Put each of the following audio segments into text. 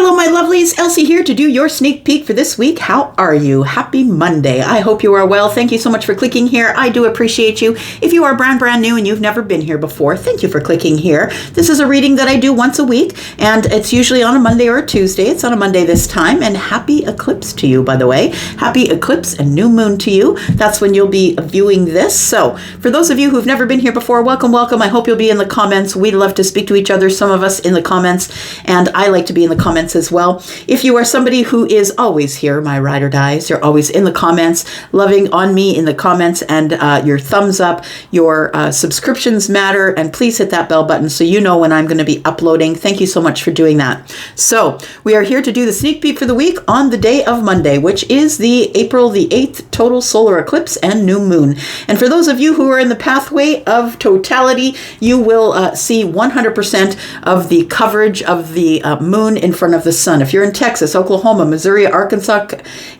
Hello, my lovelies. Elsie here to do your sneak peek for this week. How are you? Happy Monday. I hope you are well. Thank you so much for clicking here. I do appreciate you. If you are brand new and you've never been here before, thank you for clicking here. This is a reading that I do once a week, and it's usually on a Monday or a Tuesday. It's on a Monday this time, and happy eclipse to you, by the way. Happy eclipse and new moon to you. That's when you'll be viewing this. So for those of you who've never been here before, welcome. I hope you'll be in the comments. We love to speak to each other, some of us in the comments, and I like to be in the comments as well. If you are somebody who is always here, my ride or dies, you're always in the comments, loving on me in the comments, and your thumbs up, your subscriptions matter, and please hit that bell button so you know when I'm going to be uploading. Thank you so much for doing that. So we are here to do the sneak peek for the week on the day of Monday, which is the April the 8th total solar eclipse and new moon. And for those of you who are in the pathway of totality, you will see 100% of the coverage of the moon in front of the sun. If you're in Texas, Oklahoma, Missouri, Arkansas,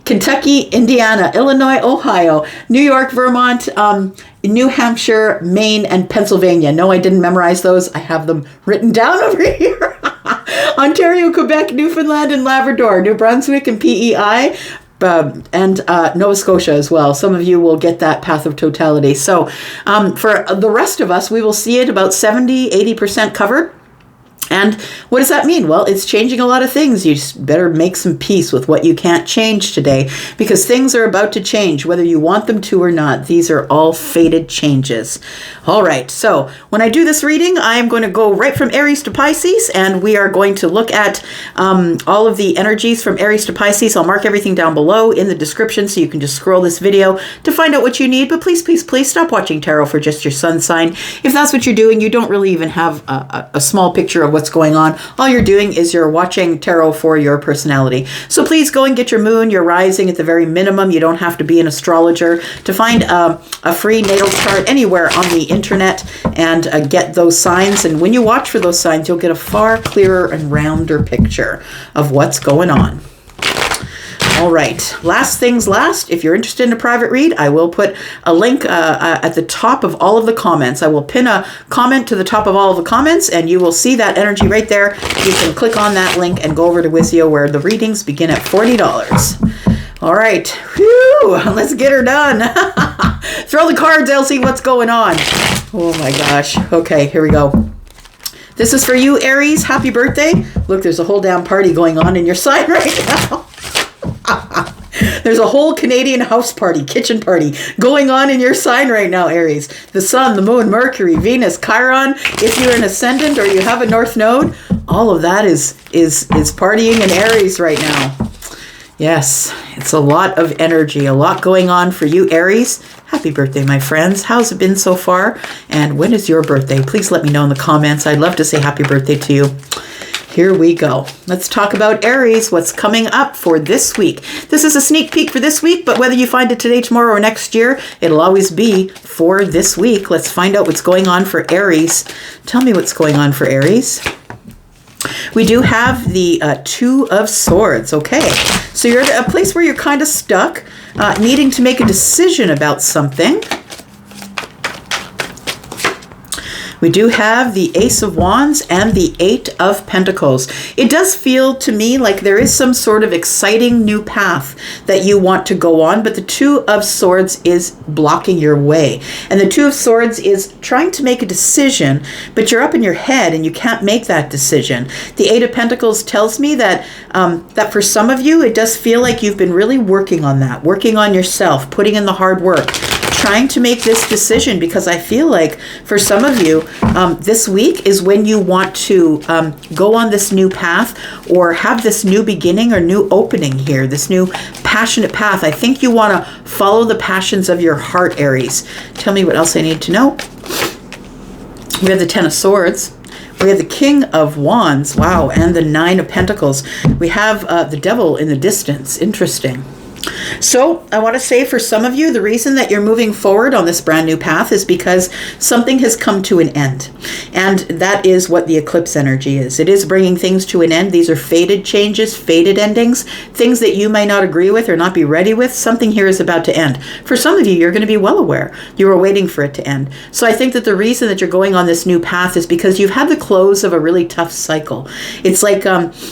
Kentucky, Indiana, Illinois, Ohio, New York, Vermont, New Hampshire, Maine, and Pennsylvania. No, I didn't memorize those. I have them written down over here. Ontario, Quebec, Newfoundland, and Labrador, New Brunswick, and PEI. And Nova Scotia as well. Some of you will get that path of totality. So for the rest of us, we will see it about 70-80% covered. And what does that mean? Well, it's changing a lot of things. You just better make some peace with what you can't change today, because things are about to change, whether you want them to or not. These are all fated changes. All right. So when I do this reading, I am going to go right from Aries to Pisces, and we are going to look at all of the energies from Aries to Pisces. I'll mark everything down below in the description so you can just scroll this video to find out what you need. But please, please, please stop watching tarot for just your sun sign. If that's what you're doing, you don't really even have a small picture of what's going on. All you're doing is you're watching tarot for your personality. So please go and get your moon, your rising at the very minimum. You don't have to be an astrologer to find a free natal chart anywhere on the internet and get those signs. And when you watch for those signs, you'll get a far clearer and rounder picture of what's going on. All right, last things last, if you're interested in a private read, I will put a link at the top of all of the comments. I will pin a comment to the top of all of the comments, and you will see that energy right there. You can click on that link and go over to Wizio, where the readings begin at $40. All right, whew, let's get her done. Throw the cards, Elsie, what's going on? Oh my gosh, okay, here we go. This is for you, Aries. Happy birthday. Look, there's a whole damn party going on in your sign right now. There's a whole Canadian house party, kitchen party going on in your sign right now, Aries. The sun, the moon, Mercury, Venus, Chiron. If you're an ascendant or you have a north node, all of that is partying in Aries right now. Yes, it's a lot of energy, a lot going on for you, Aries. Happy birthday, my friends. How's it been so far? And when is your birthday? Please let me know in the comments. I'd love to say happy birthday to you. Here we go. Let's talk about Aries, what's coming up for this week. This is a sneak peek for this week, but whether you find it today, tomorrow, or next year, it'll always be for this week. Let's find out what's going on for Aries. Tell me what's going on for Aries. We do have the Two of Swords. Okay, so you're at a place where you're kind of stuck, needing to make a decision about something. We do have the Ace of Wands and the Eight of Pentacles. It does feel to me like there is some sort of exciting new path that you want to go on, but the Two of Swords is blocking your way. And the Two of Swords is trying to make a decision, but you're up in your head and you can't make that decision. The Eight of Pentacles tells me that that for some of you, it does feel like you've been really working on that, working on yourself, putting in the hard work, trying to make this decision, because I feel like for some of you, this week is when you want to go on this new path or have this new beginning or new opening here, this new passionate path. I think you want to follow the passions of your heart, Aries. Tell me what else I need to know. We have the Ten of Swords. We have the King of Wands. Wow. And the Nine of Pentacles. We have the Devil in the distance. Interesting. So I want to say for some of you, the reason that you're moving forward on this brand new path is because something has come to an end. And that is what the eclipse energy is. It is bringing things to an end. These are fated changes, fated endings, things that you may not agree with or not be ready with. Something here is about to end. For some of you, you're going to be well aware. You were waiting for it to end. So I think that the reason that you're going on this new path is because you've had the close of a really tough cycle. It's like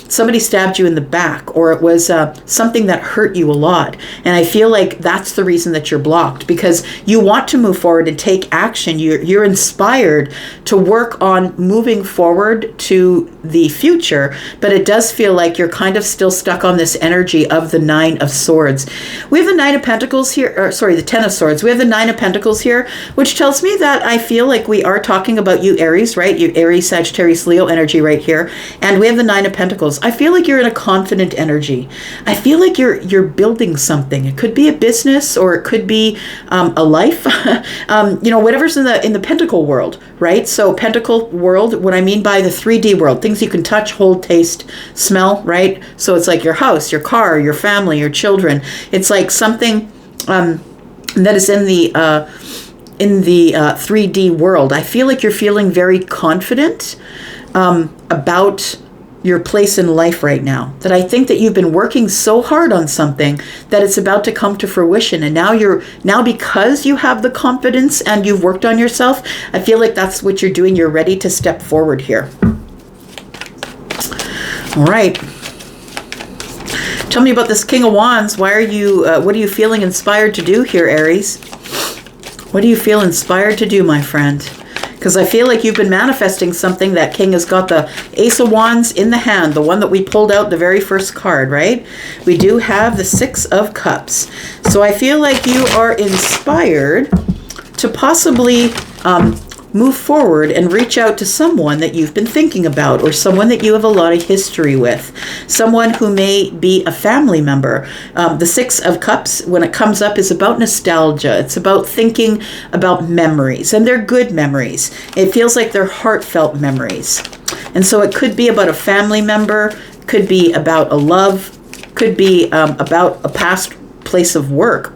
somebody stabbed you in the back, or it was something that hurt you a lot. And I feel like that's the reason that you're blocked, because you want to move forward and take action. You're inspired to work on moving forward to the future, but it does feel like you're kind of still stuck on this energy of the Nine of Swords. We have the Nine of Pentacles here, or sorry, the Ten of Swords. We have the Nine of Pentacles here, which tells me that I feel like we are talking about you, Aries, right? You Aries, Sagittarius, Leo energy right here. And we have the Nine of Pentacles. I feel like you're in a confident energy. I feel like you're building something. It could be a business, or it could be a life, whatever's in the Pentacle world, right? So Pentacle world, what I mean by the 3D world, things you can touch, hold, taste, smell, right? So it's like your house, your car, your family, your children. It's like something that is in the 3D world. I feel like you're feeling very confident about your place in life right now, that I think that you've been working so hard on something that it's about to come to fruition. And now because you have the confidence and you've worked on yourself, I feel like that's what you're doing. You're ready to step forward here. All right. Tell me about this King of Wands. What are you feeling inspired to do here, Aries? What do you feel inspired to do, my friend? Because I feel like you've been manifesting something. That King has got the Ace of Wands in the hand, the one that we pulled out the very first card, right? We do have the Six of Cups. So I feel like you are inspired to possibly move forward and reach out to someone that you've been thinking about, or someone that you have a lot of history with, someone who may be a family member. The Six of Cups, when it comes up, is about nostalgia. It's about thinking about memories, and they're good memories. It feels like they're heartfelt memories. And so it could be about a family member, could be about a love, could be about a past place of work.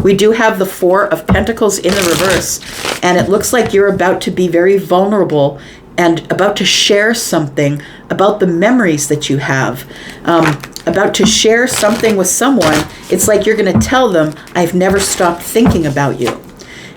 We do have the Four of Pentacles in the reverse, and it looks like you're about to be very vulnerable and about to share something about the memories that you have, about to share something with someone. It's like you're going to tell them, I've never stopped thinking about you.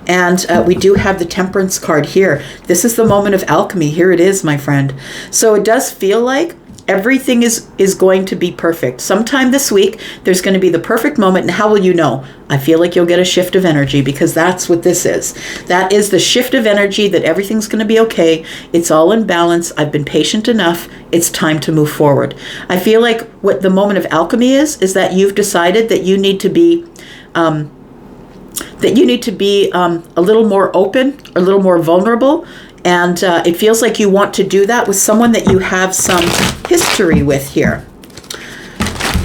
And we do have the Temperance card here. This is the moment of alchemy. Here it is, my friend. So it does feel like everything is going to be perfect. Sometime this week, there's going to be the perfect moment. And how will you know? I feel like you'll get a shift of energy, because that's what this is. That is the shift of energy, that everything's going to be okay. It's all in balance. I've been patient enough. It's time to move forward. I feel like what the moment of alchemy is that you've decided that you need to be a little more open, a little more vulnerable. And it feels like you want to do that with someone that you have some history with here.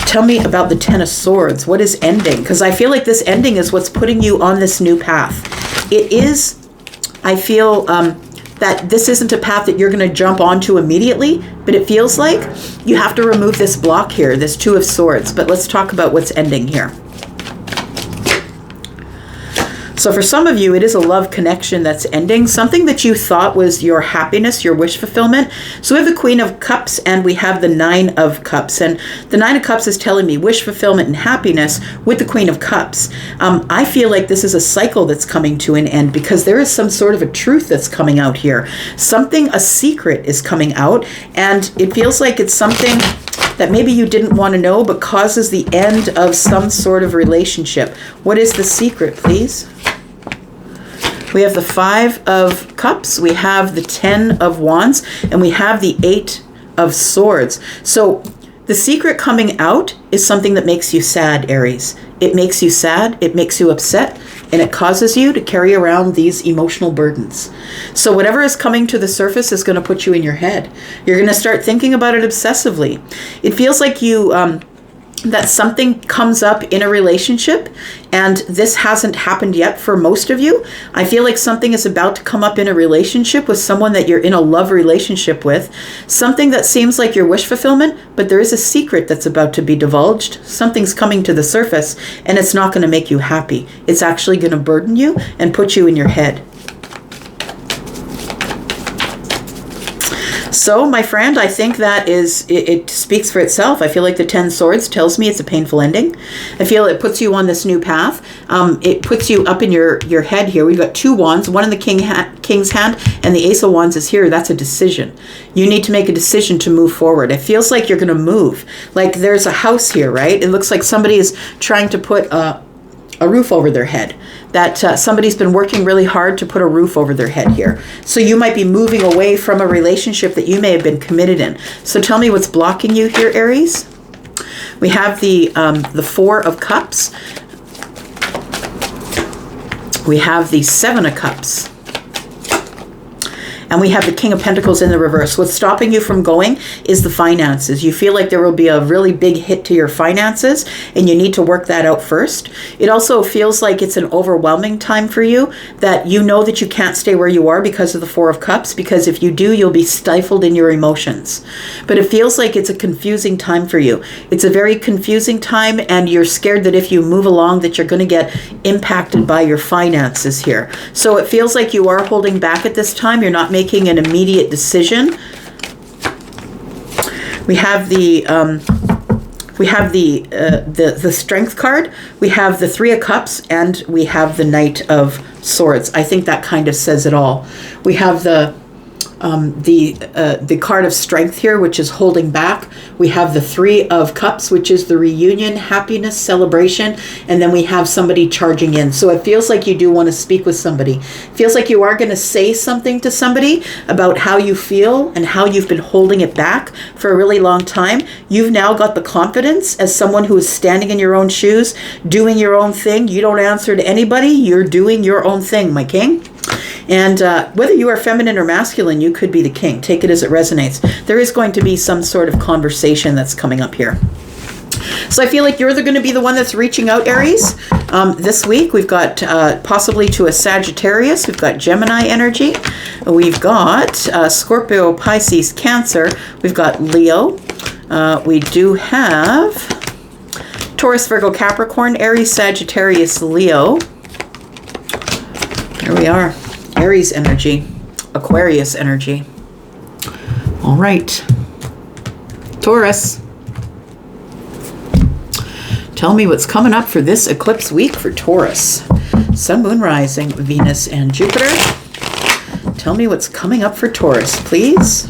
Tell me about the Ten of Swords. What is ending? Because I feel like this ending is what's putting you on this new path. It is, I feel that this isn't a path that you're going to jump onto immediately, but it feels like you have to remove this block here, this Two of Swords. But let's talk about what's ending here. So for some of you, it is a love connection that's ending, something that you thought was your happiness, your wish fulfillment. So we have the Queen of Cups and we have the Nine of Cups. And the Nine of Cups is telling me wish fulfillment and happiness with the Queen of Cups. I feel like this is a cycle that's coming to an end, because there is some sort of a truth that's coming out here. A secret is coming out, and it feels like it's something that maybe you didn't want to know, but causes the end of some sort of relationship. What is the secret, please? We have the Five of Cups, we have the Ten of Wands, and we have the Eight of Swords. So the secret coming out is something that makes you sad, Aries. It makes you sad, it makes you upset, and it causes you to carry around these emotional burdens. So whatever is coming to the surface is going to put you in your head. You're going to start thinking about it obsessively. It feels like you that something comes up in a relationship, and this hasn't happened yet for most of you. I feel like something is about to come up in a relationship with someone that you're in a love relationship with, something that seems like your wish fulfillment, but there is a secret that's about to be divulged. Something's coming to the surface, and it's not going to make you happy. It's actually going to burden you and put you in your head. So, my friend, I think that it speaks for itself. I feel like the 10 Swords tells me it's a painful ending. I feel it puts you on this new path. It puts you up in your head here. We've got 2 wands, one in the King's hand, and the Ace of Wands is here. That's a decision. You need to make a decision to move forward. It feels like you're going to move. Like there's a house here, right? It looks like somebody is trying to put a roof over their head. That somebody's been working really hard to put a roof over their head here. So you might be moving away from a relationship that you may have been committed in. So tell me what's blocking you here, Aries. We have the 4 of Cups. We have the 7 of Cups. And we have the King of Pentacles in the reverse. What's stopping you from going is the finances. You feel like there will be a really big hit to your finances, and you need to work that out first. It also feels like it's an overwhelming time for you, that you know that you can't stay where you are because of the 4 of Cups, because if you do, you'll be stifled in your emotions. But it feels like it's a confusing time for you. It's a very confusing time, and you're scared that if you move along that you're going to get impacted by your finances here. So it feels like you are holding back at this time. You're not making an immediate decision. We have the Strength card. We have the 3 of Cups, and we have the Knight of Swords. I think that kind of says it all. We have the card of Strength here, which is holding back. We have the 3 of Cups, which is the reunion, happiness, celebration, and then we have somebody charging in. So it feels like you do want to speak with somebody. It feels like you are going to say something to somebody about how you feel and how you've been holding it back for a really long time. You've now got the confidence as someone who is standing in your own shoes, doing your own thing. You don't answer to anybody. You're doing your own thing, my king. And whether you are feminine or masculine, you could be the king. Take it as it resonates. There is going to be some sort of conversation that's coming up here. So I feel like you're going to be the one that's reaching out, Aries. This week, we've got possibly to a Sagittarius. We've got Gemini energy. We've got Scorpio, Pisces, Cancer. We've got Leo. We do have Taurus, Virgo, Capricorn, Aries, Sagittarius, Leo. There we are. Aries energy, Aquarius energy. All right. Taurus. Tell me what's coming up for this eclipse week for Taurus. Sun, Moon, Rising, Venus, and Jupiter. Tell me what's coming up for Taurus, please.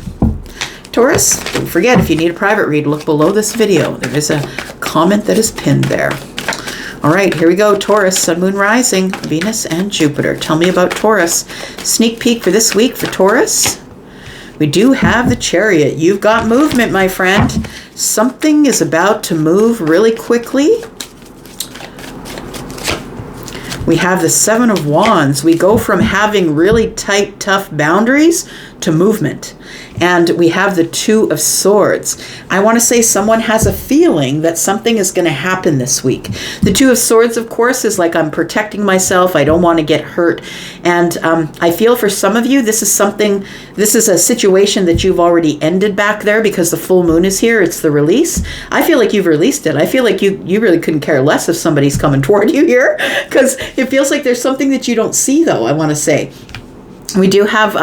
Taurus, don't forget, if you need a private read, look below this video. There is a comment that is pinned there. All right, here we go. Taurus, Sun, Moon, Rising, Venus, and Jupiter. Tell me about Taurus. Sneak peek for this week for Taurus. We do have the Chariot. You've got movement, my friend. Something is about to move really quickly. We have the 7 of Wands. We go from having really tight, tough boundaries to movement. And we have the 2 of Swords. I want to say someone has a feeling that something is going to happen this week. The 2 of Swords, of course, is like I'm protecting myself. I don't want to get hurt. And I feel for some of you, this is a situation that you've already ended back there because the full moon is here. It's the release. I feel like you've released it. I feel like you really couldn't care less if somebody's coming toward you here, because it feels like there's something that you don't see, though, I want to say. We do have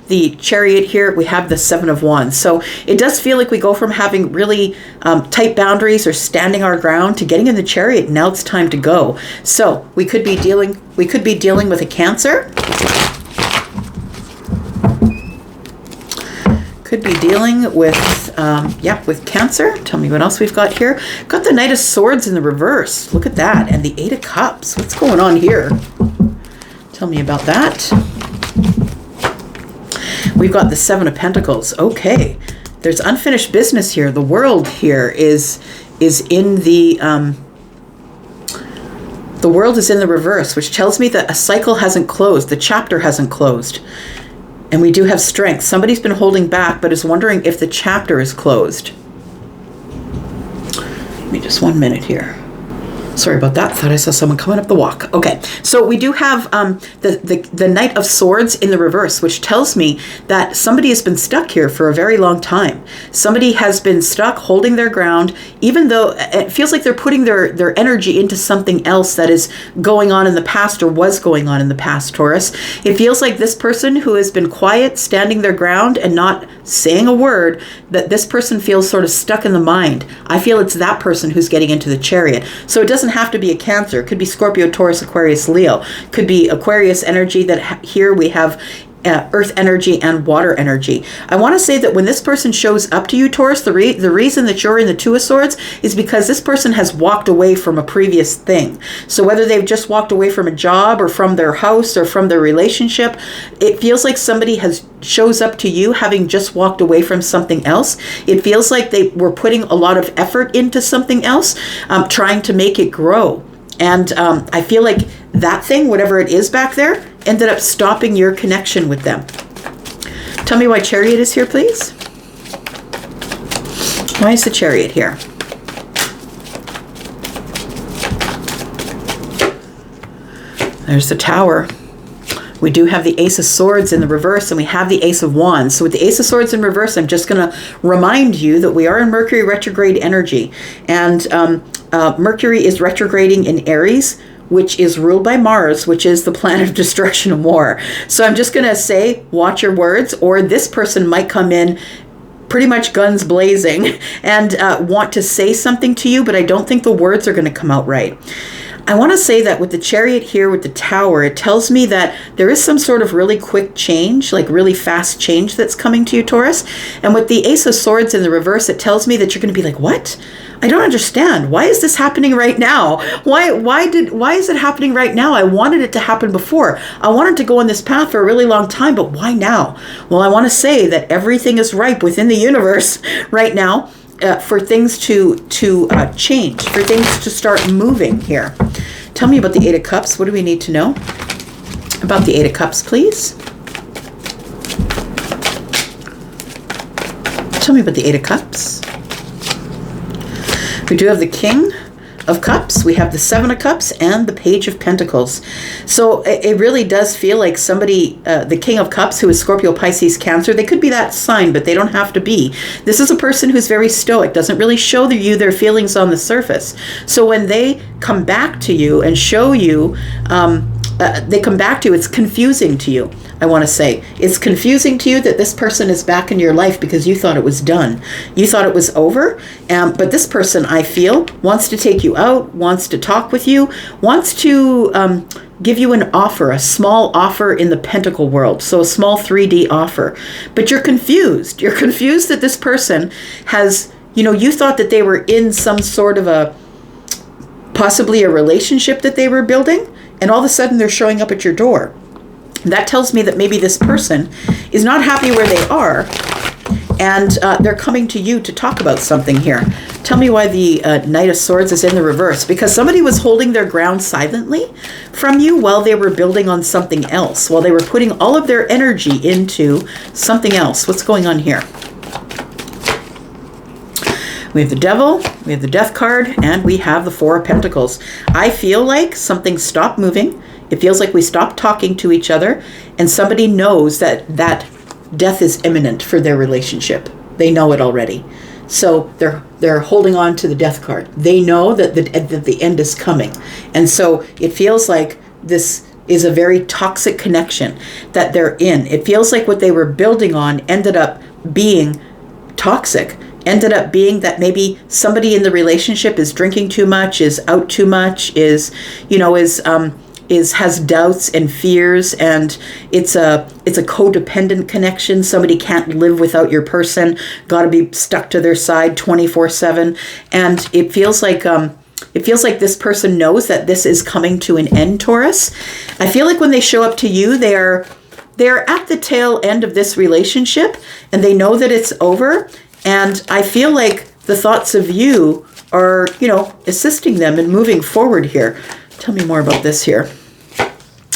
the Chariot here. We have the 7 of Wands. So it does feel like we go from having really tight boundaries or standing our ground to getting in the Chariot. Now it's time to go. So we could be dealing with a Cancer. Could be dealing with with Cancer. Tell me what else we've got here. Got the Knight of Swords in the reverse. Look at that. And the 8 of Cups. What's going on here? Tell me about that. We've got the 7 of Pentacles. Okay. There's unfinished business here. The World here is in the World is in the reverse, which tells me that a cycle hasn't closed. The chapter hasn't closed. And we do have Strength. Somebody's been holding back, but is wondering if the chapter is closed. Give me just 1 minute here. Sorry about that. Thought I saw someone coming up the walk. Okay, so we do have the Knight of Swords in the reverse, which tells me that somebody has been stuck here for a very long time. Somebody has been stuck holding their ground, even though it feels like they're putting their energy into something else that is going on in the past or was going on in the past, Taurus. It feels like this person who has been quiet, standing their ground and not saying a word, that this person feels sort of stuck in the mind. I feel it's that person who's getting into the Chariot. So it doesn't have to be a Cancer. It could be Scorpio, Taurus, Aquarius, Leo. Could be Aquarius energy that here we have earth energy and water energy. I want to say that when this person shows up to you, Taurus, the reason that you're in the Two of Swords is because this person has walked away from a previous thing. So whether they've just walked away from a job or from their house or from their relationship, it feels like somebody shows up to you having just walked away from something else. It feels like they were putting a lot of effort into something else, trying to make it grow. And I feel like that thing, whatever it is back there, ended up stopping your connection with them. Tell me why Chariot is here, please. Why is the Chariot here? There's the Tower. We do have the Ace of Swords in the reverse, and we have the Ace of Wands. So with the Ace of Swords in reverse, I'm just going to remind you that we are in Mercury retrograde energy. And Mercury is retrograding in Aries, which is ruled by Mars, which is the planet of destruction and war. So I'm just going to say, watch your words, or this person might come in pretty much guns blazing and want to say something to you, but I don't think the words are going to come out right. I want to say that with the Chariot here, with the Tower, it tells me that there is some sort of really quick change, like really fast change that's coming to you, Taurus. And with the Ace of Swords in the reverse, it tells me that you're going to be like, what? I don't understand. Why is this happening right now? Why is it happening right now? I wanted it to happen before. I wanted to go on this path for a really long time, but why now? Well, I want to say that everything is ripe within the universe right now. For things to change, for things to start moving here. Tell me about the Eight of Cups. What do we need to know about the Eight of Cups, please? Tell me about the Eight of Cups. We do have the King of Cups, we have the Seven of Cups, and the Page of Pentacles. So it really does feel like somebody, the King of Cups, who is Scorpio, Pisces, Cancer, they could be that sign, but they don't have to be. This is a person who's very stoic, doesn't really show you their feelings on the surface. So when they come back to you and show you, it's confusing to you. I want to say it's confusing to you that this person is back in your life because you thought it was done. You thought it was over. But this person, I feel, wants to take you out, wants to talk with you, wants to give you an offer, a small offer in the Pentacle world. So a small 3D offer. But you're confused. You're confused that this person has, you thought that they were in some sort of possibly a relationship that they were building. And all of a sudden they're showing up at your door. That tells me that maybe this person is not happy where they are, and they're coming to you to talk about something here. Tell me why the Knight of Swords is in the reverse. Because somebody was holding their ground silently from you while they were building on something else, while they were putting all of their energy into something else. What's going on here? We have the Devil, we have the Death card, and we have the Four of Pentacles. I feel like something stopped moving. It feels like we stopped talking to each other, and somebody knows that death is imminent for their relationship. They know it already. So they're holding on to the Death card. They know that the end is coming. And so it feels like this is a very toxic connection that they're in. It feels like what they were building on ended up being toxic. Ended up being that maybe somebody in the relationship is drinking too much, is out too much, has doubts and fears, and it's a codependent connection. Somebody can't live without your person, got to be stuck to their side 24/7, and it feels like this person knows that this is coming to an end, Taurus. I feel like when they show up to you, they are at the tail end of this relationship, and they know that it's over. And I feel like the thoughts of you are, assisting them and moving forward here. Tell me more about this here.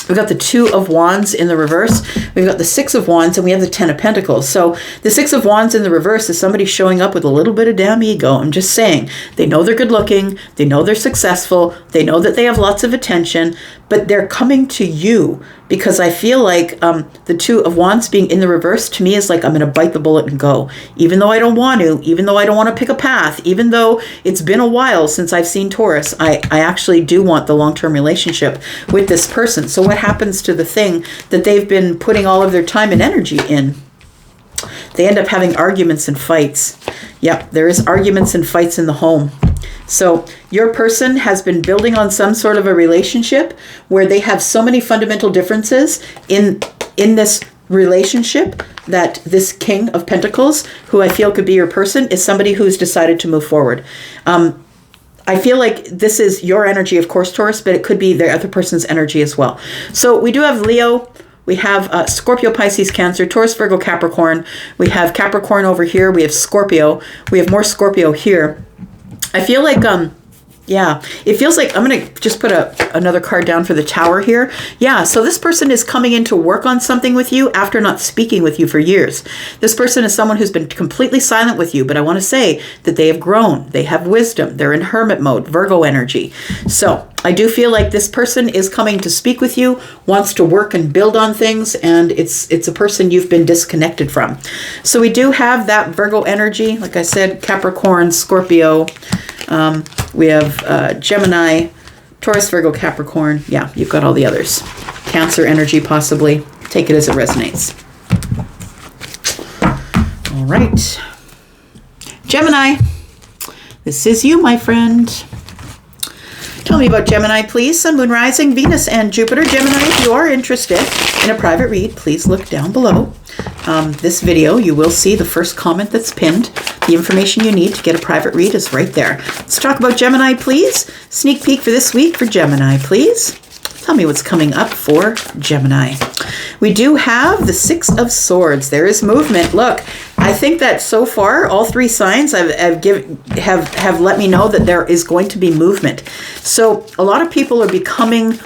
We've got the Two of Wands in the reverse. We've got the Six of Wands, and we have the Ten of Pentacles. So the Six of Wands in the reverse is somebody showing up with a little bit of damn ego. I'm just saying, they know they're good looking. They know they're successful. They know that they have lots of attention, but they're coming to you because I feel like the Two of Wands being in the reverse to me is like, I'm going to bite the bullet and go. Even though I don't want to, even though I don't want to pick a path, even though it's been a while since I've seen Taurus, I actually do want the long-term relationship with this person. So what happens to the thing that they've been putting all of their time and energy in? They end up having arguments and fights. Yep, there is arguments and fights in the home. So your person has been building on some sort of a relationship where they have so many fundamental differences in this relationship that this King of Pentacles, who I feel could be your person, is somebody who's decided to move forward. I feel like this is your energy, of course, Taurus, but it could be the other person's energy as well. So we do have Leo. We have Scorpio, Pisces, Cancer, Taurus, Virgo, Capricorn. We have Capricorn over here. We have Scorpio. We have more Scorpio here. I feel like, yeah, it feels like I'm going to just put another card down for the Tower here. Yeah, so this person is coming in to work on something with you after not speaking with you for years. This person is someone who's been completely silent with you, but I want to say that they have grown. They have wisdom. They're in hermit mode, Virgo energy. So I do feel like this person is coming to speak with you, wants to work and build on things, and it's a person you've been disconnected from. So we do have that Virgo energy. Like I said, Capricorn, Scorpio. We have Gemini, Taurus, Virgo, Capricorn. Yeah, you've got all the others. Cancer energy, possibly. Take it as it resonates. All right. Gemini, this is you, my friend. Tell me about Gemini, please. Sun, Moon, Rising, Venus, and Jupiter. Gemini, if you are interested in a private read, please look down below. This video, you will see the first comment that's pinned. The information you need to get a private read is right there. Let's talk about Gemini, please. Sneak peek for this week for Gemini, please. Tell me what's coming up for Gemini. We do have the Six of Swords. There is movement. Look, I think that so far, all three signs have let me know that there is going to be movement. So a lot of people are becoming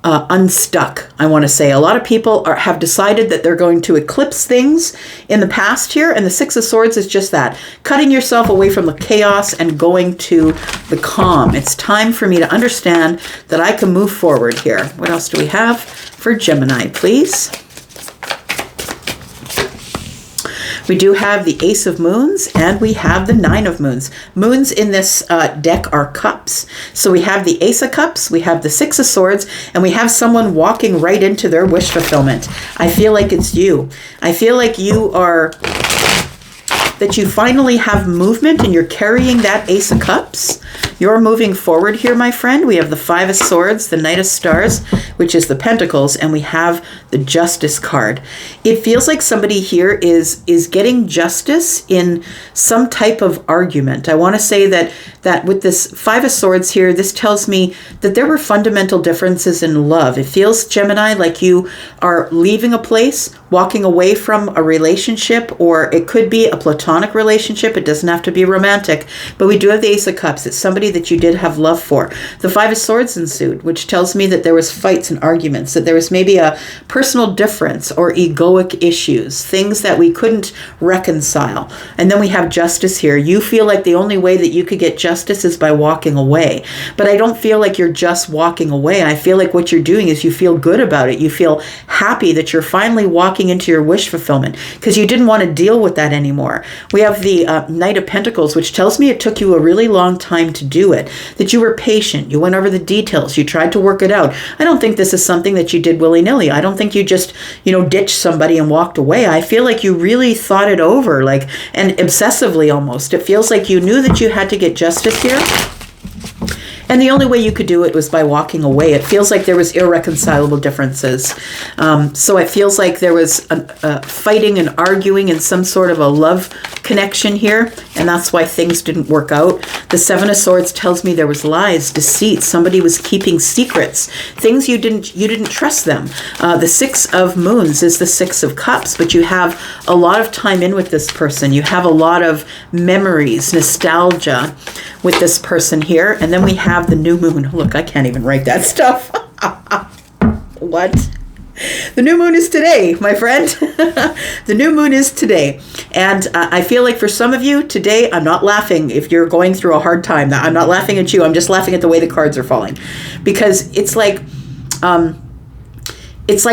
unstuck, I want to say. A lot of people have decided that they're going to eclipse things in the past here, and the Six of Swords is just that. Cutting yourself away from the chaos and going to the calm. It's time for me to understand that I can move forward here. What else do we have for Gemini, please? We do have the Ace of Moons, and we have the Nine of Moons. Moons in this deck are cups. So we have the Ace of Cups, we have the Six of Swords, and we have someone walking right into their wish fulfillment. I feel like it's you. I feel like you are, that you finally have movement and you're carrying that Ace of Cups. You're moving forward here, my friend. We have the Five of Swords, the Knight of Stars, which is the Pentacles, and we have the Justice card. It feels like somebody here is getting justice in some type of argument. I want to say that with this Five of Swords here, this tells me that there were fundamental differences in love. It feels, Gemini, like you are leaving a place, walking away from a relationship, or it could be a platonic relationship. It doesn't have to be romantic, but we do have the Ace of Cups. It's somebody that you did have love for. The Five of Swords ensued, which tells me that there was fights and arguments, that there was maybe a personal difference or egoic issues, things that we couldn't reconcile. And then we have Justice here. You feel like the only way that you could get justice is by walking away. But I don't feel like you're just walking away. I feel like what you're doing is you feel good about it. You feel happy that you're finally walking into your wish fulfillment because you didn't want to deal with that anymore. We have the Knight of Pentacles, which tells me it took you a really long time to do it, that you were patient, you went over the details, you tried to work it out. I don't think this is something that you did willy-nilly. I don't think you just, ditched somebody and walked away. I feel like you really thought it over, and obsessively almost. It feels like you knew that you had to get justice here. And the only way you could do it was by walking away. It feels like there was irreconcilable differences. So it feels like there was fighting and arguing and some sort of a love connection here. And that's why things didn't work out. The Seven of Swords tells me there was lies, deceit. Somebody was keeping secrets. Things you didn't trust them. The Six of Moons is the Six of Cups, but you have a lot of time in with this person. You have a lot of memories, nostalgia with this person here. And then we have the new moon. Look, I can't even write that stuff. What? The new moon is today, my friend. The new moon is today. And I feel like for some of you today, I'm not laughing if you're going through a hard time. I'm not laughing at you. I'm just laughing at the way the cards are falling. Because it's like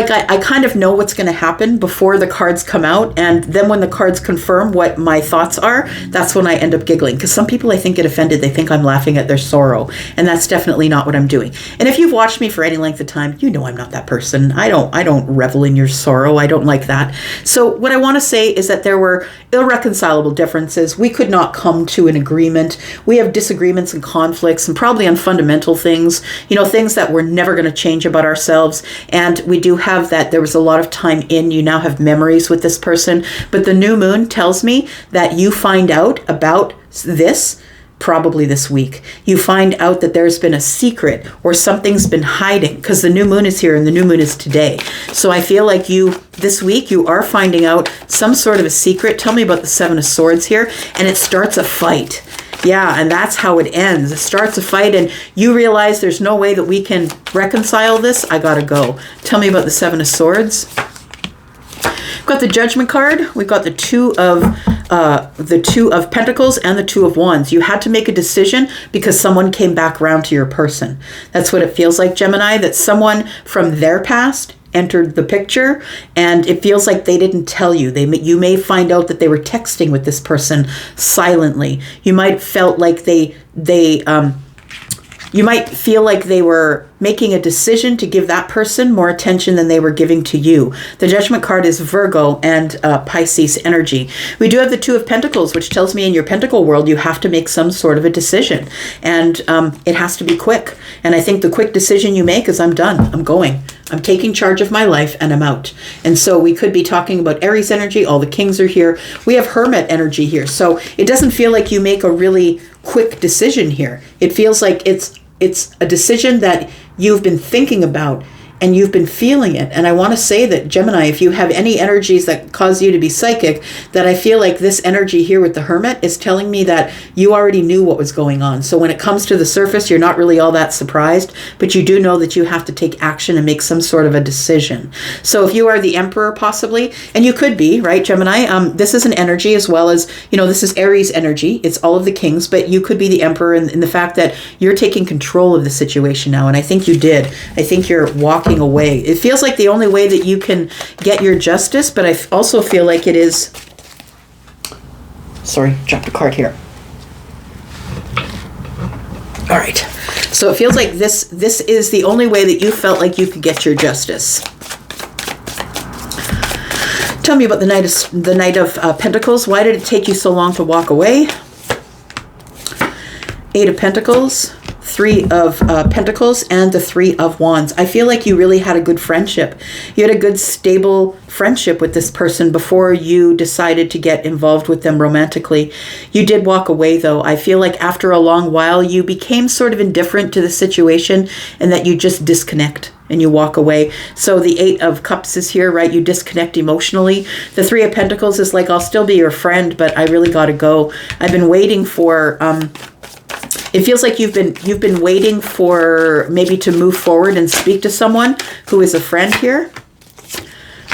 I kind of know what's going to happen before the cards come out. And then when the cards confirm what my thoughts are, that's when I end up giggling. Because some people, I think, get offended. They think I'm laughing at their sorrow. And that's definitely not what I'm doing. And if you've watched me for any length of time, you know I'm not that person. I don't revel in your sorrow. I don't like that. So what I want to say is that there were irreconcilable differences. We could not come to an agreement. We have disagreements and conflicts and probably on fundamental things, things that we're never going to change about ourselves. And we do have that there was a lot of time you now have memories with this person, but the new moon tells me that you find out about this probably this week. You find out that there's been a secret or something's been hiding, because the new moon is here and the new moon is today. So I feel like this week you are finding out some sort of a secret. Tell me about the Seven of Swords here, and it starts a fight. Yeah, and that's how it ends. It starts a fight and you realize there's no way that we can reconcile this. I gotta go. Tell me about the Seven of Swords. We've got the Judgment card. We've got the Two of Pentacles and the Two of Wands. You had to make a decision because someone came back around to your person. That's what it feels like, Gemini, that someone from their past entered the picture, and it feels like they didn't tell you. You may find out that they were texting with this person silently. You might felt like you might feel like they were making a decision to give that person more attention than they were giving to you. The Judgment card is Virgo and Pisces energy. We do have the Two of Pentacles, which tells me in your Pentacle world, you have to make some sort of a decision. And it has to be quick. And I think the quick decision you make is I'm done. I'm going. I'm taking charge of my life and I'm out. And so we could be talking about Aries energy. All the kings are here. We have Hermit energy here. So it doesn't feel like you make a really quick decision here. It feels like it's a decision that you've been thinking about and you've been feeling it. And I want to say that, Gemini, if you have any energies that cause you to be psychic, that I feel like this energy here with the Hermit is telling me that you already knew what was going on. So when it comes to the surface, you're not really all that surprised, but you do know that you have to take action and make some sort of a decision. So if you are the Emperor, possibly, and you could be, right, Gemini, this is an energy as well as, this is Aries energy. It's all of the kings, but you could be the Emperor in the fact that you're taking control of the situation now. And I think you did. I think you're walking away. It feels like the only way that you can get your justice, but I also feel like it is... Sorry, dropped a card here. All right. So it feels like this is the only way that you felt like you could get your justice. Tell me about the Knight of Pentacles. Why did it take you so long to walk away? Eight of Pentacles. Three of Pentacles and the Three of Wands. I feel like you really had a good friendship. You had a good, stable friendship with this person before you decided to get involved with them romantically. You did walk away, though. I feel like after a long while, you became sort of indifferent to the situation and that you just disconnect and you walk away. So the Eight of Cups is here, right? You disconnect emotionally. The Three of Pentacles is like, I'll still be your friend, but I really got to go. I've been waiting for... It feels like you've been waiting for maybe to move forward and speak to someone who is a friend here.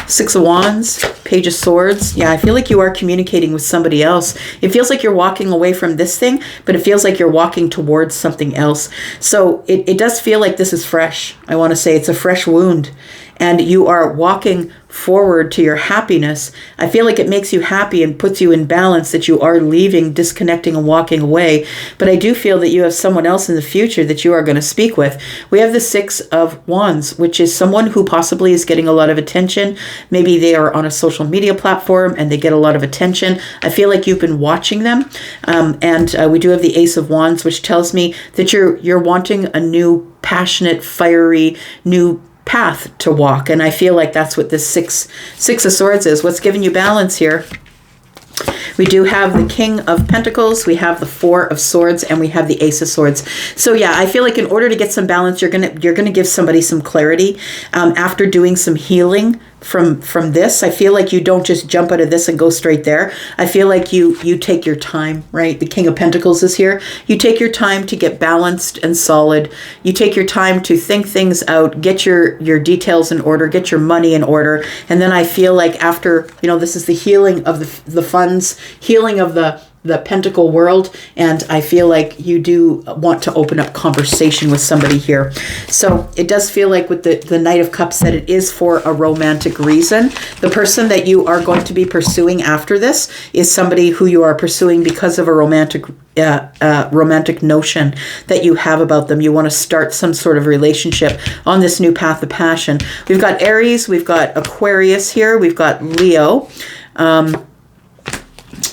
Six of Wands, Page of Swords. Yeah, I feel like you are communicating with somebody else. It feels like you're walking away from this thing, but it feels like you're walking towards something else. So it does feel like this is fresh. I want to say it's a fresh wound. And you are walking forward to your happiness. I feel like it makes you happy and puts you in balance that you are leaving, disconnecting and walking away. But I do feel that you have someone else in the future that you are going to speak with. We have the Six of Wands, which is someone who possibly is getting a lot of attention. Maybe they are on a social media platform and they get a lot of attention. I feel like you've been watching them. And we do have the Ace of Wands, which tells me that you're wanting a new, passionate, fiery, new path to walk. And I feel like that's what this six of Swords is. What's giving you balance here? We do have the King of Pentacles, we have the Four of Swords, and we have the Ace of Swords. So yeah, I feel like in order to get some balance, you're gonna give somebody some clarity after doing some healing from this. I feel like you don't just jump out of this and go straight there. I feel like you take your time, right? The King of Pentacles is here. You take your time to get balanced and solid. You take your time to think things out, get your details in order, get your money in order. And then I feel like after, this is the healing of the funds, healing of the pentacle world, and I feel like you do want to open up conversation with somebody here. So it does feel like with the Knight of Cups that it is for a romantic reason. The person that you are going to be pursuing after this is somebody who you are pursuing because of a romantic notion that you have about them. You want to start some sort of relationship on this new path of passion. We've got Aries, we've got Aquarius here, we've got Leo,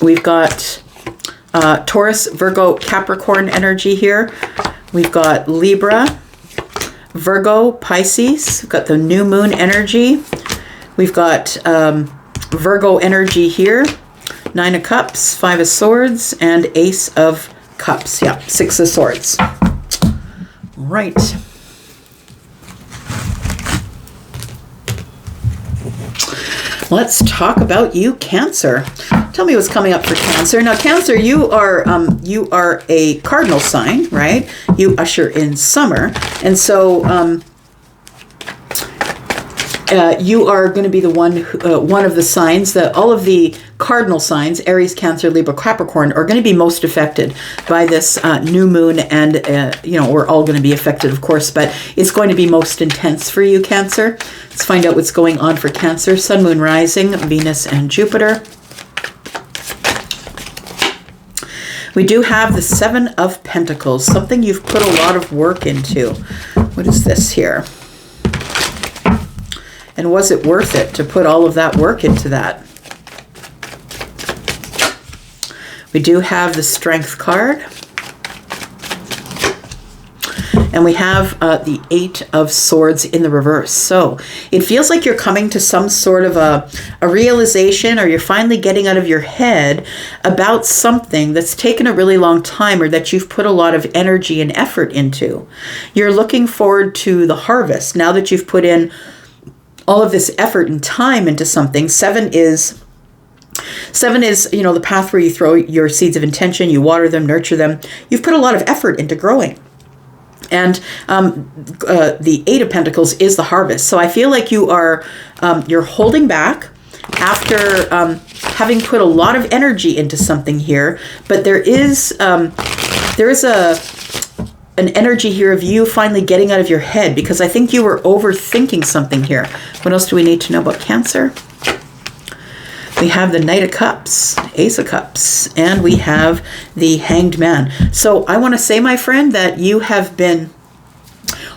we've got Taurus, Virgo, Capricorn energy here. We've got Libra, Virgo, Pisces. We've got the new moon energy. We've got Virgo energy here. 9 of Cups, 5 of Swords, and Ace of Cups. Yeah, 6 of Swords. All right. Let's talk about you, Cancer. Tell me what's coming up for Cancer. Now, Cancer, you are a cardinal sign, right? You usher in summer, and so you are going to be the one of the signs that all of the cardinal signs, Aries, Cancer, Libra, Capricorn, are going to be most affected by this new moon. And, we're all going to be affected, of course, but it's going to be most intense for you, Cancer. Let's find out what's going on for Cancer. Sun, Moon, Rising, Venus, and Jupiter. We do have the 7 of Pentacles, something you've put a lot of work into. What is this here? And was it worth it to put all of that work into that? We do have the Strength card. And we have the 8 of Swords in the reverse. So it feels like you're coming to some sort of a realization, or you're finally getting out of your head about something that's taken a really long time, or that you've put a lot of energy and effort into. You're looking forward to the harvest now that you've put in all of this effort and time into something. 7 is, the path where you throw your seeds of intention, you water them, nurture them. You've put a lot of effort into growing. And the 8 of Pentacles is the harvest. So I feel like you're holding back after having put a lot of energy into something here. But there is an energy here of you finally getting out of your head, because I think you were overthinking something here. What else do we need to know about Cancer? We have the Knight of Cups, Ace of Cups, and we have the Hanged Man. So I want to say, my friend, that you have been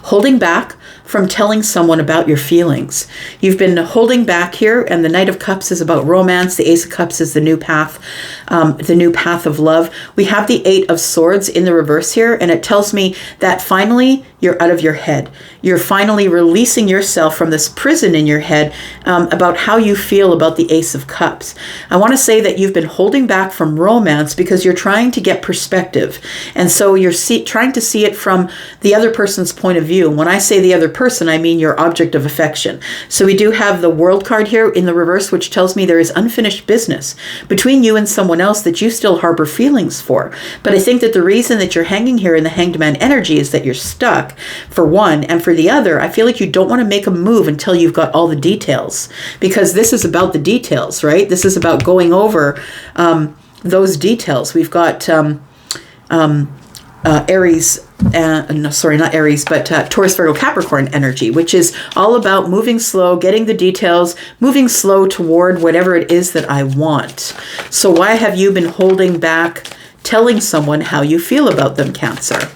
holding back from telling someone about your feelings. You've been holding back here, and the Knight of Cups is about romance. The Ace of Cups is the new path of love. We have the 8 of Swords in the reverse here, and it tells me that finally you're out of your head. You're finally releasing yourself from this prison in your head about how you feel about the Ace of Cups. I want to say that you've been holding back from romance because you're trying to get perspective. And so you're trying to see it from the other person's point of view. And when I say the other person, I mean your object of affection. So we do have the World card here in the reverse, which tells me there is unfinished business between you and someone else that you still harbor feelings for. But I think that the reason that you're hanging here in the Hanged Man energy is that you're stuck, for one, and for the other, I feel like you don't want to make a move until you've got all the details, because this is about the details, right? This is about going over those details. We've got Aries, not Aries, but Taurus, Virgo, Capricorn energy, which is all about moving slow, getting the details, moving slow toward whatever it is that I want. So why have you been holding back telling someone how you feel about them, Cancer?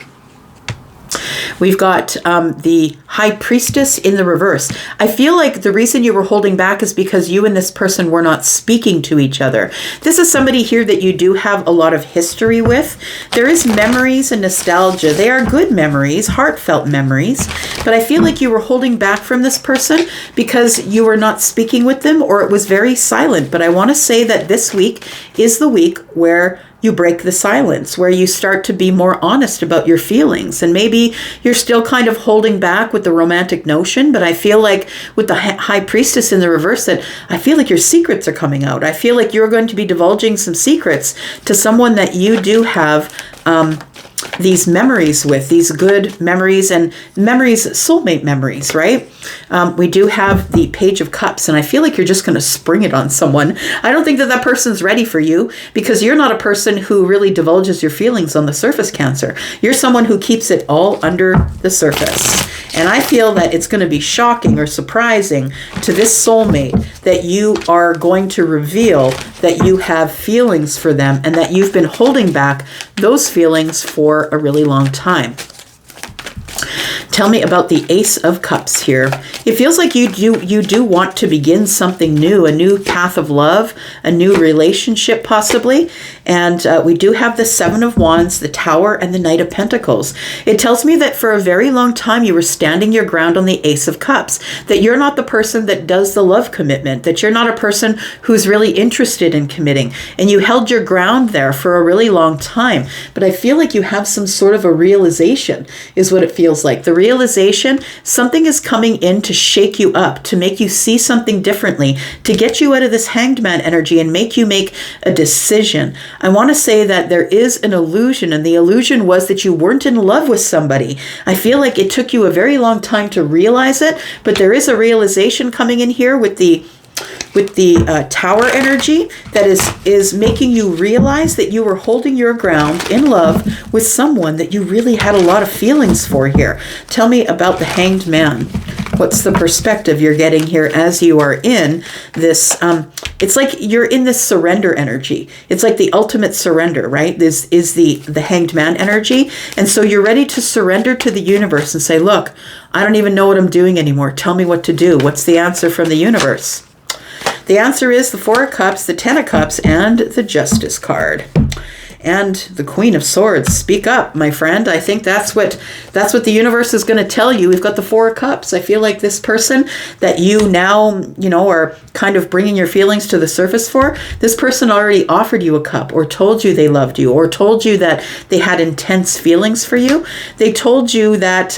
We've got the High Priestess in the reverse. I feel like the reason you were holding back is because you and this person were not speaking to each other. This is somebody here that you do have a lot of history with. There is memories and nostalgia. They are good memories, heartfelt memories, but I feel like you were holding back from this person because you were not speaking with them, or it was very silent. But I want to say that this week is the week where you break the silence, where you start to be more honest about your feelings. And maybe you're still kind of holding back with the romantic notion, but I feel like with the High Priestess in the reverse, that I feel like your secrets are coming out. I feel like you're going to be divulging some secrets to someone that you do have these memories with, these good memories and memories, soulmate memories, right? We do have the Page of Cups, and I feel like you're just going to spring it on someone. I don't think that that person's ready for you, because you're not a person who really divulges your feelings on the surface, Cancer. You're someone who keeps it all under the surface. And I feel that it's going to be shocking or surprising to this soulmate that you are going to reveal that you have feelings for them and that you've been holding back those feelings for a really long time. Tell me about the Ace of Cups here. It feels like you do want to begin something new, a new path of love, a new relationship possibly. And we do have the Seven of Wands, the Tower, and the Knight of Pentacles. It tells me that for a very long time you were standing your ground on the Ace of Cups, that you're not the person that does the love commitment, that you're not a person who's really interested in committing. And you held your ground there for a really long time. But I feel like you have some sort of a realization, is what it feels like. The realization, something is coming in to shake you up, to make you see something differently, to get you out of this Hanged Man energy and make you make a decision. I want to say that there is an illusion, and the illusion was that you weren't in love with somebody. I feel like it took you a very long time to realize it, but there is a realization coming in here with the Tower energy that is making you realize that you were holding your ground in love with someone that you really had a lot of feelings for here. Tell me about the Hanged Man. What's the perspective you're getting here as you are in this? It's like you're in this surrender energy. It's like the ultimate surrender, right? This is the Hanged Man energy. And so you're ready to surrender to the universe and say, look, I don't even know what I'm doing anymore. Tell me what to do. What's the answer from the universe? The answer is the Four of Cups, the Ten of Cups, and the Justice card. And the Queen of Swords. Speak up, my friend. I think that's what the universe is going to tell you. We've got the Four of Cups. I feel like this person that you now, are kind of bringing your feelings to the surface for, this person already offered you a cup, or told you they loved you, or told you that they had intense feelings for you. They told you that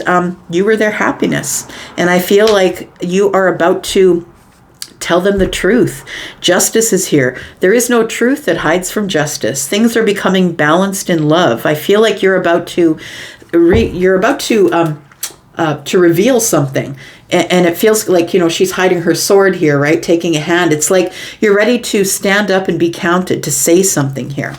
you were their happiness. And I feel like you are about to tell them the truth. Justice is here. There is no truth that hides from justice. Things are becoming balanced in love. I feel like you're about to reveal something. And it feels like, she's hiding her sword here, right? Taking a hand. It's like you're ready to stand up and be counted, to say something here.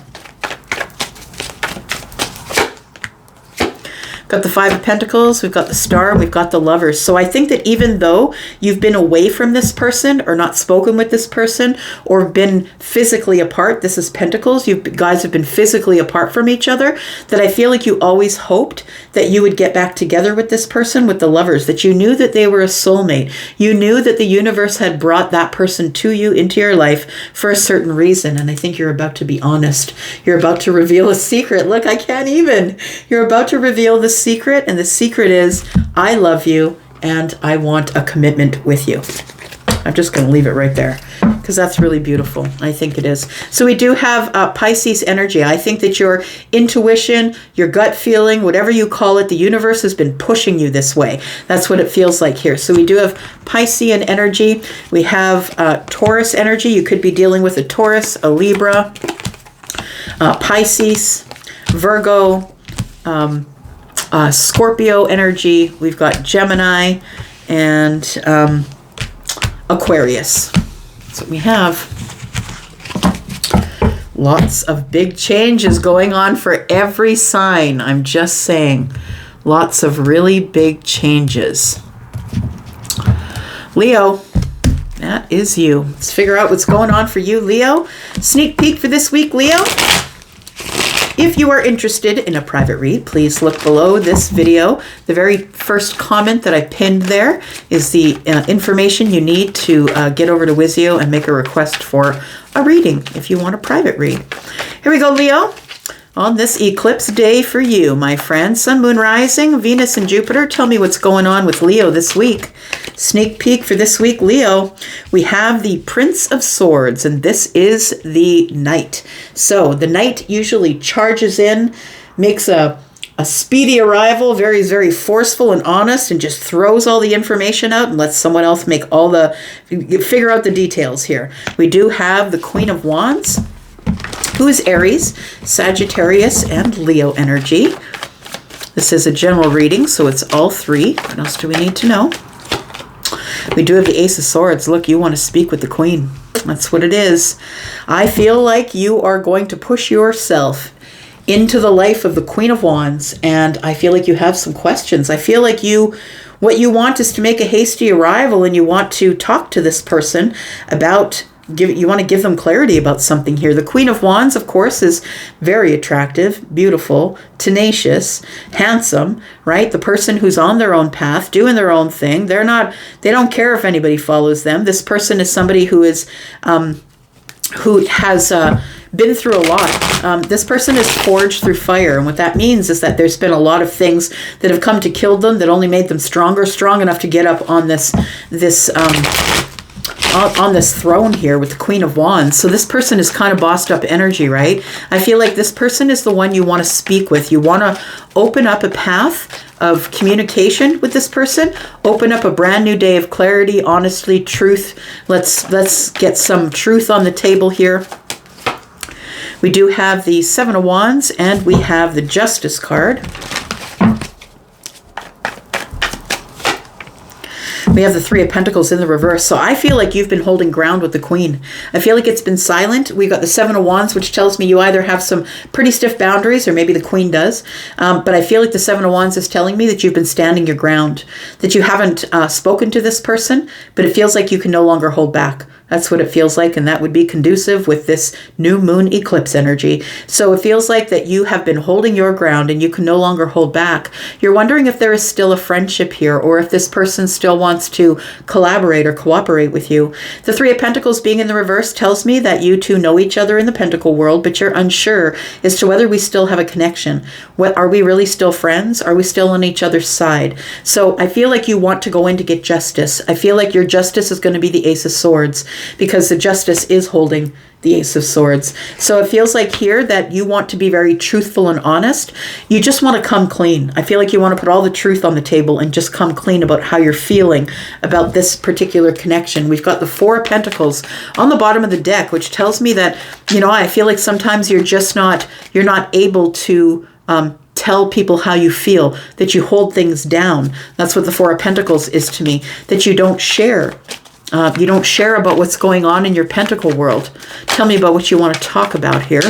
Got the Five of Pentacles, we've got the Star, we've got the Lovers. So I think that even though you've been away from this person, or not spoken with this person, or been physically apart, this is Pentacles, you guys have been physically apart from each other, that I feel like you always hoped that you would get back together with this person, with the Lovers, that you knew that they were a soulmate. You knew that the universe had brought that person to you, into your life, for a certain reason. And I think you're about to be honest. You're about to reveal a secret. Look, I can't even. You're about to reveal the secret, and the secret is, I love you and I want a commitment with you. I'm just going to leave it right there, because that's really beautiful. I think it is. So we do have Pisces energy. I think that your intuition, your gut feeling, whatever you call it, the universe has been pushing you this way. That's what it feels like here. So we do have Piscean energy. We have Taurus energy. You could be dealing with a Taurus, a Libra, Pisces, Virgo, Scorpio energy. We've got Gemini and Aquarius. That's what we have. Lots of big changes going on for every sign. I'm just saying. Lots of really big changes. Leo, that is you. Let's figure out what's going on for you, Leo. Sneak peek for this week, Leo. If you are interested in a private read, please look below this video. The very first comment that I pinned there is the information you need to get over to Wizio and make a request for a reading if you want a private read. Here we go, Leo. On this eclipse day for you, my friend. Sun, Moon, Rising, Venus, and Jupiter. Tell me what's going on with Leo this week. Sneak peek for this week, Leo. We have the Prince of Swords, and this is the Knight. So the Knight usually charges in, makes a speedy arrival, very, very forceful and honest, and just throws all the information out and lets someone else figure out the details here. We do have the Queen of Wands, who is Aries, Sagittarius, and Leo energy. This is a general reading, so it's all three. What else do we need to know? We do have the Ace of Swords. Look, you want to speak with the Queen. That's what it is. I feel like you are going to push yourself into the life of the Queen of Wands, and I feel like you have some questions. I feel like what you want is to make a hasty arrival, and you want to talk to this person about you want to give them clarity about something here. The Queen of Wands, of course, is very attractive, beautiful, tenacious, handsome, right? The person who's on their own path, doing their own thing. They don't care if anybody follows them. This person is somebody who has been through a lot. This person is forged through fire, and what that means is that there's been a lot of things that have come to kill them that only made them strong enough to get up on this throne here with the Queen of Wands. So this person is kind of bossed up energy, right? I feel like this person is the one you want to speak with. You want to open up a path of communication with this person, open up a brand new day of clarity, honesty, truth. Let's get some truth on the table here. We do have the Seven of Wands, and we have the Justice card. We have the Three of Pentacles in the reverse. So I feel like you've been holding ground with the Queen. I feel like it's been silent. We got the Seven of Wands, which tells me you either have some pretty stiff boundaries, or maybe the Queen does. But I feel like the Seven of Wands is telling me that you've been standing your ground, that you haven't spoken to this person, but it feels like you can no longer hold back. That's what it feels like, and that would be conducive with this new moon eclipse energy. So it feels like that you have been holding your ground and you can no longer hold back. You're wondering if there is still a friendship here, or if this person still wants to collaborate or cooperate with you. The Three of Pentacles being in the reverse tells me that you two know each other in the pentacle world, but you're unsure as to whether we still have a connection. Are we really still friends? Are we still on each other's side? So I feel like you want to go in to get justice. I feel like your justice is going to be the Ace of Swords, because the Justice is holding the Ace of Swords. So it feels like here that you want to be very truthful and honest. You just want to come clean. I feel like you want to put all the truth on the table and just come clean about how you're feeling about this particular connection. We've got the Four of Pentacles on the bottom of the deck, which tells me that, I feel like sometimes you're not able to tell people how you feel, that you hold things down. That's what the Four of Pentacles is to me, that you don't share. You don't share about what's going on in your pentacle world. Tell me about what you want to talk about here.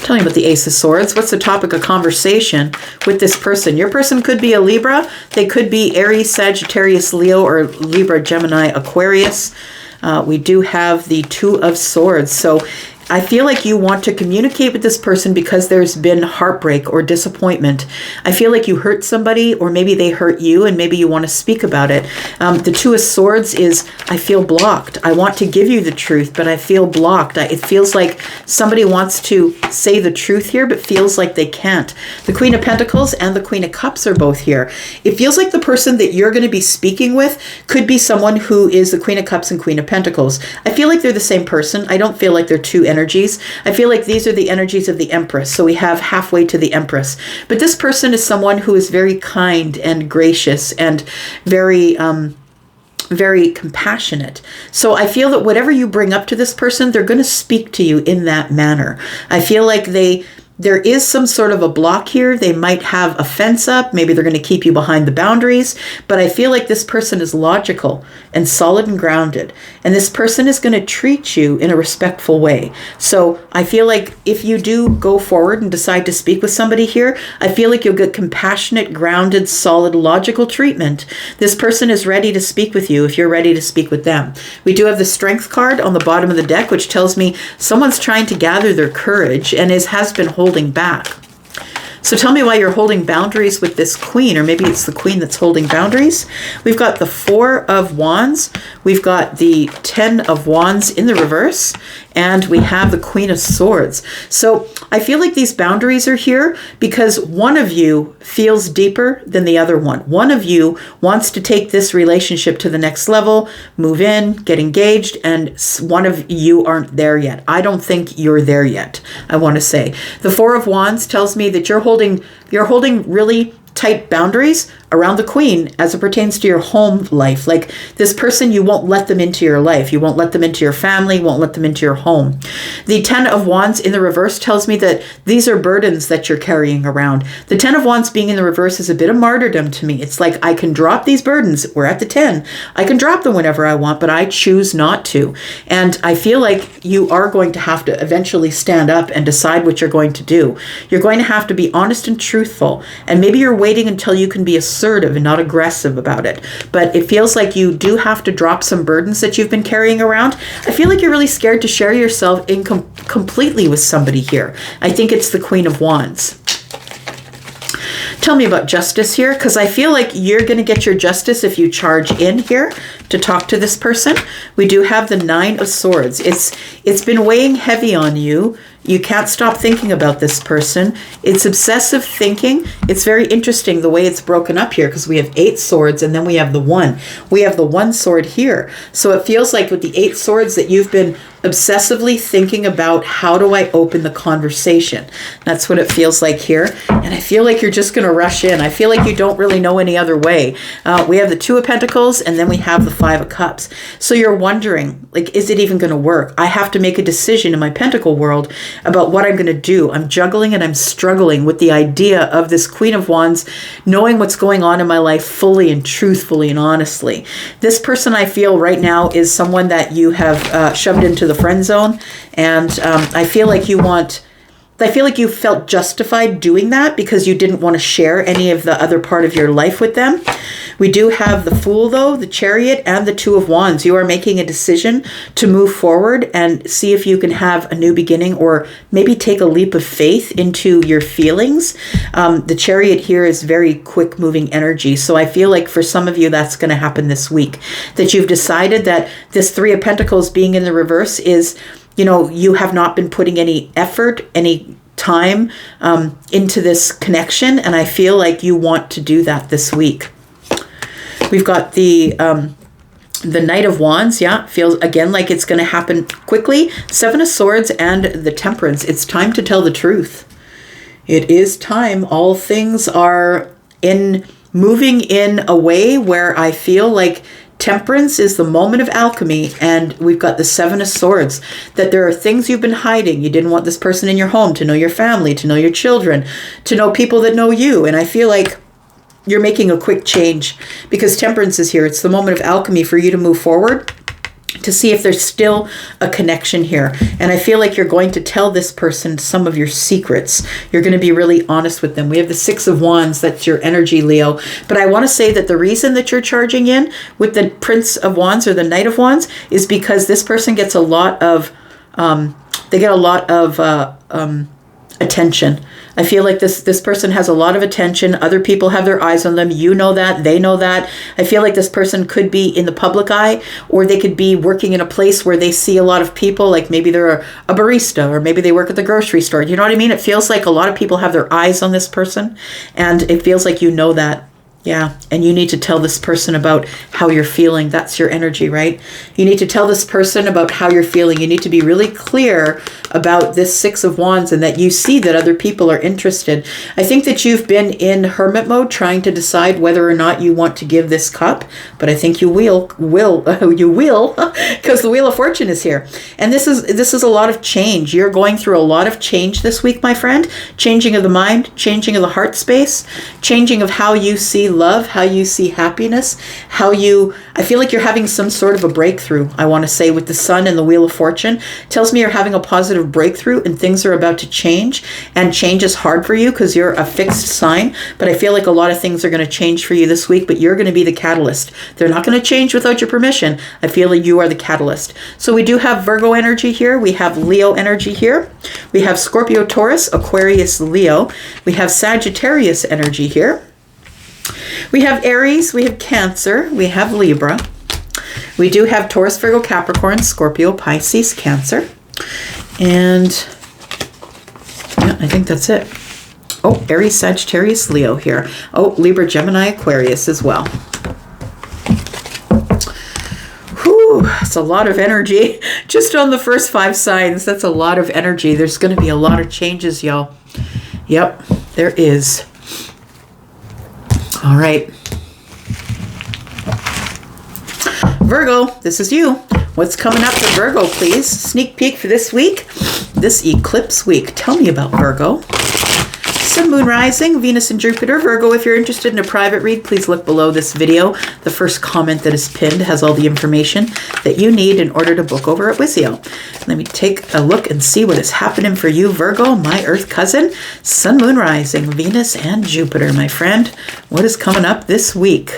Tell me about the Ace of Swords. What's the topic of conversation with this person? Your person could be a Libra. They could be Aries, Sagittarius, Leo, or Libra, Gemini, Aquarius. We do have the Two of Swords. So I feel like you want to communicate with this person because there's been heartbreak or disappointment. I feel like you hurt somebody, or maybe they hurt you, and maybe you want to speak about it. The Two of Swords is, I feel blocked. I want to give you the truth, but I feel blocked. It feels like somebody wants to say the truth here, but feels like they can't. The Queen of Pentacles and the Queen of Cups are both here. It feels like the person that you're going to be speaking with could be someone who is the Queen of Cups and Queen of Pentacles. I feel like they're the same person. I don't feel like they're two energies. I feel like these are the energies of the Empress. So we have halfway to the Empress. But this person is someone who is very kind and gracious and very compassionate. So I feel that whatever you bring up to this person, they're going to speak to you in that manner. I feel like there is some sort of a block here. They might have a fence up. Maybe they're going to keep you behind the boundaries. But I feel like this person is logical and solid and grounded. And this person is going to treat you in a respectful way. So I feel like if you do go forward and decide to speak with somebody here, I feel like you'll get compassionate, grounded, solid, logical treatment. This person is ready to speak with you if you're ready to speak with them. We do have the Strength card on the bottom of the deck, which tells me someone's trying to gather their courage and has been holding back. So tell me why you're holding boundaries with this Queen, or maybe it's the Queen that's holding boundaries. We've got the Four of Wands. We've got the Ten of Wands in the reverse, and we have the Queen of Swords. So I feel like these boundaries are here because one of you feels deeper than the other one. One of you wants to take this relationship to the next level, move in, get engaged, and one of you aren't there yet. I don't think you're there yet, I want to say. The Four of Wands tells me that you're holding really tight boundaries around the Queen as it pertains to your home life. Like this person, you won't let them into your life. You won't let them into your family, won't let them into your home. The Ten of Wands in the reverse tells me that these are burdens that you're carrying around. The Ten of Wands being in the reverse is a bit of martyrdom to me. It's like I can drop these burdens. We're at the 10. I can drop them whenever I want, but I choose not to. And I feel like you are going to have to eventually stand up and decide what you're going to do. You're going to have to be honest and truthful. And maybe you're waiting until you can be assertive and not aggressive about it. But it feels like you do have to drop some burdens that you've been carrying around. I feel like you're really scared to share yourself completely with somebody here. I think it's the Queen of Wands. Tell me about justice here, because I feel like you're going to get your justice if you charge in here to talk to this person. We do have the Nine of Swords. It's been weighing heavy on you. You can't stop thinking about this person. It's obsessive thinking. It's very interesting the way it's broken up here because we have 8 swords and then we have the 1. We have the 1 sword here. So it feels like with the 8 swords that you've been obsessively thinking about, how do I open the conversation? That's what it feels like here. And I feel like you're just going to rush in. I feel like you don't really know any other way. We have the 2 of Pentacles and then we have the 5 of Cups. So you're wondering, like, is it even going to work? I have to make a decision in my Pentacle world about what I'm going to do. I'm juggling and I'm struggling with the idea of this Queen of Wands knowing what's going on in my life fully and truthfully and honestly. This person I feel right now is someone that you have shoved into the friend zone, and I feel like you felt justified doing that because you didn't want to share any of the other part of your life with them. We do have the Fool, though, the Chariot, and the 2 of Wands. You are making a decision to move forward and see if you can have a new beginning or maybe take a leap of faith into your feelings. The Chariot here is very quick moving energy. So I feel like for some of you, that's going to happen this week. That you've decided that this 3 of Pentacles being in the reverse is, you have not been putting any effort, any time into this connection. And I feel like you want to do that this week. We've got the Knight of Wands. Yeah, feels again like it's going to happen quickly. 7 of Swords and the Temperance. It's time to tell the truth. It is time. All things are moving in a way where I feel like Temperance is the moment of alchemy, and we've got the 7 of Swords, that there are things you've been hiding. You didn't want this person in your home to know your family, to know your children, to know people that know you. And I feel like you're making a quick change because Temperance is here. It's the moment of alchemy for you to move forward, to see if there's still a connection here. And I feel like you're going to tell this person some of your secrets. You're going to be really honest with them. We have the 6 of Wands. That's your energy, Leo. But I want to say that the reason that you're charging in with the Prince of Wands or the Knight of Wands is because this person gets a lot of, attention. I feel like this person has a lot of attention. Other people have their eyes on them. You know that. They know that. I feel like this person could be in the public eye, or they could be working in a place where they see a lot of people, like maybe they're a barista, or maybe they work at the grocery store. You know what I mean? It feels like a lot of people have their eyes on this person, and it feels like you know that. Yeah, and you need to tell this person about how you're feeling. That's your energy, right? You need to tell this person about how you're feeling. You need to be really clear about this 6 of Wands and that you see that other people are interested. I think that you've been in hermit mode trying to decide whether or not you want to give this cup, but I think you will, because the Wheel of Fortune is here. And this is a lot of change. You're going through a lot of change this week, my friend. Changing of the mind, changing of the heart space, changing of how you see love, how you see happiness, I feel like you're having some sort of a breakthrough, I want to say, with the Sun and the Wheel of Fortune. It tells me you're having a positive breakthrough and things are about to change, and change is hard for you because you're a fixed sign, but I feel like a lot of things are going to change for you this week, but you're going to be the catalyst. They're not going to change without your permission. I feel like you are the catalyst. So we do have Virgo energy here. We have Leo energy here. We have Scorpio, Taurus, Aquarius, Leo. We have Sagittarius energy here. We have Aries, we have Cancer, we have Libra. We do have Taurus, Virgo, Capricorn, Scorpio, Pisces, Cancer. And yeah, I think that's it. Oh, Aries, Sagittarius, Leo here. Oh, Libra, Gemini, Aquarius as well. Whew, it's a lot of energy. Just on the first 5 signs, that's a lot of energy. There's going to be a lot of changes, y'all. Yep, there is. All right. Virgo, this is you. What's coming up for Virgo, please? Sneak peek for this week, this eclipse week. Tell me about Virgo. Sun, Moon, Rising, Venus and Jupiter. Virgo, if you're interested in a private read, please look below this video. The first comment that is pinned has all the information that you need in order to book over at Wizio. Let me take a look and see what is happening for you, Virgo, my Earth cousin. Sun, Moon, Rising, Venus and Jupiter, my friend. What is coming up this week?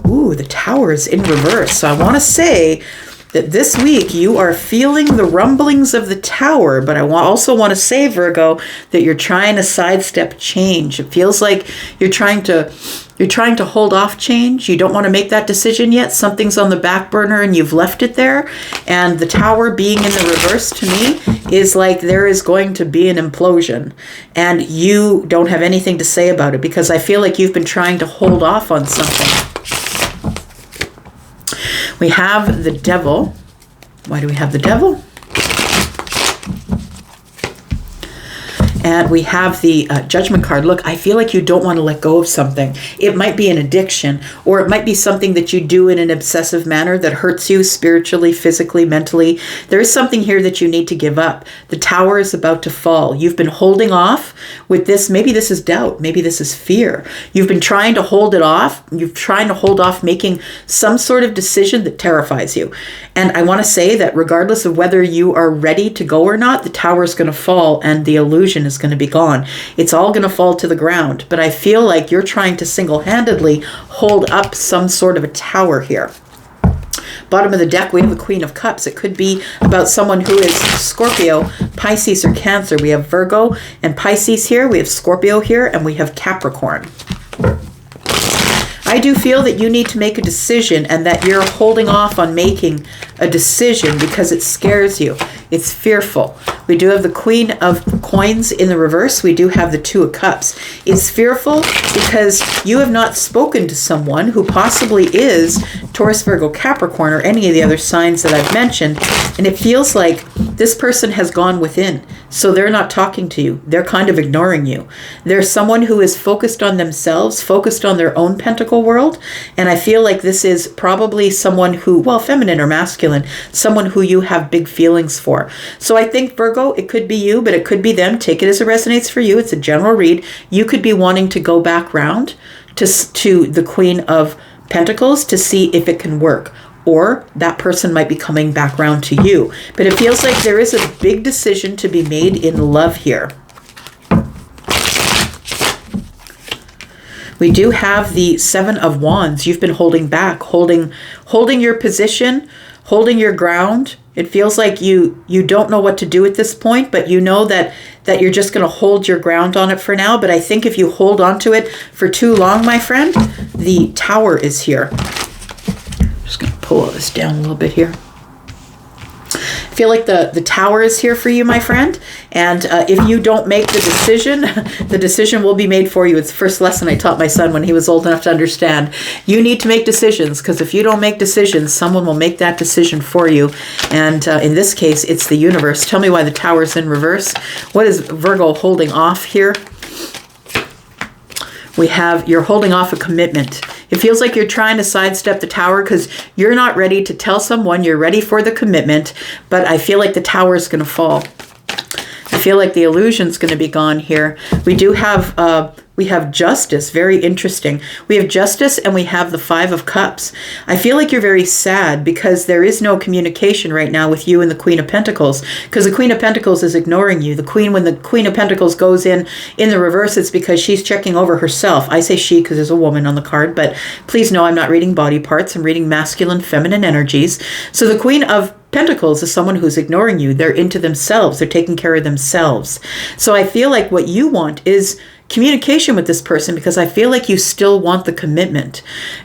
Ooh, the Tower is in reverse. So I want to say that this week you are feeling the rumblings of the Tower, but I also want to say, Virgo, that you're trying to sidestep change. It feels like you're trying to hold off change. You don't want to make that decision yet. Something's on the back burner and you've left it there. And the Tower being in the reverse to me is like there is going to be an implosion and you don't have anything to say about it because I feel like you've been trying to hold off on something. We have the Devil. Why do we have the Devil? And we have the Judgment card. Look, I feel like you don't want to let go of something. It might be an addiction, or it might be something that you do in an obsessive manner that hurts you spiritually, physically, mentally. There is something here that you need to give up. The Tower is about to fall. You've been holding off with this. Maybe this is doubt. Maybe this is fear. You've been trying to hold it off. You're trying to hold off making some sort of decision that terrifies you. And I want to say that regardless of whether you are ready to go or not, the Tower is going to fall and the illusion is going to be gone. It's all going to fall to the ground. But I feel like you're trying to single-handedly hold up some sort of a tower here. Bottom of the deck, we have the Queen of Cups. It could be about someone who is Scorpio, Pisces, or Cancer. We have Virgo and Pisces here. We have Scorpio here, and we have Capricorn. I do feel that you need to make a decision and that you're holding off on making a decision because it scares you. It's fearful. We do have the Queen of Coins in the reverse. We do have the Two of Cups. It's fearful because you have not spoken to someone who possibly is Taurus, Virgo, Capricorn, or any of the other signs that I've mentioned. And it feels like this person has gone within. So they're not talking to you. They're kind of ignoring you. There's someone who is focused on themselves, focused on their own pentacle world. And I feel like this is probably someone who, well, feminine or masculine, someone who you have big feelings for. So I think, Virgo, it could be you, but it could be them. Take it as it resonates for you. It's a general read. You could be wanting to go back round to the Queen of Pentacles to see if it can work. Or that person might be coming back round to you. But it feels like there is a big decision to be made in love here. We do have the Seven of Wands. You've been holding back, holding your position, holding your ground. It feels like you don't know what to do at this point, but you know that you're just going to hold your ground on it for now. But I think if you hold on to it for too long, my friend, the Tower is here. Just going to pull all this down a little bit here. I feel like the Tower is here for you, my friend. And if you don't make the decision will be made for you. It's the first lesson I taught my son when he was old enough to understand. You need to make decisions, because if you don't make decisions, someone will make that decision for you. And in this case, it's the universe. Tell me why the Tower's in reverse. What is Virgo holding off here? We have, you're holding off a commitment. It feels like you're trying to sidestep the Tower because you're not ready to tell someone you're ready for the commitment, but I feel like the Tower is going to fall. I feel like the illusion's going to be gone here. We do have, we have Justice, very interesting. We have Justice and we have the Five of Cups. I feel like you're very sad because there is no communication right now with you and the Queen of Pentacles, because the Queen of Pentacles is ignoring you. When the Queen of Pentacles goes in the reverse, it's because she's checking over herself. I say she because there's a woman on the card, but please know I'm not reading body parts. I'm reading masculine, feminine energies. So the Queen of Pentacles is someone who's ignoring you. They're into themselves. They're taking care of themselves. So I feel like what you want is communication with this person, because I feel like you still want the commitment.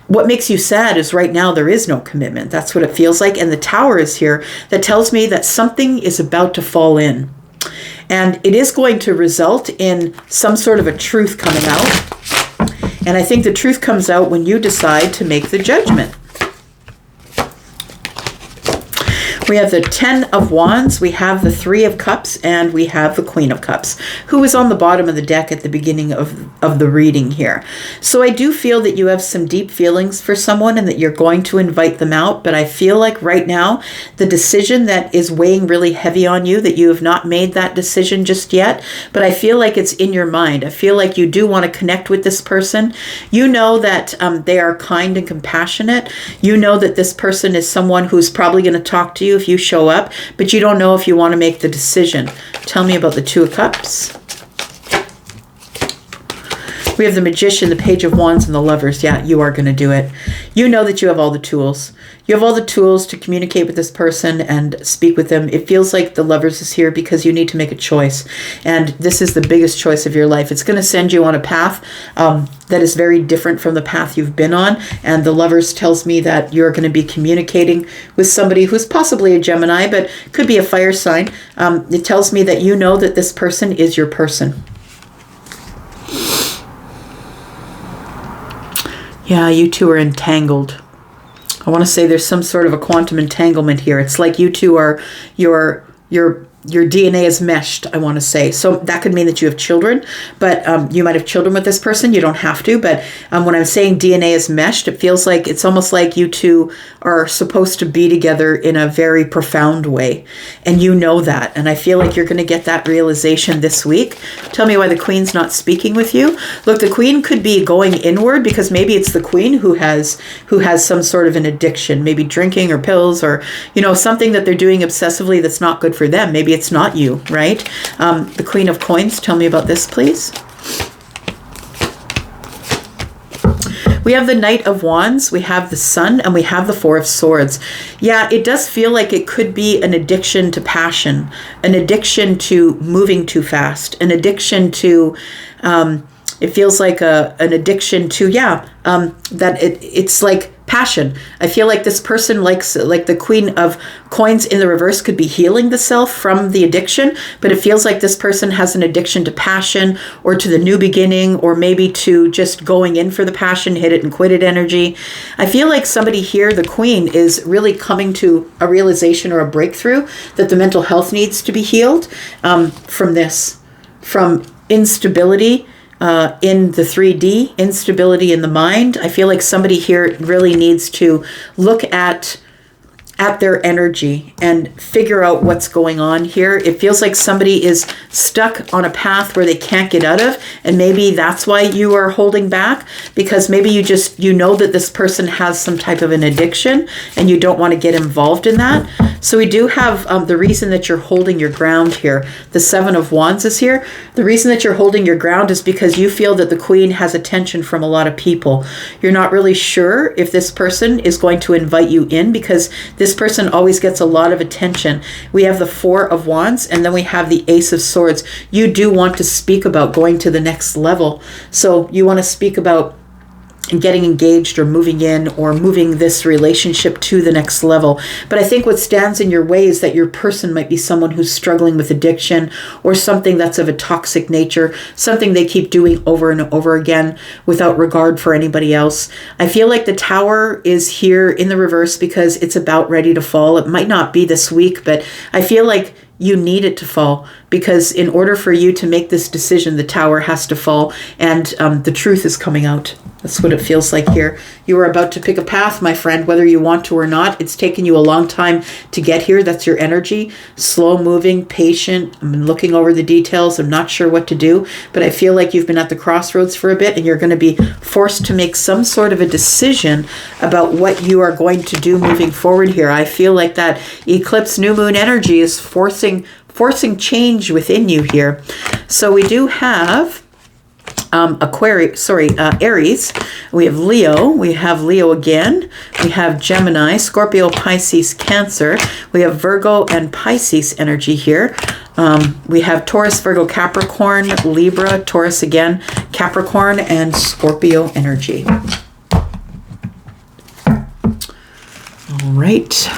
What makes you sad is right now there is no commitment. That's what it feels like. And the Tower is here. That tells me that something is about to fall in. And it is going to result in some sort of a truth coming out. And I think the truth comes out when you decide to make the judgment. We have the 10 of Wands, we have the 3 of Cups, and we have the Queen of Cups, who is on the bottom of the deck at the beginning of the reading here. So I do feel that you have some deep feelings for someone and that you're going to invite them out, but I feel like right now, the decision that is weighing really heavy on you, that you have not made that decision just yet, but I feel like it's in your mind. I feel like you do want to connect with this person. You know that they are kind and compassionate. You know that this person is someone who's probably going to talk to you if you show up, but you don't know if you want to make the decision. Tell me about the 2 of Cups. We have the Magician, the Page of Wands, and the Lovers. Yeah, you are going to do it. You know that you have all the tools. You have all the tools to communicate with this person and speak with them. It feels like the Lovers is here because you need to make a choice. And this is the biggest choice of your life. It's going to send you on a path that is very different from the path you've been on. And the Lovers tells me that you're going to be communicating with somebody who's possibly a Gemini, but could be a fire sign. It tells me that you know that this person is your person. Yeah, you two are entangled. I want to say there's some sort of a quantum entanglement here. It's like you two are, your DNA is meshed, I want to say. So that could mean that you have children, but you might have children with this person. You don't have to, but when I'm saying DNA is meshed, it feels like it's almost like you two are supposed to be together in a very profound way. And you know that. And I feel like you're going to get that realization this week. Tell me why the Queen's not speaking with you. Look, the Queen could be going inward because maybe it's the Queen who has some sort of an addiction, maybe drinking or pills or, something that they're doing obsessively that's not good for them. Maybe it's not you, right? The Queen of Coins, tell me about this, please. We have the Knight of Wands, we have the Sun, and we have the 4 of Swords. Yeah, it does feel like it could be an addiction to passion, an addiction to moving too fast, an addiction to, it feels like an addiction to, that it's like passion. I feel like this person likes, like the Queen of Coins in the reverse could be healing the self from the addiction, but it feels like this person has an addiction to passion or to the new beginning, or maybe to just going in for the passion, hit it and quit it energy. I feel like somebody here, the Queen, is really coming to a realization or a breakthrough that the mental health needs to be healed from instability, in the 3D, instability in the mind. I feel like somebody here really needs to look at their energy and figure out what's going on here. It feels like somebody is stuck on a path where they can't get out of, and maybe that's why you are holding back, because maybe you know that this person has some type of an addiction and you don't want to get involved in that. So we do have the reason that you're holding your ground here. The 7 of Wands is here. The reason that you're holding your ground is because you feel that the Queen has attention from a lot of people. You're not really sure if this person is going to invite you in, because this person always gets a lot of attention. We have the 4 of Wands, and then we have the Ace of Swords. You do want to speak about going to the next level. So you want to speak about getting engaged or moving in or moving this relationship to the next level. But I think what stands in your way is that your person might be someone who's struggling with addiction or something that's of a toxic nature, something they keep doing over and over again without regard for anybody else. I feel like the Tower is here in the reverse because it's about ready to fall. It might not be this week, but I feel like you need it to fall, because in order for you to make this decision, the Tower has to fall, and the truth is coming out. That's what it feels like here. You are about to pick a path, my friend, whether you want to or not. It's taken you a long time to get here. That's your energy. Slow moving, patient. I'm looking over the details. I'm not sure what to do, but I feel like you've been at the crossroads for a bit, and you're going to be forced to make some sort of a decision about what you are going to do moving forward here. I feel like that eclipse new moon energy is forcing change within you here. So we do have Aries. We have Leo. We have Leo again. We have Gemini, Scorpio, Pisces, Cancer. We have Virgo and Pisces energy here. We have Taurus, Virgo, Capricorn, Libra, Taurus again, Capricorn, and Scorpio energy. All right.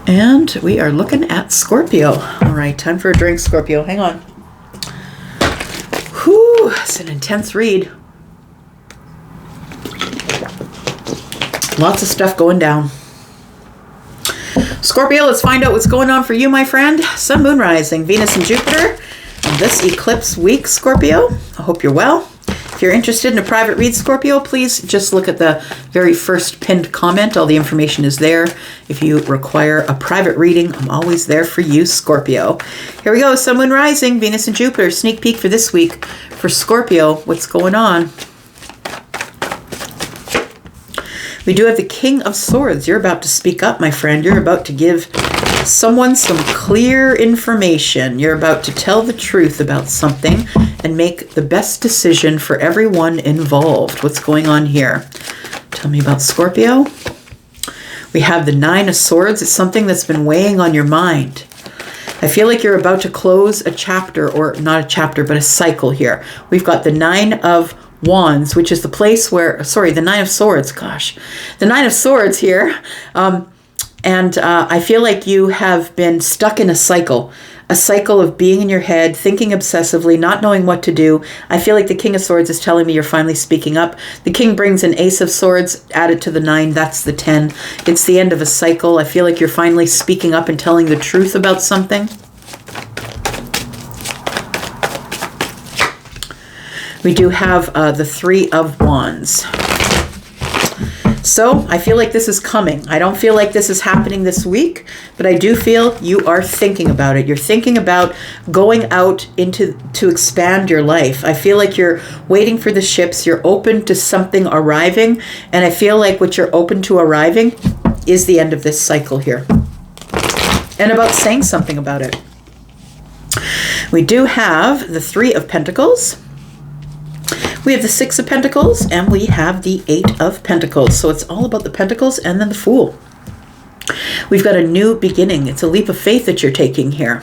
And we are looking at Scorpio. All right, time for a drink, Scorpio. Hang on. Whew, it's an intense read. Lots of stuff going down. Scorpio, let's find out what's going on for you, my friend. Sun, Moon, Rising, Venus, and Jupiter. On this eclipse week, Scorpio. I hope you're well. If you're interested in a private read, Scorpio, please just look at the very first pinned comment. All the information is there. If you require a private reading, I'm always there for you, Scorpio. Here we go. Sun, Moon, Rising, Venus, and Jupiter. Sneak peek for this week for Scorpio. What's going on? We do have the King of Swords. You're about to speak up, my friend. You're about to give someone some clear information. You're about to tell the truth about something and make the best decision for everyone involved. What's going on here? Tell me about Scorpio. We have the Nine of Swords. It's something that's been weighing on your mind. I feel like you're about to close a chapter, or not a chapter, but a cycle here. We've got the Nine of Wands, which is the place where, the Nine of Swords, gosh. The Nine of Swords here. And I feel like you have been stuck in a cycle of being in your head, thinking obsessively, not knowing what to do. I feel like the King of Swords is telling me you're finally speaking up. The King brings an Ace of Swords, added to the 9, that's the 10. It's the end of a cycle. I feel like you're finally speaking up and telling the truth about something. We do have the Three of Wands. So I feel like this is coming. I don't feel like this is happening this week, but I do feel you are thinking about it. You're thinking about going out to expand your life. I feel like you're waiting for the ships. You're open to something arriving. And I feel like what you're open to arriving is the end of this cycle here. And about saying something about it. We do have the Three of Pentacles. We have the Six of Pentacles, and we have the Eight of Pentacles. So it's all about the Pentacles and then the Fool. We've got a new beginning. It's a leap of faith that you're taking here.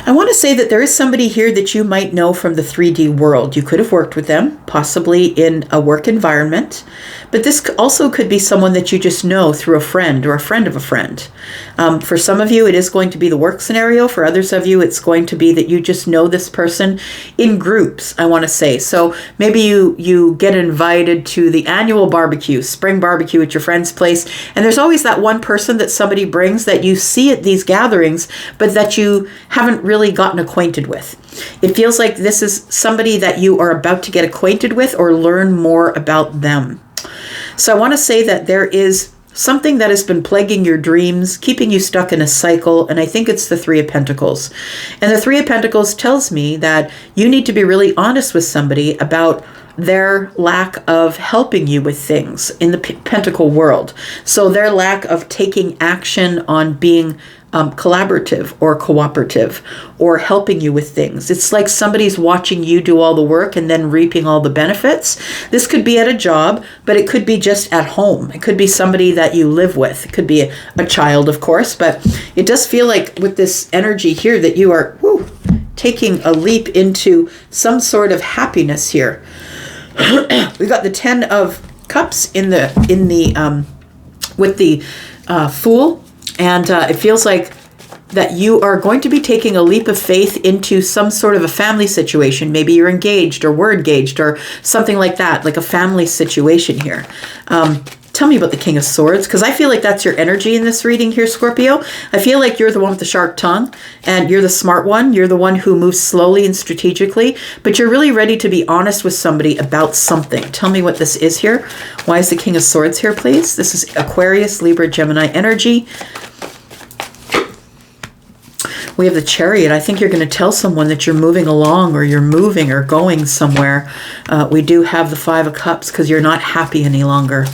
I want to say that there is somebody here that you might know from the 3D world. You could have worked with them, possibly in a work environment. But this also could be someone that you just know through a friend or a friend of a friend. For some of you, it is going to be the work scenario. For others of you, it's going to be that you just know this person in groups, I want to say. So maybe you get invited to the annual barbecue, spring barbecue at your friend's place. And there's always that one person that somebody brings that you see at these gatherings, but that you haven't really gotten acquainted with. It feels like this is somebody that you are about to get acquainted with or learn more about them. So I want to say that there is something that has been plaguing your dreams, keeping you stuck in a cycle, and I think it's the Three of Pentacles. And the Three of Pentacles tells me that you need to be really honest with somebody about their lack of helping you with things in the Pentacle world. So their lack of taking action on being collaborative or cooperative or helping you with things. It's like somebody's watching you do all the work and then reaping all the benefits. This could be at a job, but it could be just at home. It could be somebody that you live with. It could be a child, of course, but it does feel like with this energy here that you are taking a leap into some sort of happiness here. We got the 10 of Cups with the Fool. And it feels like that you are going to be taking a leap of faith into some sort of a family situation. Maybe you're engaged or we're engaged or something like that, like a family situation here. Tell me about the King of Swords, because I feel like that's your energy in this reading here, Scorpio. I feel like you're the one with the sharp tongue, and you're the smart one. You're the one who moves slowly and strategically, but you're really ready to be honest with somebody about something. Tell me what this is here. Why is the King of Swords here, please? This is Aquarius, Libra, Gemini energy. We have the Chariot. I think you're going to tell someone that you're moving along or you're moving or going somewhere. We do have the Five of Cups because you're not happy any longer.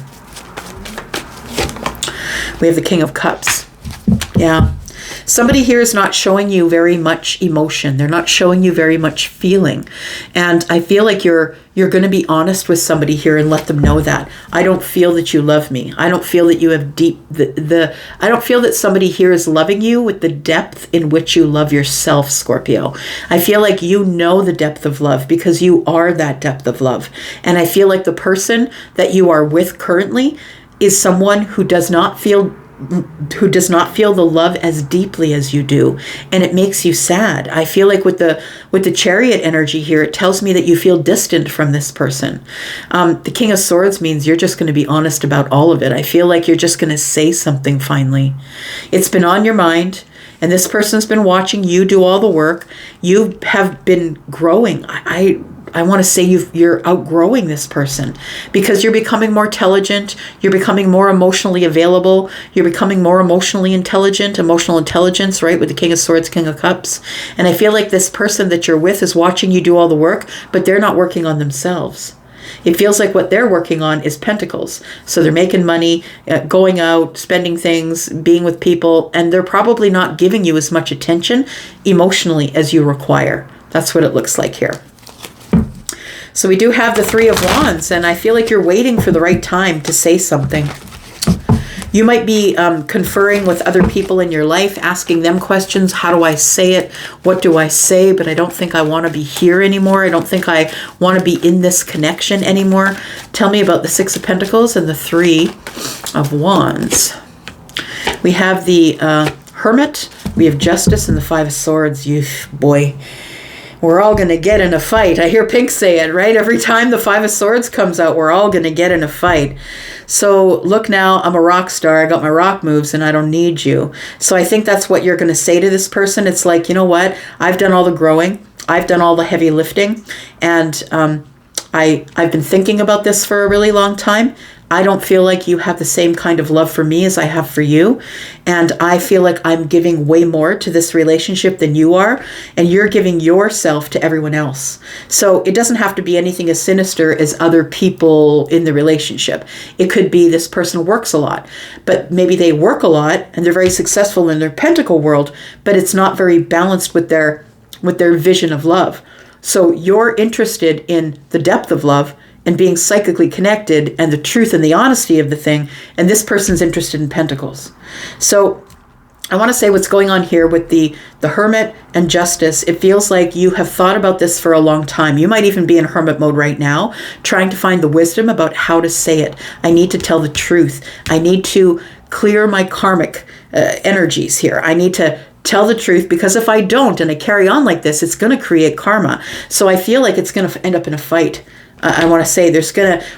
We have the King of Cups. Yeah. Somebody here is not showing you very much emotion. They're not showing you very much feeling. And I feel like you're going to be honest with somebody here and let them know that. I don't feel that you love me. I don't feel that you have deep, I don't feel that somebody here is loving you with the depth in which you love yourself, Scorpio. I feel like you know the depth of love because you are that depth of love. And I feel like the person that you are with currently is someone who does not feel the love as deeply as you do, and it makes you sad. I feel like with the Chariot energy here, it tells me that you feel distant from this person. The King of Swords means you're just going to be honest about all of it. I feel like you're just going to say something finally. It's been on your mind, and this person's been watching you do all the work. You have been growing. I want to say you're outgrowing this person because you're becoming more intelligent. You're becoming more emotionally available. You're becoming more emotionally intelligent, emotional intelligence, right? With the King of Swords, King of Cups. And I feel like this person that you're with is watching you do all the work, but they're not working on themselves. It feels like what they're working on is Pentacles. So they're making money, going out, spending things, being with people, and they're probably not giving you as much attention emotionally as you require. That's what it looks like here. So we do have the Three of Wands, and I feel like you're waiting for the right time to say something. You might be conferring with other people in your life, asking them questions. How do I say it? What do I say? But I don't think I want to be here anymore. I don't think I want to be in this connection anymore. Tell me about the Six of Pentacles and the Three of Wands. We have the Hermit. We have Justice and the Five of Swords. Boy. We're all going to get in a fight. I hear Pink say it, right? Every time the Five of Swords comes out, we're all going to get in a fight. So look now, I'm a rock star. I got my rock moves and I don't need you. So I think that's what you're going to say to this person. It's like, you know what? I've done all the growing. I've done all the heavy lifting. And I've been thinking about this for a really long time. I don't feel like you have the same kind of love for me as I have for you. And I feel like I'm giving way more to this relationship than you are. And you're giving yourself to everyone else. So it doesn't have to be anything as sinister as other people in the relationship. It could be this person works a lot, but maybe they work a lot and they're very successful in their pentacle world, but it's not very balanced with their vision of love. So you're interested in the depth of love and being psychically connected and the truth and the honesty of the thing. And this person's interested in Pentacles. So I want to say what's going on here with the Hermit and Justice. It feels like you have thought about this for a long time. You might even be in hermit mode right now, trying to find the wisdom about how to say it. I need to tell the truth. I need to clear my karmic energies here. I need to tell the truth, because if I don't and I carry on like this, it's going to create karma. So I feel like it's going to end up in a fight. I want to say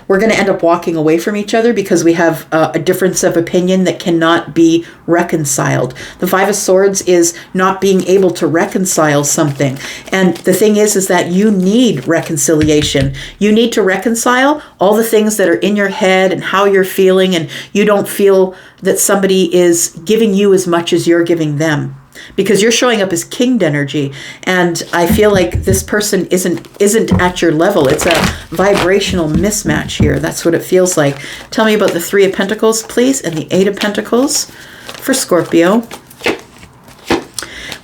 we're going to end up walking away from each other because we have a difference of opinion that cannot be reconciled. The Five of Swords is not being able to reconcile something. And the thing is that you need reconciliation. You need to reconcile all the things that are in your head and how you're feeling, and you don't feel that somebody is giving you as much as you're giving them. Because you're showing up as kinged energy, and I feel like this person isn't at your level. It's a vibrational mismatch here. That's what it feels like. Tell me about the Three of Pentacles, please, and the Eight of Pentacles for Scorpio.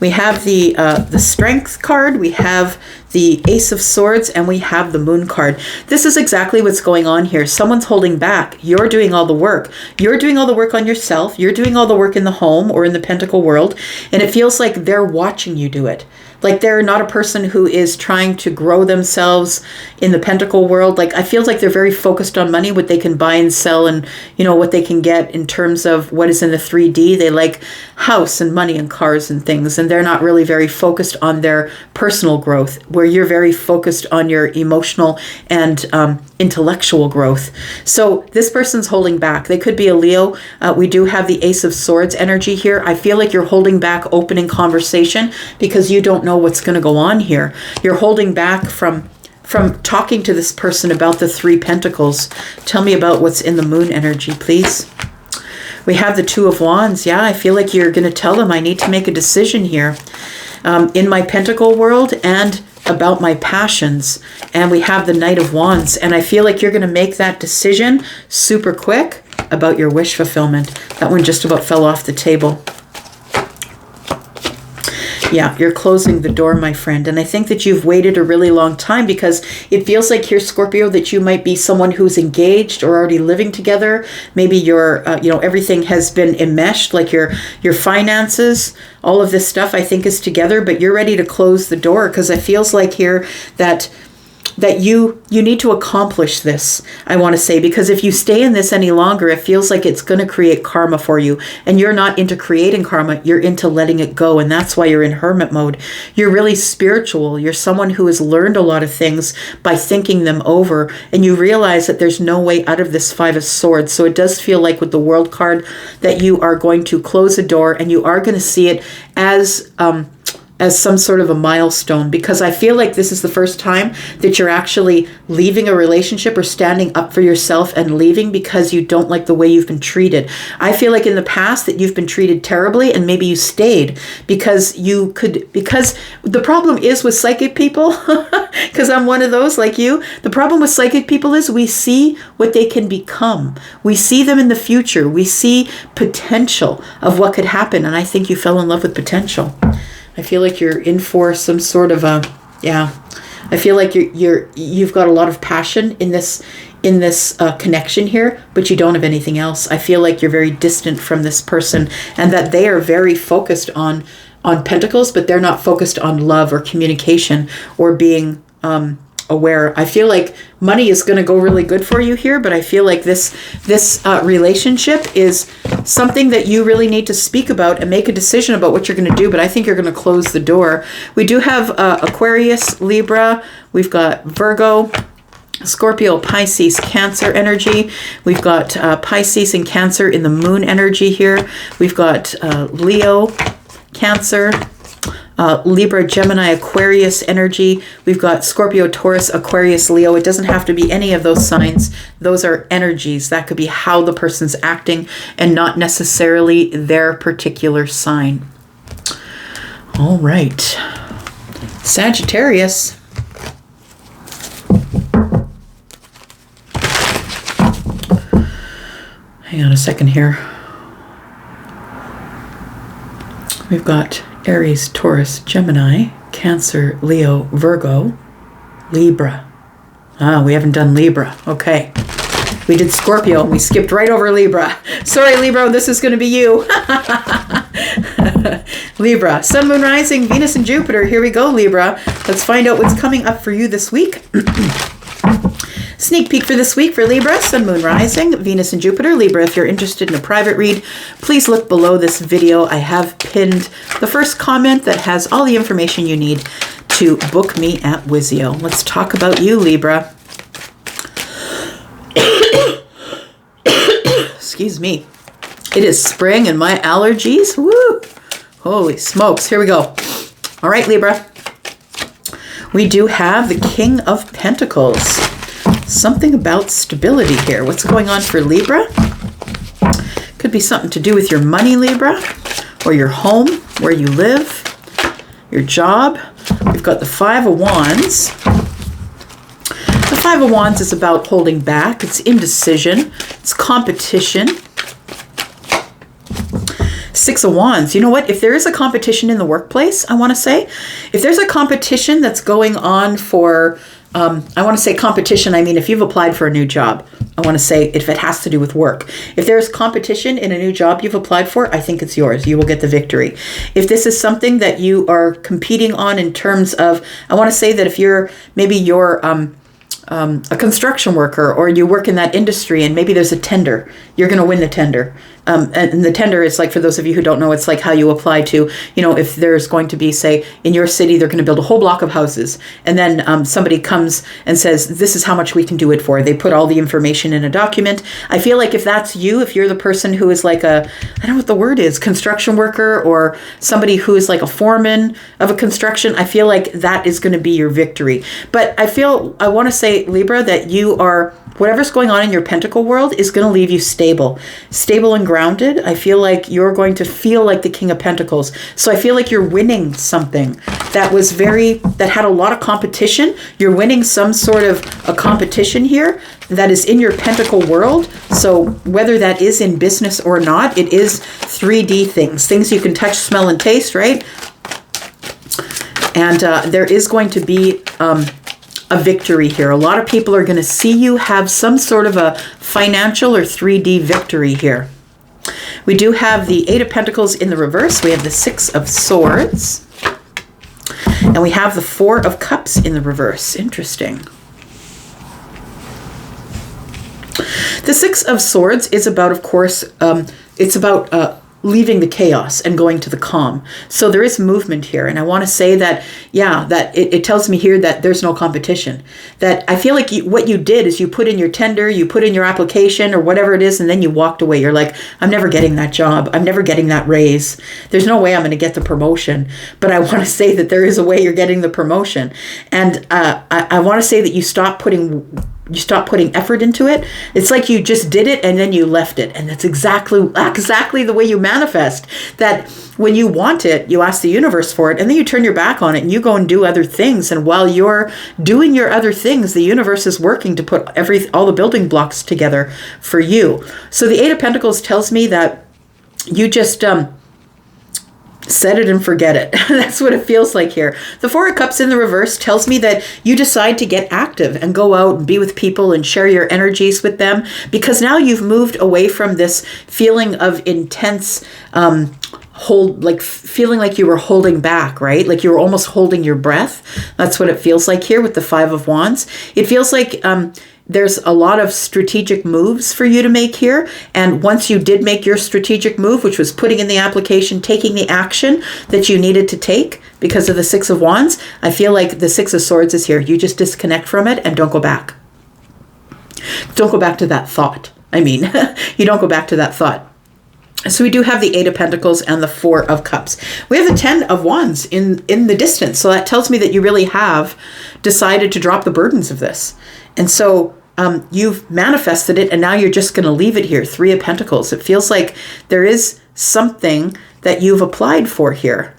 We have the Strength card. We have the Ace of Swords, and we have the Moon card. This is exactly what's going on here. Someone's holding back. You're doing all the work. You're doing all the work on yourself. You're doing all the work in the home or in the pentacle world, and it feels like they're watching you do it. Like they're not a person who is trying to grow themselves in the pentacle world. Like I feel like they're very focused on money, what they can buy and sell, and what they can get in terms of what is in the 3D. They like house and money and cars and things, and they're not really very focused on their personal growth, where you're very focused on your emotional and intellectual growth. So this person's holding back. They could be a Leo. We do have the Ace of Swords energy here. I feel like you're holding back opening conversation because you don't know what's going to go on here. You're holding back from talking to this person about the Three Pentacles. Tell me about what's in the Moon energy, please. We have the Two of Wands. Yeah, I feel like you're going to tell them I need to make a decision here in my pentacle world and about my passions. And we have the Knight of Wands. And I feel like you're going to make that decision super quick about your wish fulfillment. That one just about fell off the table. Yeah, you're closing the door, my friend. And I think that you've waited a really long time, because it feels like here, Scorpio, that you might be someone who's engaged or already living together. Maybe your, everything has been enmeshed, like your finances, all of this stuff I think is together, but you're ready to close the door, because it feels like here that you need to accomplish this, I want to say, because if you stay in this any longer, it feels like it's going to create karma for you. And you're not into creating karma, you're into letting it go. And that's why you're in hermit mode. You're really spiritual. You're someone who has learned a lot of things by thinking them over. And you realize that there's no way out of this Five of Swords. So it does feel like with the World card that you are going to close a door, and you are going to see it as some sort of a milestone, because I feel like this is the first time that you're actually leaving a relationship or standing up for yourself and leaving because you don't like the way you've been treated. I feel like in the past that you've been treated terribly, and maybe you stayed because the problem is with psychic people, because I'm one of those like you, the problem with psychic people is we see what they can become. We see them in the future. We see potential of what could happen. And I think you fell in love with potential. I feel like you're in for some sort of I feel like you've got a lot of passion in this connection here, but you don't have anything else. I feel like you're very distant from this person, and that they are very focused on pentacles, but they're not focused on love or communication or being aware. I feel like money is going to go really good for you here, but I feel like this relationship is something that you really need to speak about and make a decision about what you're going to do. But I think you're going to close the door. We do have Aquarius, Libra. We've got Virgo, Scorpio, Pisces, Cancer energy. We've got Pisces and Cancer in the moon energy here. We've got Leo, Cancer, Libra, Gemini, Aquarius energy. We've got Scorpio, Taurus, Aquarius, Leo. It doesn't have to be any of those signs. Those are energies. That could be how the person's acting and not necessarily their particular sign. All right. Sagittarius. Hang on a second here. We've got Aries, Taurus, Gemini, Cancer, Leo, Virgo, Libra. We haven't done Libra. Okay. We did Scorpio. We skipped right over Libra. Sorry, Libra, this is going to be you. Libra, Sun, Moon, Rising, Venus, and Jupiter. Here we go, Libra. Let's find out what's coming up for you this week. Sneak peek for this week for Libra, Sun, Moon, Rising, Venus, and Jupiter. Libra, if you're interested in a private read, please look below this video. I have pinned the first comment that has all the information you need to book me at Wizio. Let's talk about you, Libra. Excuse me. It is spring and my allergies. Woo! Holy smokes. Here we go. All right, Libra. We do have the King of Pentacles. Something about stability here. What's going on for Libra? Could be something to do with your money, Libra, or your home, where you live, your job. We've got the Five of Wands. The Five of Wands is about holding back. It's indecision. It's competition. Six of Wands. You know what? If there is a competition in the workplace, I want to say, if there's a competition that's going on for I want to say competition. I mean, if you've applied for a new job, I want to say if it has to do with work. If there's competition in a new job you've applied for, I think it's yours. You will get the victory. If this is something that you are competing on in terms of, I want to say that if you're a construction worker, or you work in that industry and maybe there's a tender, you're going to win the tender. And the tender is like, for those of you who don't know, it's like how you apply to, if there's going to be, say, in your city, they're going to build a whole block of houses. And then somebody comes and says, this is how much we can do it for. They put all the information in a document. I feel like if that's you, if you're the person who is like I don't know what the word is, construction worker, or somebody who is like a foreman of a construction, I feel like that is going to be your victory. But I want to say, Libra, that you are, whatever's going on in your pentacle world is going to leave you stable and grounded. I feel like you're going to feel like the King of Pentacles. So I feel like you're winning something that had a lot of competition. You're winning some sort of a competition here that is in your pentacle world. So whether that is in business or not, it is 3D things you can touch, smell, and taste, right? And there is going to be a victory here. A lot of people are going to see you have some sort of a financial or 3D victory here. We do have the Eight of Pentacles in the reverse. We have the Six of Swords. And we have the Four of Cups in the reverse. Interesting. The Six of Swords is about, of course, it's about leaving the chaos and going to the calm. So there is movement here. And I want to say that, yeah, that it tells me here that there's no competition. That I feel like what you did is you put in your tender, you put in your application or whatever it is, and then you walked away. You're like, I'm never getting that job. I'm never getting that raise. There's no way I'm going to get the promotion. But I want to say that there is a way you're getting the promotion. And I want to say that you stop putting effort into it. It's like you just did it and then you left it. And that's exactly the way you manifest. That when you want it, you ask the universe for it, and then you turn your back on it and you go and do other things. And while you're doing your other things, the universe is working to put all the building blocks together for you. So the Eight of Pentacles tells me that you just set it and forget it. That's what it feels like here. The Four of Cups in the reverse tells me that you decide to get active and go out and be with people and share your energies with them, because now you've moved away from this feeling of intense feeling like you were holding back, right? Like you were almost holding your breath. That's what it feels like here with the Five of Wands. It feels like there's a lot of strategic moves for you to make here. And once you did make your strategic move, which was putting in the application, taking the action that you needed to take because of the Six of Wands, I feel like the Six of Swords is here. You just disconnect from it and don't go back. Don't go back to that thought. I mean, you don't go back to that thought. So we do have the Eight of Pentacles and the Four of Cups. We have the Ten of Wands in the distance. So that tells me that you really have decided to drop the burdens of this. And so you've manifested it, and now you're just going to leave it here. Three of Pentacles. It feels like there is something that you've applied for here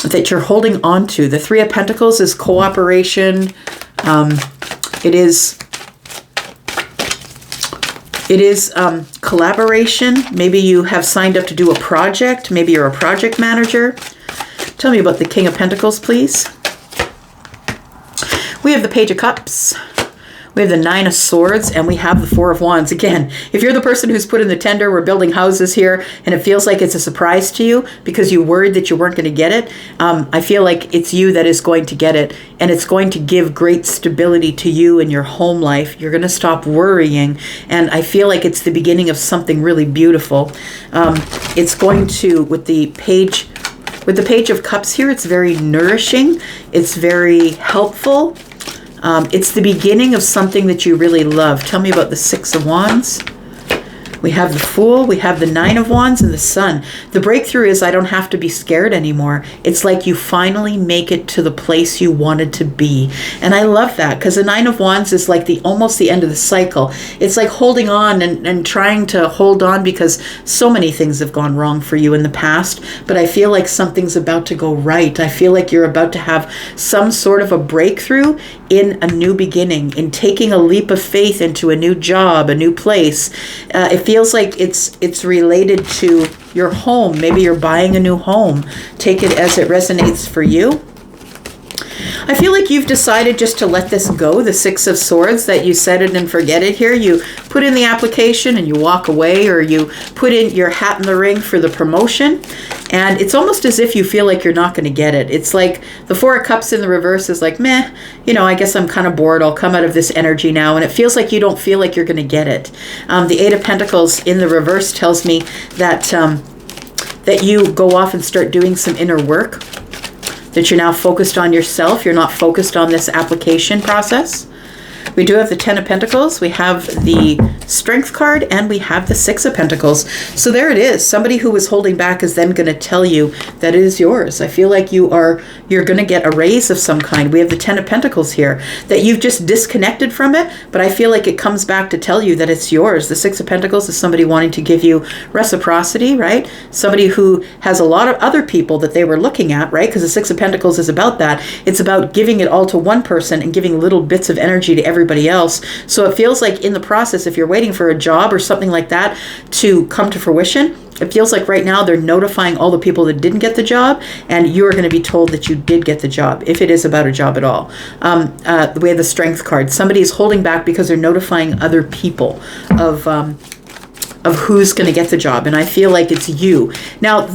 that you're holding on to. The Three of Pentacles is cooperation. It is collaboration. Maybe you have signed up to do a project. Maybe you're a project manager. Tell me about the King of Pentacles, please. We have the Page of Cups. We have the Nine of Swords, and we have the Four of Wands. Again, if you're the person who's put in the tender, we're building houses here, and it feels like it's a surprise to you because you worried that you weren't going to get it, I feel like it's you that is going to get it, and it's going to give great stability to you in your home life. You're going to stop worrying, and I feel like it's the beginning of something really beautiful. It's going to, with the Page of Cups here, it's very nourishing. It's very helpful. It's the beginning of something that you really love. Tell me about the Six of Wands. We have the Fool, we have the Nine of Wands, and the Sun. The breakthrough is I don't have to be scared anymore. It's like you finally make it to the place you wanted to be. And I love that, because the Nine of Wands is like almost the end of the cycle. It's like holding on and trying to hold on because so many things have gone wrong for you in the past. But I feel like something's about to go right. I feel like you're about to have some sort of a breakthrough in a new beginning, in taking a leap of faith into a new job, a new place. It feels like it's related to your home. Maybe you're buying a new home. Take it as it resonates for you. I feel like you've decided just to let this go, the Six of Swords, that you set it and forget it here. You put in the application and you walk away, or you put in your hat in the ring for the promotion, and it's almost as if you feel like you're not going to get it. It's like the Four of Cups in the reverse is like, meh, I guess I'm kind of bored. I'll come out of this energy now. And it feels like you don't feel like you're going to get it. The Eight of Pentacles in the reverse tells me that that you go off and start doing some inner work, that you're now focused on yourself. You're not focused on this application process. We do have the Ten of Pentacles. We have the Strength card, and we have the Six of Pentacles. So there it is. Somebody who was holding back is then going to tell you that it is yours. I feel like you're going to get a raise of some kind. We have the Ten of Pentacles here, that you've just disconnected from it, but I feel like it comes back to tell you that it's yours. The Six of Pentacles is somebody wanting to give you reciprocity, right? Somebody who has a lot of other people that they were looking at, right? Because the Six of Pentacles is about that. It's about giving it all to one person and giving little bits of energy to everybody else. So it feels like in the process, if you're waiting for a job or something like that to come to fruition. It feels like right now they're notifying all the people that didn't get the job, and you are going to be told that you did get the job, if it is about a job at all. We have the Strength card. Somebody is holding back because they're notifying other people of who's going to get the job, and I feel like it's you. Now,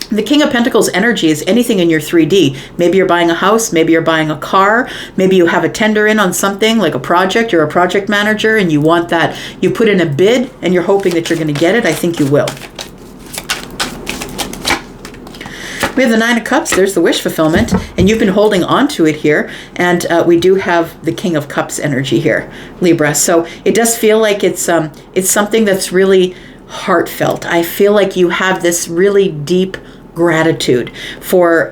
the King of Pentacles energy is anything in your 3D. Maybe you're buying a house, maybe you're buying a car, maybe you have a tender in on something like a project, you're a project manager and you want that. You put in a bid and you're hoping that you're going to get it. I think you will. We have the Nine of Cups. There's the wish fulfillment, and you've been holding on to it here. And we do have the King of Cups energy here, Libra. So it does feel like it's something that's really heartfelt. I feel like you have this really deep gratitude for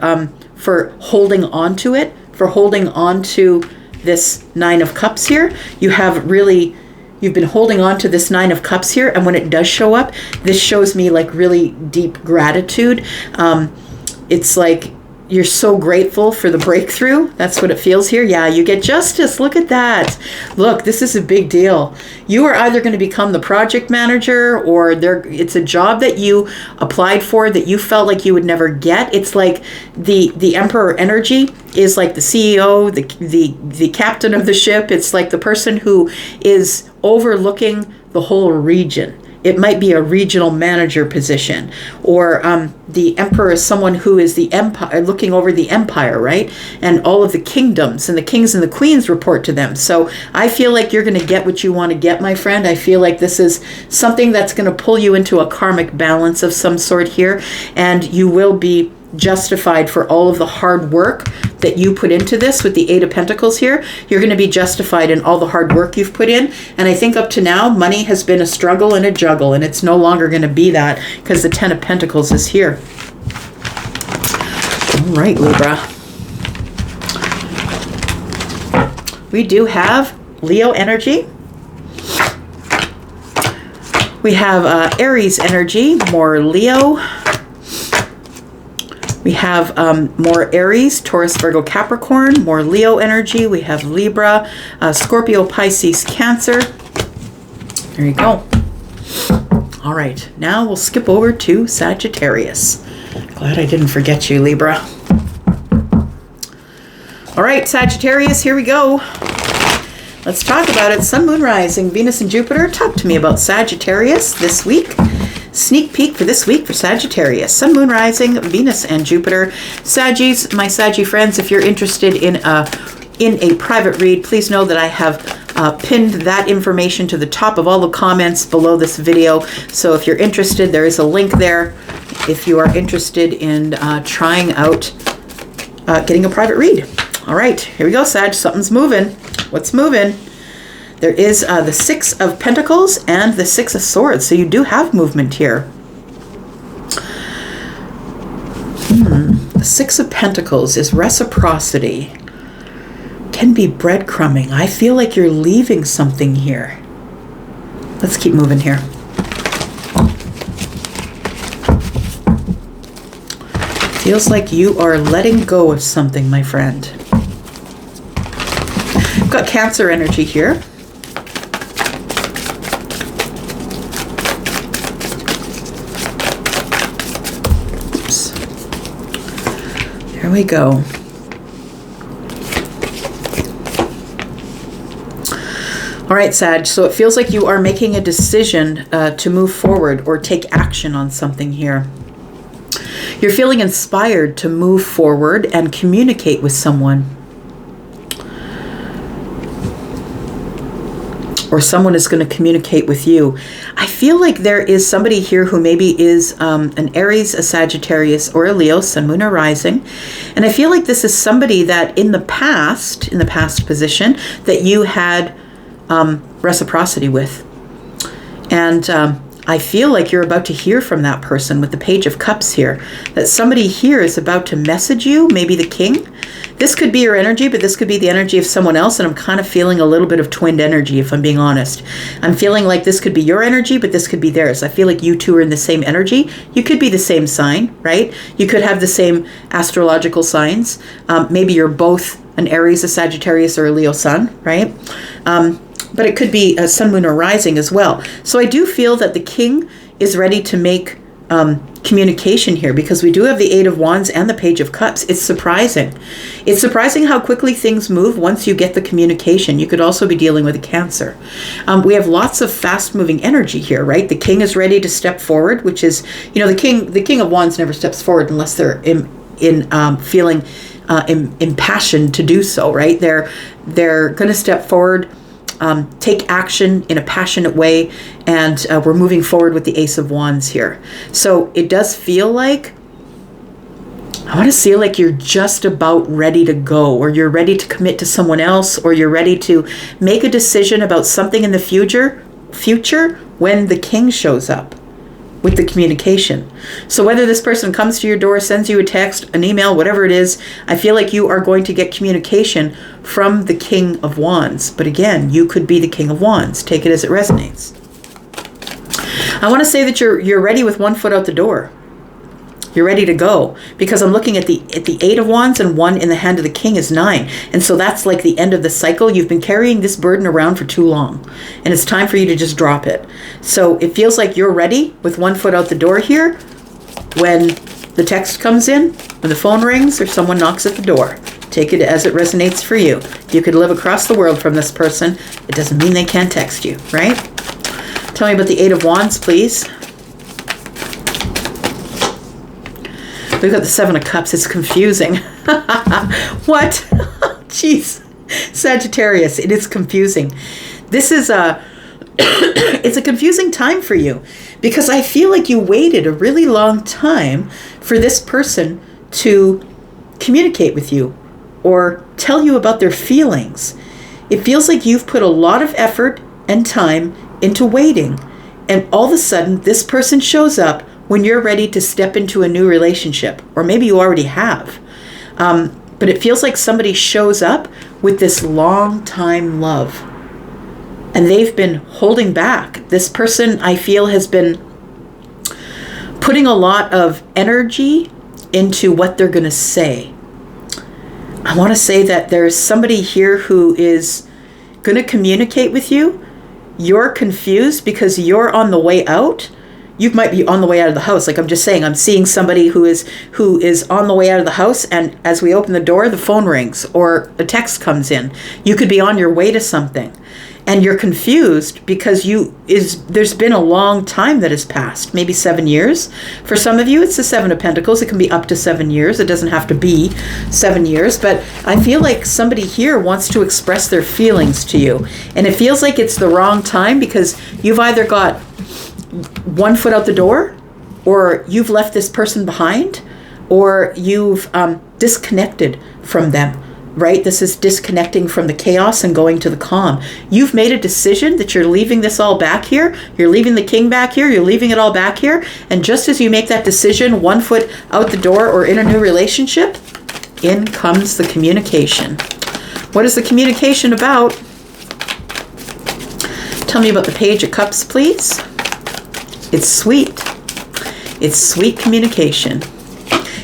holding on to it, for holding on to this Nine of Cups here. You've been holding on to this Nine of Cups here, and when it does show up, this shows me like really deep gratitude. It's like you're so grateful for the breakthrough. That's what it feels here. Yeah, you get justice. Look at that. Look, this is a big deal. You are either going to become the project manager, or it's a job that you applied for that you felt like you would never get. It's like the Emperor energy is like the CEO, the captain of the ship. It's like the person who is overlooking the whole region. It might be a regional manager position, or the emperor is someone who is the empire, looking over the empire, right? And all of the kingdoms, and the kings and the queens report to them. So I feel like you're going to get what you want to get, my friend. I feel like this is something that's going to pull you into a karmic balance of some sort here, and you will be justified for all of the hard work that you put into this with the Eight of Pentacles here. You're going to be justified in all the hard work you've put in. And I think up to now, money has been a struggle and a juggle, and it's no longer going to be that because the Ten of Pentacles is here. All right, Libra. We do have Leo energy. We have Aries energy, more Leo. We have more Aries, Taurus, Virgo, Capricorn, more Leo energy. We have Libra, Scorpio, Pisces, Cancer. There you go. All right, now we'll skip over to Sagittarius. Glad I didn't forget you, Libra. All right, Sagittarius, here we go. Let's talk about it. Sun, Moon, Rising, Venus, and Jupiter. Talk to me about Sagittarius this week. Sneak peek for this week for Sagittarius. Sun, Moon, Rising, Venus, and Jupiter. Saggies, my Saggy friends, if you're interested in a private read, please know that I have pinned that information to the top of all the comments below this video. So if you're interested, there is a link there if you are interested in trying out getting a private read. All right, here we go, Sag. Something's moving. What's moving? There is the Six of Pentacles and the Six of Swords. So you do have movement here. The Six of Pentacles is reciprocity. Can be breadcrumbing. I feel like you're leaving something here. Let's keep moving here. Feels like you are letting go of something, my friend. I've got Cancer energy here. There we go. All right, Sag, so it feels like you are making a decision to move forward or take action on something here. You're feeling inspired to move forward and communicate with someone. Or someone is going to communicate with you. I feel like there is somebody here who maybe is an Aries, a Sagittarius, or a Leo, Sun, Moon, or Rising. And I feel like this is somebody that in the past position, that you had reciprocity with. And I feel like you're about to hear from that person with the Page of Cups here. That somebody here is about to message you, maybe the King. This could be your energy, but this could be the energy of someone else, and I'm kind of feeling a little bit of twinned energy, if I'm being honest. I'm feeling like this could be your energy, but this could be theirs. I feel like you two are in the same energy. You could be the same sign, right? You could have the same astrological signs. Maybe you're both an Aries, a Sagittarius, or a Leo sun, right? but it could be a sun, moon, or rising as well. So I do feel that the king is ready to make communication here, because we do have the Eight of Wands and the Page of Cups. It's surprising. It's surprising how quickly things move once you get the communication. You could also be dealing with a Cancer. We have lots of fast-moving energy here, right? The king is ready to step forward, which is, you know, the king of Wands never steps forward unless they're feeling impassioned to do so, right? They're going to step forward, take action in a passionate way, and we're moving forward with the Ace of Wands here. So it does feel like, I want to see like you're just about ready to go, or you're ready to commit to someone else, or you're ready to make a decision about something in the future when the king shows up with the communication. So whether this person comes to your door, sends you a text, an email, whatever it is, I feel like you are going to get communication from the King of Wands. But again, you could be the King of Wands. Take it as it resonates. I want to say that you're ready with one foot out the door. You're ready to go, because I'm looking at the Eight of Wands, and one in the hand of the king is 9. And so that's like the end of the cycle. You've been carrying this burden around for too long, and it's time for you to just drop it. So it feels like you're ready with one foot out the door here when the text comes in, when the phone rings, or someone knocks at the door. Take it as it resonates for you. You could live across the world from this person. It doesn't mean they can't text you, right? Tell me about the Eight of Wands, please. We've got the Seven of Cups. It's confusing. What? Jeez. Sagittarius. It is confusing. This is it's a confusing time for you, because I feel like you waited a really long time for this person to communicate with you or tell you about their feelings. It feels like you've put a lot of effort and time into waiting, and all of a sudden this person shows up when you're ready to step into a new relationship, or maybe you already have. But it feels like somebody shows up with this long time love, and they've been holding back. This person, I feel, has been putting a lot of energy into what they're going to say. I want to say that there's somebody here who is going to communicate with you. You're confused because you're on the way out. You might be on the way out of the house. Like I'm just saying, I'm seeing somebody who is on the way out of the house, and as we open the door, the phone rings or a text comes in. You could be on your way to something, and you're confused because there's been a long time that has passed, maybe 7 years. For some of you, it's the Seven of Pentacles. It can be up to 7 years. It doesn't have to be 7 years, but I feel like somebody here wants to express their feelings to you, and it feels like it's the wrong time, because you've either got one foot out the door, or you've left this person behind, or you've disconnected from them, right? This is disconnecting from the chaos and going to the calm. You've made a decision that you're leaving this all back here. You're leaving the king back here. You're leaving it all back here. And just as you make that decision, one foot out the door or in a new relationship, in comes the communication. What is the communication about? Tell me about the Page of Cups, please. It's sweet. It's sweet communication.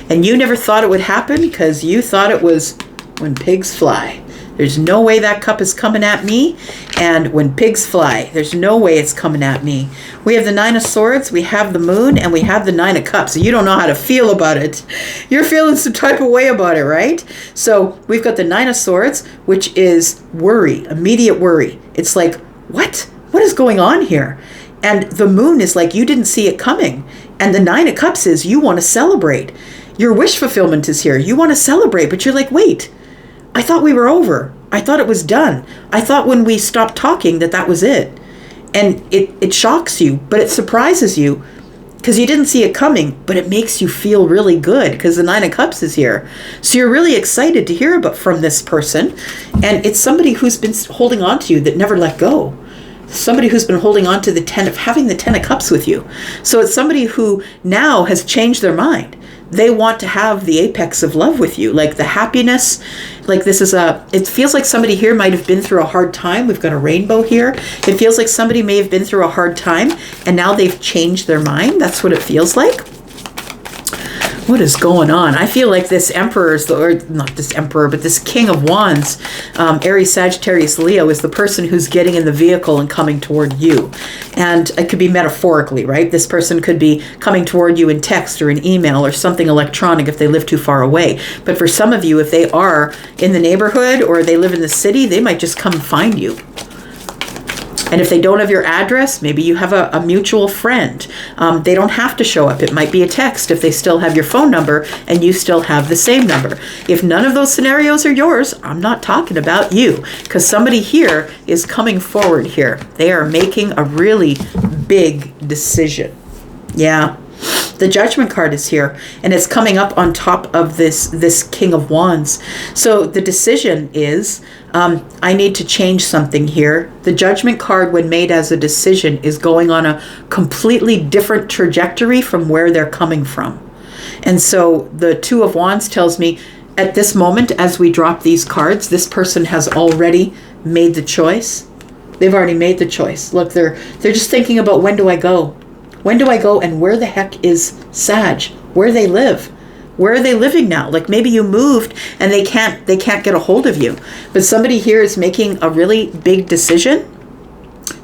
And you never thought it would happen because you thought it was when pigs fly. There's no way that cup is coming at me. And when pigs fly, there's no way it's coming at me. We have the Nine of Swords, we have the Moon, and we have the Nine of Cups. So you don't know how to feel about it. You're feeling some type of way about it, right? So we've got the Nine of Swords, which is worry, immediate worry. It's like, what? What is going on here? And the Moon is like, you didn't see it coming. And the Nine of Cups is, you want to celebrate. Your wish fulfillment is here. You want to celebrate, but you're like, wait, I thought we were over. I thought it was done. I thought when we stopped talking that was it. And it shocks you, but it surprises you because you didn't see it coming, but it makes you feel really good because the Nine of Cups is here. So you're really excited to hear about from this person. And it's somebody who's been holding on to you that never let go. Somebody who's been holding on to having the Ten of Cups with you. So it's somebody who now has changed their mind. They want to have the apex of love with you, like the happiness. Like it feels like somebody here might have been through a hard time. We've got a rainbow here. It feels like somebody may have been through a hard time and now they've changed their mind. That's what it feels like. What is going on? I feel like this emperor is or not this emperor, but this king of wands, Aries, Sagittarius, Leo, is the person who's getting in the vehicle and coming toward you. And it could be metaphorically, right? This person could be coming toward you in text or an email or something electronic if they live too far away. But for some of you, if they are in the neighborhood or they live in the city, they might just come find you. And if they don't have your address, maybe you have a mutual friend. They don't have to show up. It might be a text if they still have your phone number and you still have the same number. If none of those scenarios are yours, I'm not talking about you, because somebody here is coming forward here. They are making a really big decision. Yeah. The Judgment card is here, and it's coming up on top of this King of Wands. So the decision is, I need to change something here. The Judgment card, when made as a decision, is going on a completely different trajectory from where they're coming from. And so the Two of Wands tells me, at this moment, as we drop these cards, this person has already made the choice. They've already made the choice. Look, they're just thinking about, when do I go? When do I go, and where the heck is Sag? Where they live? Where are they living now? Like maybe you moved and they can't get a hold of you. But somebody here is making a really big decision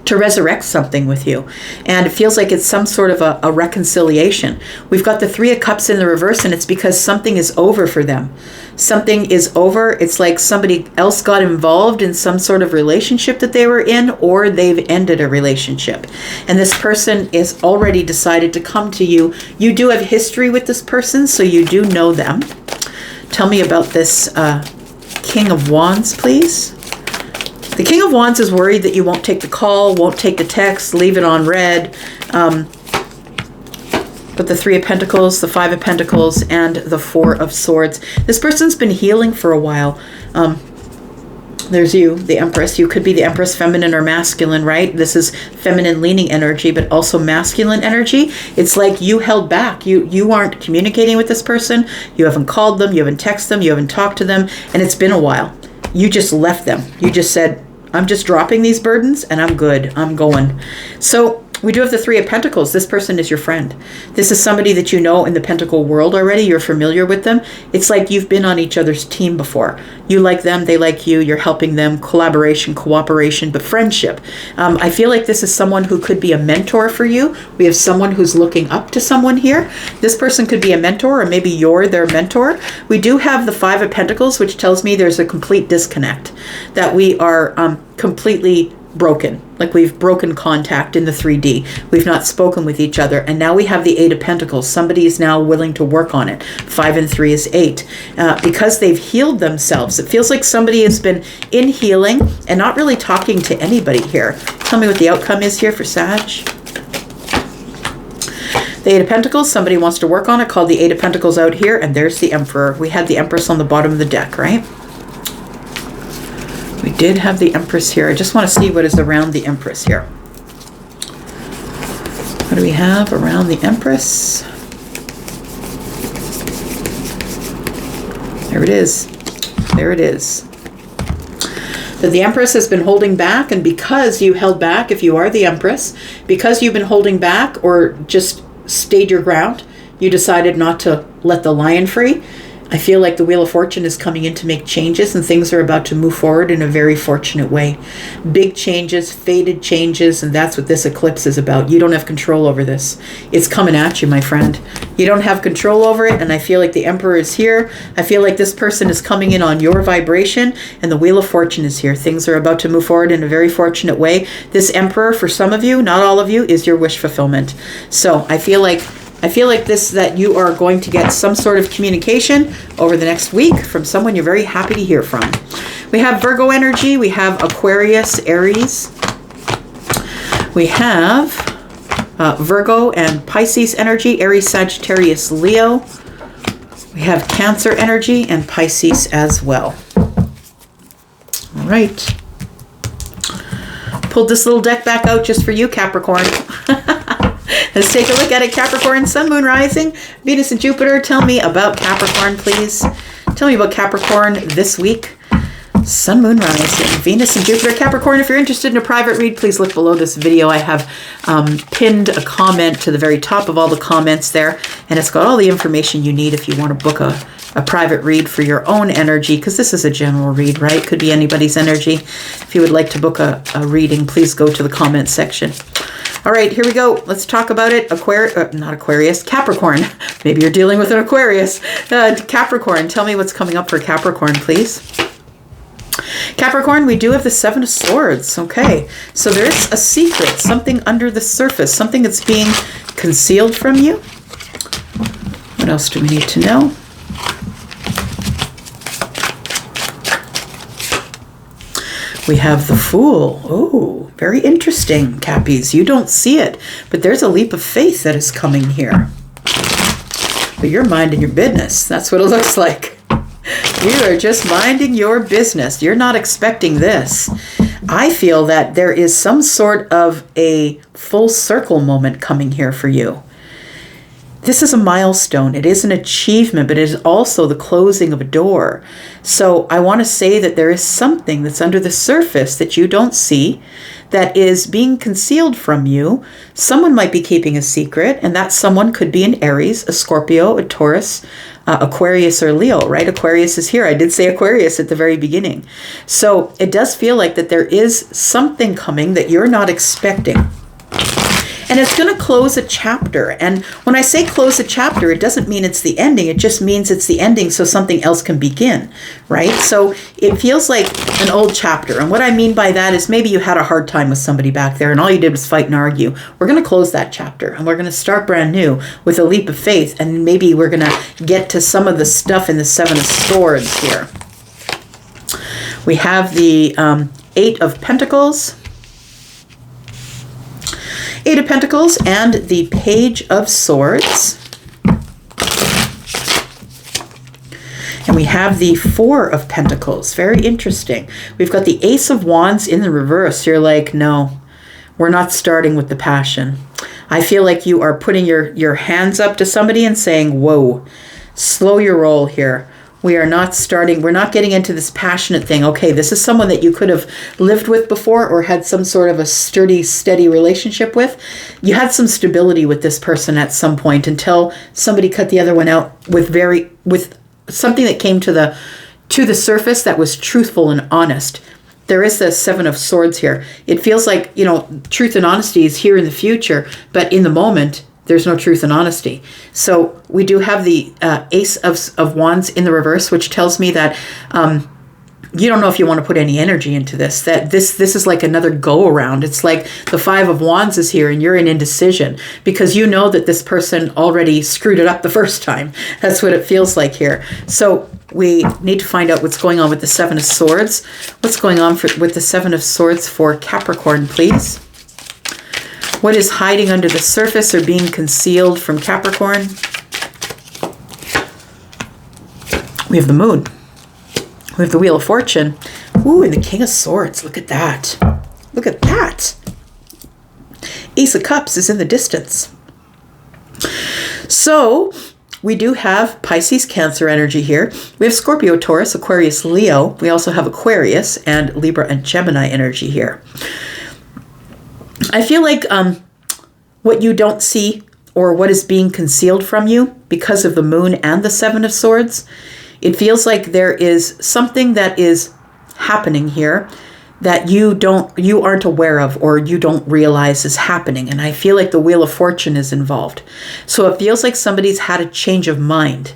to resurrect something with you. And it feels like it's some sort of a reconciliation. We've got the Three of Cups in the reverse, and it's because something is over for them. Something is over. It's like somebody else got involved in some sort of relationship that they were in, or they've ended a relationship. And this person is already decided to come to you. You do have history with this person, so you do know them. Tell me about this King of Wands, please. The King of Wands is worried that you won't take the call, won't take the text, leave it on read. But the Three of Pentacles, the Five of Pentacles, and the Four of Swords. This person's been healing for a while. There's you, the Empress. You could be the Empress, feminine or masculine, right? This is feminine leaning energy, but also masculine energy. It's like you held back. You aren't communicating with this person. You haven't called them. You haven't texted them. You haven't talked to them. And it's been a while. You just left them. You just said, I'm just dropping these burdens and I'm good. I'm going. So we do have the Three of Pentacles. This person is your friend. This is somebody that you know in the Pentacle world already. You're familiar with them. It's like you've been on each other's team before. You like them, they like you. You're helping them. Collaboration, cooperation, but friendship. I feel like this is someone who could be a mentor for you. We have someone who's looking up to someone here. This person could be a mentor, or maybe you're their mentor. We do have the Five of Pentacles, which tells me there's a complete disconnect, that we are completely broken, like we've broken contact in the 3D. We've not spoken with each other, and now we have the Eight of Pentacles. Somebody is now willing to work on it. 5 and 3 is 8. Because they've healed themselves. It feels like somebody has been in healing and not really talking to anybody here. Tell me what the outcome is here for Sag. The Eight of Pentacles, somebody wants to work on it, called the Eight of Pentacles out here, and there's the Emperor. We had the Empress on the bottom of the deck, right? We did have the Empress here. I just want to see what is around the Empress here. What do we have around the Empress? There it is. There it is. That the Empress has been holding back, and because you held back, if you are the Empress, because you've been holding back or just stayed your ground, you decided not to let the lion free. I feel like the Wheel of Fortune is coming in to make changes, and things are about to move forward in a very fortunate way. Big changes, fated changes, and that's what this eclipse is about. You don't have control over this. It's coming at you, my friend. You don't have control over it, and I feel like the Emperor is here. I feel like this person is coming in on your vibration, and the Wheel of Fortune is here. Things are about to move forward in a very fortunate way. This Emperor, for some of you, not all of you, is your wish fulfillment. So I feel like this, that you are going to get some sort of communication over the next week from someone you're very happy to hear from. We have Virgo energy. We have Aquarius, Aries. We have Virgo and Pisces energy, Aries, Sagittarius, Leo. We have Cancer energy and Pisces as well. All right. Pulled this little deck back out just for you, Capricorn. Let's take a look at it. Capricorn, Sun, Moon, Rising, Venus and Jupiter. Tell me about Capricorn, please. Tell me about Capricorn this week. Sun, Moon, Rising, Venus, and Jupiter, Capricorn. If you're interested in a private read, please look below this video. I have pinned a comment to the very top of all the comments there, and it's got all the information you need if you want to book a private read for your own energy, because this is a general read, right? Could be anybody's energy. If you would like to book a reading, please go to the comment section. All right, here we go. Let's talk about it. Not Aquarius, Capricorn. Maybe you're dealing with an Aquarius. Capricorn, tell me what's coming up for Capricorn, please. Capricorn, we do have the Seven of Swords. Okay, so there's a secret, something under the surface, something that's being concealed from you. What else do we need to know? We have the Fool. Oh, very interesting, Cappies. You don't see it, but there's a leap of faith that is coming here. But you're minding your business. That's what it looks like. You are just minding your business. You're not expecting this. I feel that there is some sort of a full circle moment coming here for you. This is a milestone. It is an achievement, but it is also the closing of a door. So I want to say that there is something that's under the surface that you don't see that is being concealed from you. Someone might be keeping a secret, and that someone could be an Aries, a Scorpio, a Taurus, Aquarius, or Leo, right? Aquarius is here. I did say Aquarius at the very beginning. So it does feel like that there is something coming that you're not expecting. And it's going to close a chapter. And when I say close a chapter, it doesn't mean it's the ending. It just means it's the ending so something else can begin, right? So it feels like an old chapter. And what I mean by that is maybe you had a hard time with somebody back there and all you did was fight and argue. We're going to close that chapter and we're going to start brand new with a leap of faith. And maybe we're going to get to some of the stuff in the Seven of Swords here. We have the Eight of Pentacles. Eight of Pentacles and the Page of Swords. And we have the Four of Pentacles. Very interesting. We've got the Ace of Wands in the reverse. You're like, no, we're not starting with the passion. I feel like you are putting your hands up to somebody and saying, whoa, slow your roll here. We are not starting, we're not getting into this passionate thing. Okay, this is someone that you could have lived with before or had some sort of a sturdy, steady relationship with. You had some stability with this person at some point until somebody cut the other one out with something that came to the surface that was truthful and honest. There is the Seven of Swords here. It feels like, truth and honesty is here in the future, but in the moment, there's no truth and honesty. So we do have the Ace of Wands in the reverse, which tells me that you don't know if you want to put any energy into this. That this is like another go around. It's like the Five of Wands is here and you're in indecision because you know that this person already screwed it up the first time. That's what it feels like here. So we need to find out what's going on with the Seven of Swords. What's going on with the Seven of Swords for Capricorn, please? What is hiding under the surface or being concealed from Capricorn? We have the Moon. We have the Wheel of Fortune. Ooh, and the King of Swords. Look at that. Look at that. Ace of Cups is in the distance. So we do have Pisces, Cancer energy here. We have Scorpio, Taurus, Aquarius, Leo. We also have Aquarius and Libra and Gemini energy here. I feel like what you don't see or what is being concealed from you because of the Moon and the Seven of Swords, it feels like there is something that is happening here that you aren't aware of or you don't realize is happening. And I feel like the Wheel of Fortune is involved. So it feels like somebody's had a change of mind.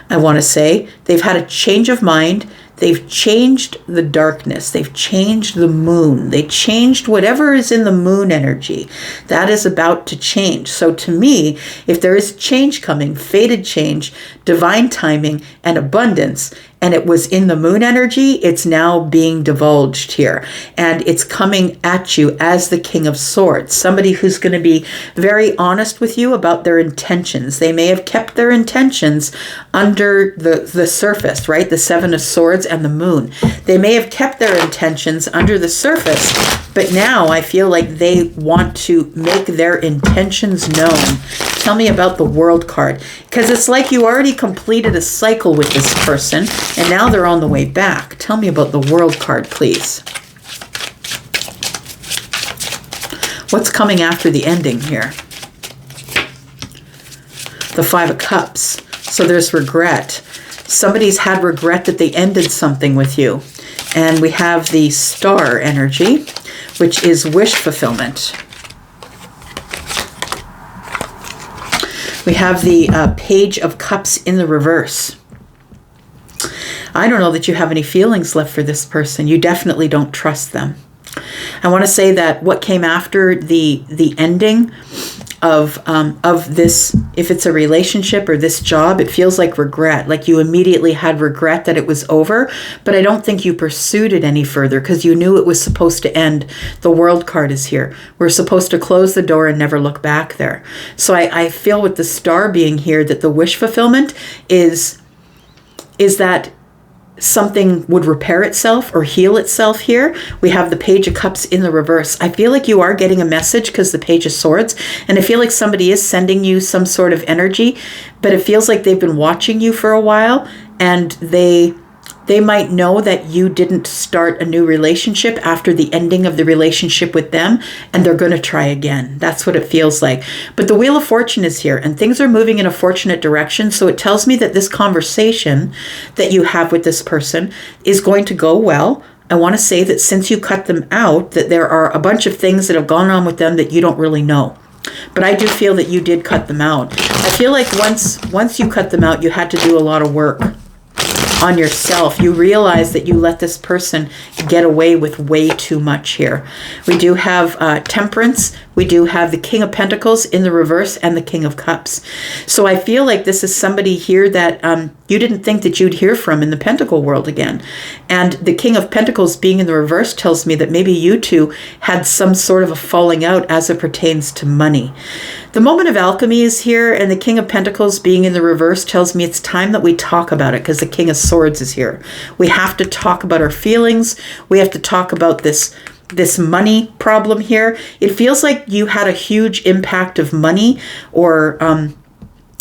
I want to say they've had a change of mind. They've changed the darkness. They've changed the moon. They changed whatever is in the moon energy. That is about to change. So to me, if there is change coming, fated change, divine timing, and abundance, and it was in the moon energy, it's now being divulged here. And it's coming at you as the King of Swords, somebody who's going to be very honest with you about their intentions. They may have kept their intentions under the surface, right? The Seven of Swords and the Moon. They may have kept their intentions under the surface, but now I feel like they want to make their intentions known. Tell me about the World card, because it's like you already completed a cycle with this person, and now they're on the way back. Tell me about the World card, please. What's coming after the ending here? The Five of Cups. So there's regret. Somebody's had regret that they ended something with you. And we have the Star energy, which is wish fulfillment. We have the Page of Cups in the reverse. I don't know that you have any feelings left for this person. You definitely don't trust them. I want to say that what came after the ending of this, if it's a relationship or this job, it feels like regret. Like you immediately had regret that it was over, but I don't think you pursued it any further because you knew it was supposed to end. The World card is here. We're supposed to close the door and never look back there. So I feel with the Star being here that the wish fulfillment is that something would repair itself or heal itself here. We have the Page of Cups in the reverse. I feel like you are getting a message because the Page of Swords, and I feel like somebody is sending you some sort of energy, but it feels like they've been watching you for a while, and they might know that you didn't start a new relationship after the ending of the relationship with them, and they're going to try again. That's what it feels like. But the Wheel of Fortune is here, and things are moving in a fortunate direction, so it tells me that this conversation that you have with this person is going to go well. I want to say that since you cut them out, that there are a bunch of things that have gone on with them that you don't really know. But I do feel that you did cut them out. I feel like once you cut them out, you had to do a lot of work on yourself. You realize that you let this person get away with way too much here. We do have Temperance. We do have the King of Pentacles in the reverse and the King of Cups. So I feel like this is somebody here that you didn't think that you'd hear from in the Pentacle world again. And the King of Pentacles being in the reverse tells me that maybe you two had some sort of a falling out as it pertains to money. The Moment of Alchemy is here, and the King of Pentacles being in the reverse tells me it's time that we talk about it because the King of Swords is here. We have to talk about our feelings. We have to talk about this money problem here. It feels like you had a huge impact of money, or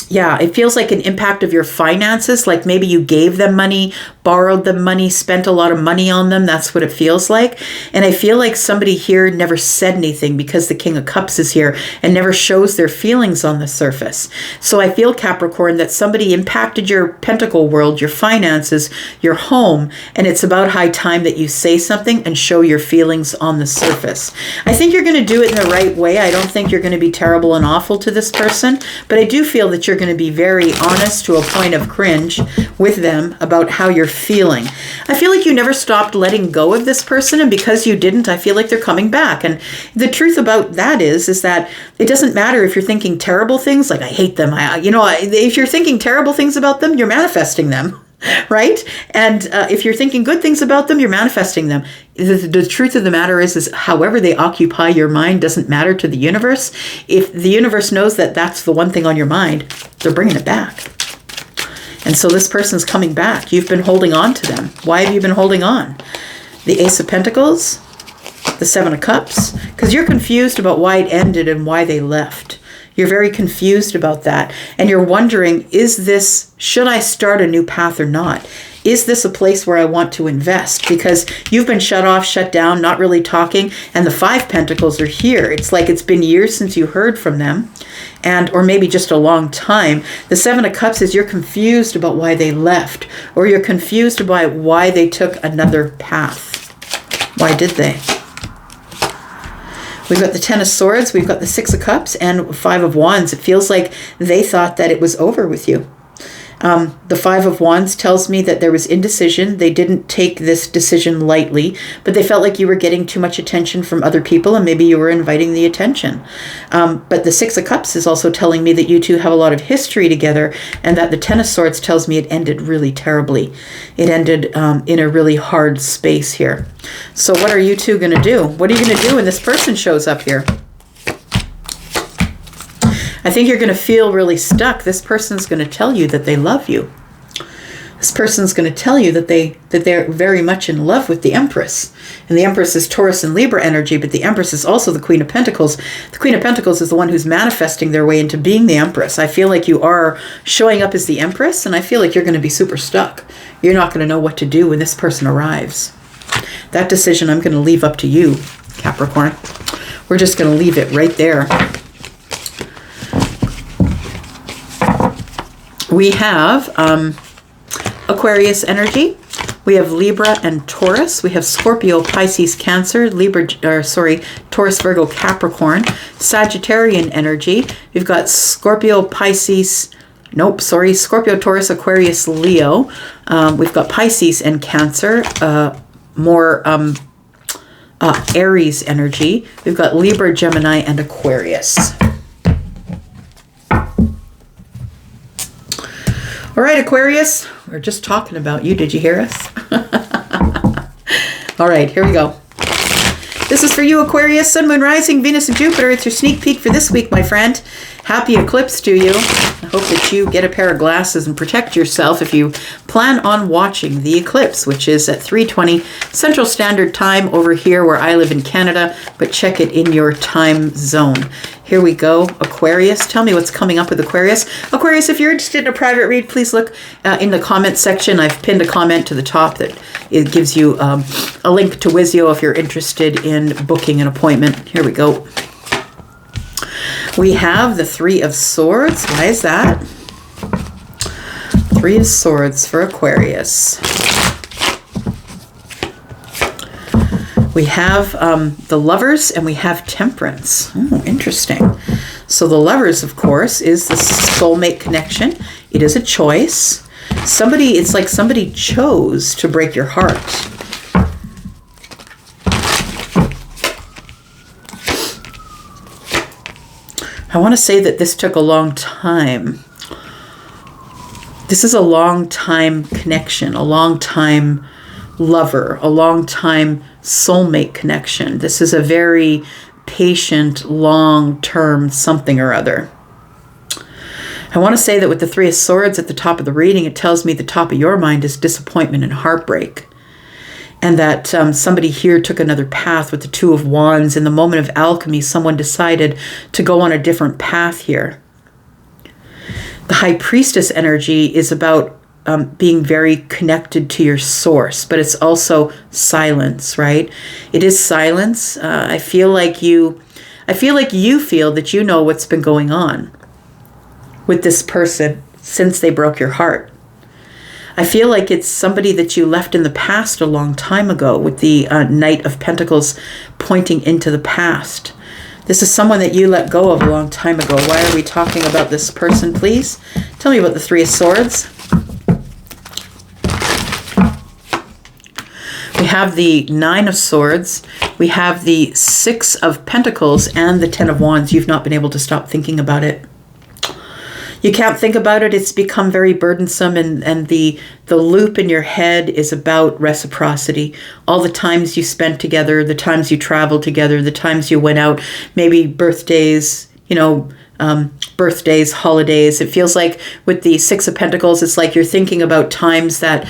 it feels like an impact of your finances. Like maybe you gave them money, borrowed them money, spent a lot of money on them. That's what it feels like. And I feel like somebody here never said anything because the King of Cups is here and never shows their feelings on the surface. So I feel, Capricorn, that somebody impacted your Pentacle world, your finances, your home, and it's about high time that you say something and show your feelings on the surface. I think you're going to do it in the right way. I don't think you're going to be terrible and awful to this person, but I do feel that you're going to be very honest to a point of cringe with them about how you're feeling. I feel like you never stopped letting go of this person, and because you didn't, I feel like they're coming back. And the truth about that is that it doesn't matter if you're thinking terrible things, like I hate them. If you're thinking terrible things about them, you're manifesting them. Right? And if you're thinking good things about them, you're manifesting them. The truth of the matter is however they occupy your mind doesn't matter to the universe. If the universe knows that that's the one thing on your mind, they're bringing it back. And so this person's coming back. You've been holding on to them. Why have you been holding on? The Ace of Pentacles, the Seven of Cups, because you're confused about why it ended and why they left. You're very confused about that. And you're wondering, should I start a new path or not? Is this a place where I want to invest? Because you've been shut off, shut down, not really talking. And the Five Pentacles are here. It's like it's been years since you heard from them. Or maybe just a long time. The Seven of Cups is you're confused about why they left. Or you're confused about why they took another path. Why did they? We've got the Ten of Swords, we've got the Six of Cups, and Five of Wands. It feels like they thought that it was over with you. The Five of Wands tells me that there was indecision. They didn't take this decision lightly, but they felt like you were getting too much attention from other people, and maybe you were inviting the attention. But the Six of Cups is also telling me that you two have a lot of history together, and that the Ten of Swords tells me it ended really terribly. It ended in a really hard space here. So what are you two going to do? What are you going to do when this person shows up here? I think you're going to feel really stuck. This person's going to tell you that they love you. This person's going to tell you that they're very much in love with the Empress. And the Empress is Taurus and Libra energy, but the Empress is also the Queen of Pentacles. The Queen of Pentacles is the one who's manifesting their way into being the Empress. I feel like you are showing up as the Empress, and I feel like you're going to be super stuck. You're not going to know what to do when this person arrives. That decision I'm going to leave up to you, Capricorn. We're just going to leave it right there. We have Aquarius energy. We have Libra and Taurus. We have Scorpio, Pisces, Cancer, Taurus, Virgo, Capricorn. Sagittarian energy. We've got Scorpio, Pisces, Scorpio, Taurus, Aquarius, Leo. We've got Pisces and Cancer. Aries energy. We've got Libra, Gemini, and Aquarius. All right, Aquarius, we're just talking about you. Did you hear us? All right, here we go. This is for you, Aquarius, Sun, Moon, Rising, Venus, and Jupiter. It's your sneak peek for this week, my friend. Happy eclipse to you. I hope that you get a pair of glasses and protect yourself if you plan on watching the eclipse, which is at 3:20 Central Standard Time over here where I live in Canada, but check it in your time zone. Here we go, Aquarius. Tell me what's coming up with Aquarius. Aquarius, if you're interested in a private read, please look in the comment section. I've pinned a comment to the top that it gives you a link to Wizio if you're interested in booking an appointment. Here we go. We have the Three of Swords. Why is that? Three of Swords for Aquarius. We have the Lovers and we have Temperance. Oh, interesting. So the Lovers, of course, is the soulmate connection. It is a choice. It's like somebody chose to break your heart. I want to say that this took a long time. This is a long time connection, a long time lover, a long time soulmate connection. This is a very patient, long-term something or other. I want to say that with the Three of Swords at the top of the reading, it tells me the top of your mind is disappointment and heartbreak. And that somebody here took another path with the Two of Wands. In the moment of alchemy, someone decided to go on a different path here. The High Priestess energy is about being very connected to your source, but it's also silence, right? It is silence. I feel like you feel that you know what's been going on with this person since they broke your heart. I feel like it's somebody that you left in the past a long time ago with the Knight of Pentacles pointing into the past. This is someone that you let go of a long time ago. Why are we talking about this person, please? Tell me about the Three of Swords. We have the Nine of Swords. We have the Six of Pentacles and the Ten of Wands. You've not been able to stop thinking about it. You can't think about it. It's become very burdensome, and the loop in your head is about reciprocity. All the times you spent together, the times you traveled together, the times you went out, maybe birthdays, birthdays, holidays. It feels like with the Six of Pentacles, it's like you're thinking about times that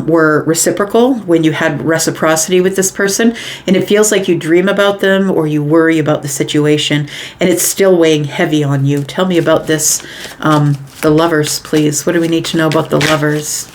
were reciprocal when you had reciprocity with this person. And it feels like you dream about them or you worry about the situation, and it's still weighing heavy on you. Tell me about this, the Lovers, please. What do we need to know about the Lovers?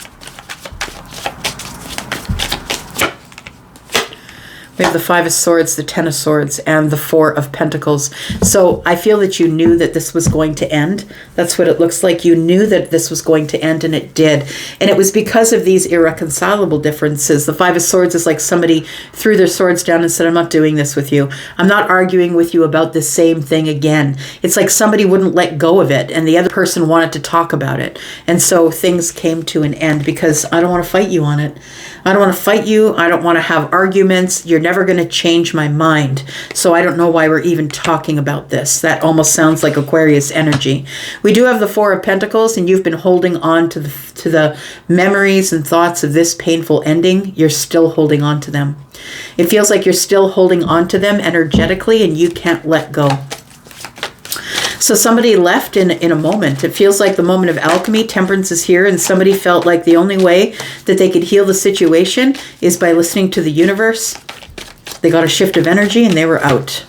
We have the Five of Swords, the Ten of Swords, and the Four of Pentacles. So I feel that you knew that this was going to end. That's what it looks like. You knew that this was going to end, and it did. And it was because of these irreconcilable differences. The Five of Swords is like somebody threw their swords down and said, I'm not doing this with you. I'm not arguing with you about the same thing again. It's like somebody wouldn't let go of it, and the other person wanted to talk about it. And so things came to an end because I don't want to fight you on it. I don't want to fight you. I don't want to have arguments. You're never going to change my mind. So I don't know why we're even talking about this. That almost sounds like Aquarius energy. We do have the Four of Pentacles, and you've been holding on to the memories and thoughts of this painful ending. You're still holding on to them. It feels like you're still holding on to them energetically, and you can't let go. So somebody left in a moment. It feels like the moment of alchemy. Temperance is here, and somebody felt like the only way that they could heal the situation is by listening to the universe. They got a shift of energy and they were out.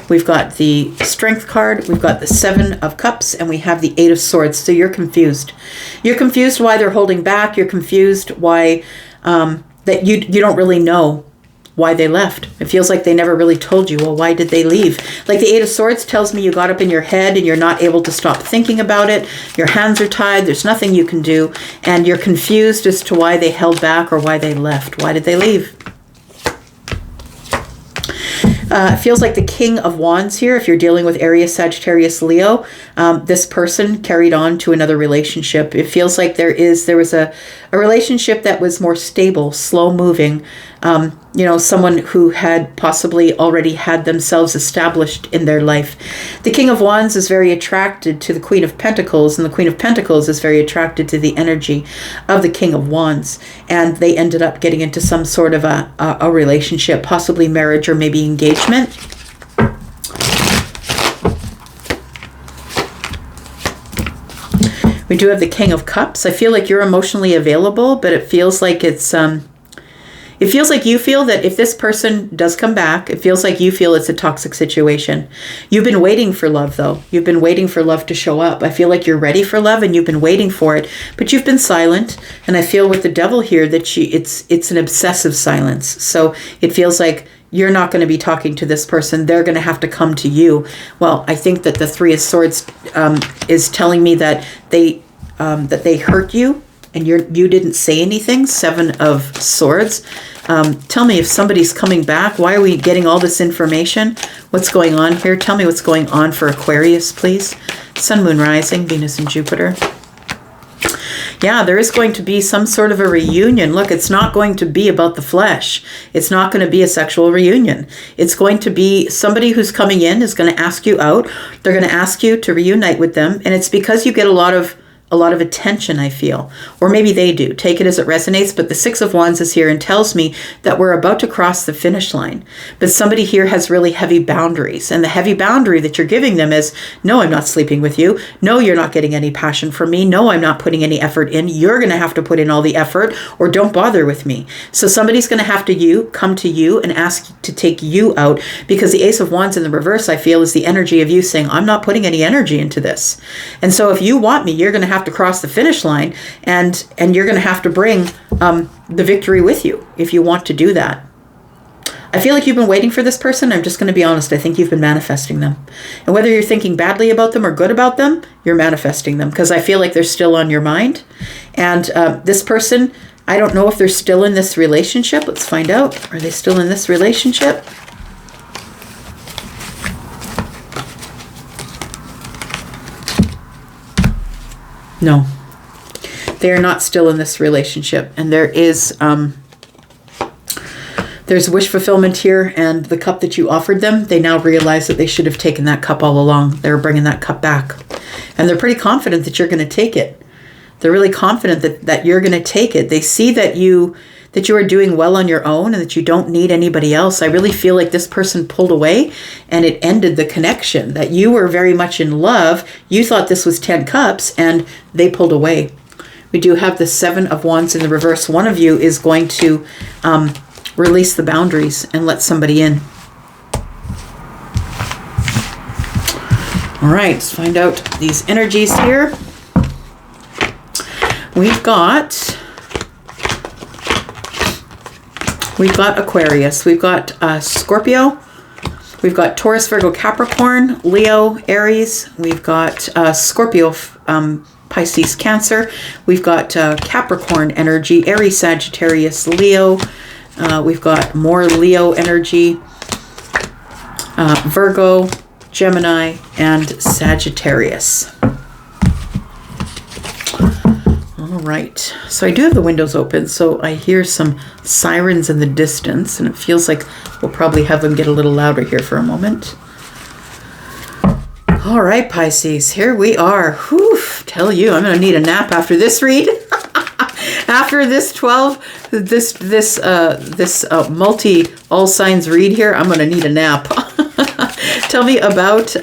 We've got the Strength card, we've got the 7 of Cups, and we have the 8 of Swords. So you're confused. You're confused why they're holding back. You're confused why that you don't really know why they left. It feels like they never really told you, well, why did they leave? Like the 8 of Swords tells me you got up in your head and you're not able to stop thinking about it. Your hands are tied. There's nothing you can do. And you're confused as to why they held back or why they left. Why did they leave? It feels like the King of Wands here. If you're dealing with Aries, Sagittarius, Leo, this person carried on to another relationship. It feels like there was a relationship that was more stable, slow moving. You know, someone who had possibly already had themselves established in their life. The King of Wands is very attracted to the Queen of Pentacles, and the Queen of Pentacles is very attracted to the energy of the King of Wands. And they ended up getting into some sort of a relationship, possibly marriage or maybe engagement. We do have the King of Cups. I feel like you're emotionally available, but it feels like it's it feels like you feel that if this person does come back, it feels like you feel it's a toxic situation. You've been waiting for love, though. You've been waiting for love to show up. I feel like you're ready for love and you've been waiting for it, but you've been silent. And I feel with the Devil here that it's an obsessive silence. So it feels like you're not going to be talking to this person. They're going to have to come to you. Well, I think that the 3 of Swords is telling me that they hurt you and you didn't say anything. 7 of Swords. Tell me if somebody's coming back. Why are we getting all this information? What's going on here? Tell me what's going on for Aquarius, please. Sun, Moon, Rising, Venus, and Jupiter. Yeah, there is going to be some sort of a reunion. Look, it's not going to be about the flesh. It's not going to be a sexual reunion. It's going to be somebody who's coming in is going to ask you out. They're going to ask you to reunite with them. And it's because you get a lot of attention, I feel. Or maybe they do. Take it as it resonates. But the 6 of Wands is here and tells me that we're about to cross the finish line. But somebody here has really heavy boundaries. And the heavy boundary that you're giving them is, no, I'm not sleeping with you. No, you're not getting any passion from me. No, I'm not putting any effort in. You're going to have to put in all the effort or don't bother with me. So somebody's going to have to come to you and ask to take you out, because the Ace of Wands in the reverse, I feel, is the energy of you saying, I'm not putting any energy into this. And so if you want me, you're going to have to cross the finish line, and you're going to have to bring the victory with you if you want to do that. I feel like you've been waiting for this person. I'm just going to be honest. I think you've been manifesting them. And whether you're thinking badly about them or good about them, you're manifesting them, because I feel like they're still on your mind. And this person, I don't know if they're still in this relationship. Let's find out. Are they still in this relationship? No, they are not still in this relationship. And there is, there's wish fulfillment here, and the cup that you offered them, they now realize that they should have taken that cup all along. They're bringing that cup back. And they're pretty confident that you're going to take it. They're really confident that you're going to take it. They see that you are doing well on your own and that you don't need anybody else. I really feel like this person pulled away and it ended the connection, that you were very much in love. You thought this was 10 cups and they pulled away. We do have the 7 of Wands in the reverse. One of you is going to release the boundaries and let somebody in. All right, let's find out these energies here. We've got Aquarius, we've got Scorpio, we've got Taurus, Virgo, Capricorn, Leo, Aries, we've got Scorpio, Pisces, Cancer, we've got Capricorn energy, Aries, Sagittarius, Leo, we've got more Leo energy, Virgo, Gemini, and Sagittarius. All right, so I do have the windows open, so I hear some sirens in the distance, and it feels like we'll probably have them get a little louder here for a moment. All right, Pisces, here we are. Whew, tell you, I'm going to need a nap after this read. After this multi all signs read here, I'm going to need a nap. Tell me about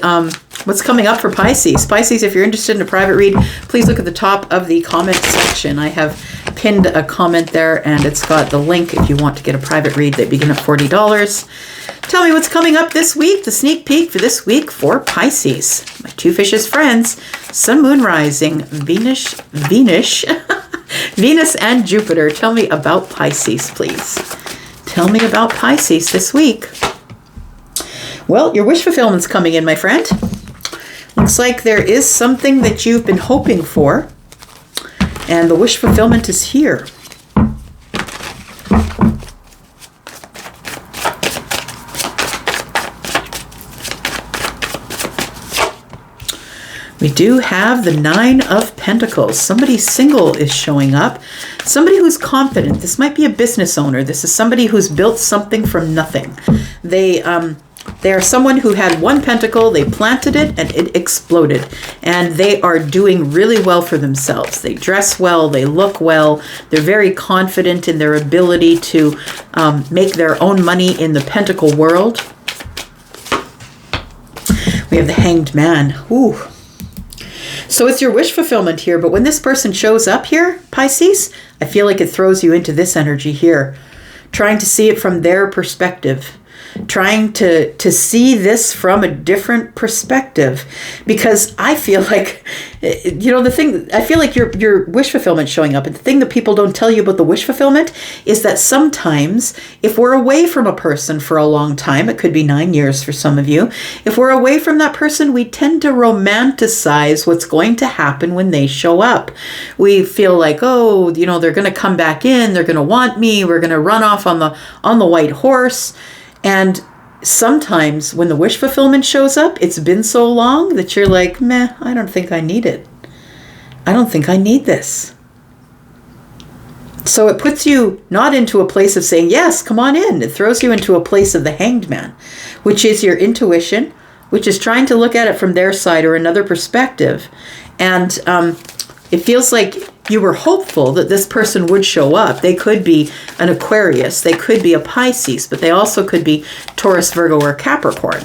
What's coming up for Pisces? Pisces, if you're interested in a private read, please look at the top of the comment section. I have pinned a comment there, and it's got the link if you want to get a private read. They begin at $40. Tell me what's coming up this week, the sneak peek for this week for Pisces. My two fishes friends, Sun, Moon, Rising, Venus, Venus and Jupiter. Tell me about Pisces, please. Tell me about Pisces this week. Well, your wish fulfillment's coming in, my friend. Looks like there is something that you've been hoping for, and the wish fulfillment is here. We do have the Nine of Pentacles. Somebody single is showing up. Somebody who's confident. This might be a business owner. This is somebody who's built something from nothing. They are someone who had one pentacle, they planted it, and it exploded. And they are doing really well for themselves. They dress well, they look well, they're very confident in their ability to make their own money in the pentacle world. We have the Hanged Man. Ooh. So it's your wish fulfillment here, but when this person shows up here, Pisces, I feel like it throws you into this energy here, trying to see it from their perspective, trying to see this from a different perspective, because I feel like, I feel like your wish fulfillment showing up, and the thing that people don't tell you about the wish fulfillment is that sometimes if we're away from a person for a long time, it could be 9 years for some of you, if we're away from that person, we tend to romanticize what's going to happen when they show up. We feel like, oh, they're going to come back in, they're going to want me, we're going to run off on the white horse. And sometimes when the wish fulfillment shows up, it's been so long that you're like, meh, I don't think I need it. I don't think I need this. So it puts you not into a place of saying, yes, come on in. It throws you into a place of the Hanged Man, which is your intuition, which is trying to look at it from their side or another perspective. And it feels like you were hopeful that this person would show up. They could be an Aquarius, they could be a Pisces, but they also could be Taurus, Virgo, or Capricorn.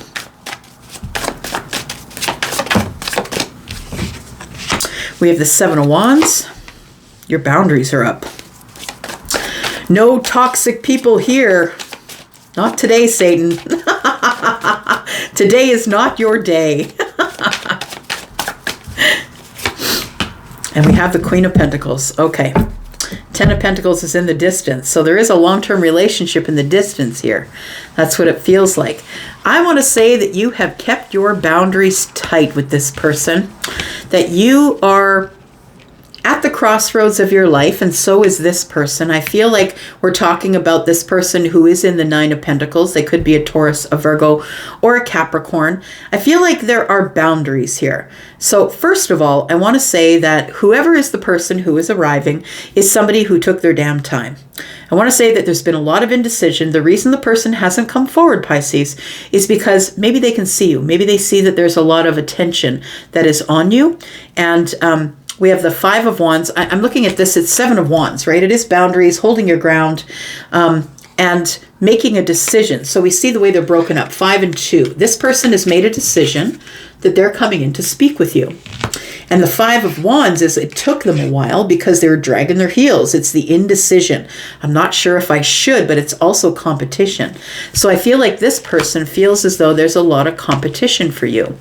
We have the Seven of Wands. Your boundaries are up. No toxic people here. Not today, Satan. Today is not your day. And we have the Queen of Pentacles. Okay. Ten of Pentacles is in the distance. So there is a long-term relationship in the distance here. That's what it feels like. I want to say that you have kept your boundaries tight with this person. That you are at the crossroads of your life, and so is this person. I feel like we're talking about this person who is in the Nine of Pentacles. They could be a Taurus, a Virgo, or a Capricorn. I feel like there are boundaries here. So first of all, I want to say that whoever is the person who is arriving is somebody who took their damn time. I want to say that there's been a lot of indecision. The reason the person hasn't come forward, Pisces, is because maybe they can see you. Maybe they see that there's a lot of attention that is on you. And we have the Five of Wands. I'm looking at this, it's Seven of Wands, right? It is boundaries, holding your ground, and making a decision. So we see the way they're broken up, 5 and 2. This person has made a decision that they're coming in to speak with you. And the Five of Wands is, it took them a while because they were dragging their heels. It's the indecision. I'm not sure if I should, but it's also competition. So I feel like this person feels as though there's a lot of competition for you.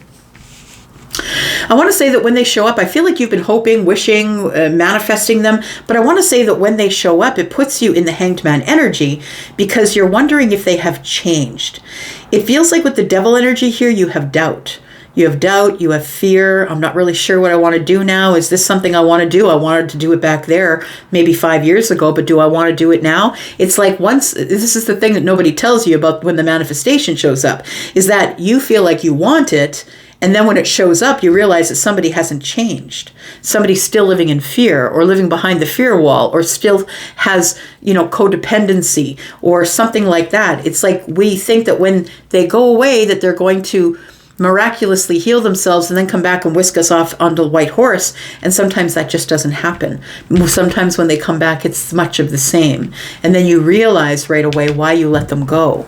I want to say that when they show up, I feel like you've been hoping, wishing, manifesting them. But I want to say that when they show up, it puts you in the Hanged Man energy because you're wondering if they have changed. It feels like with the Devil energy here, you have doubt. You have doubt, you have fear. I'm not really sure what I want to do now. Is this something I want to do? I wanted to do it back there maybe 5 years ago, but do I want to do it now? It's like this is the thing that nobody tells you about when the manifestation shows up, is that you feel like you want it. And then when it shows up, you realize that somebody hasn't changed. Somebody's still living in fear or living behind the fear wall or still has, codependency or something like that. It's like we think that when they go away that they're going to miraculously heal themselves and then come back and whisk us off onto the white horse. And sometimes that just doesn't happen. Sometimes when they come back, it's much of the same. And then you realize right away why you let them go.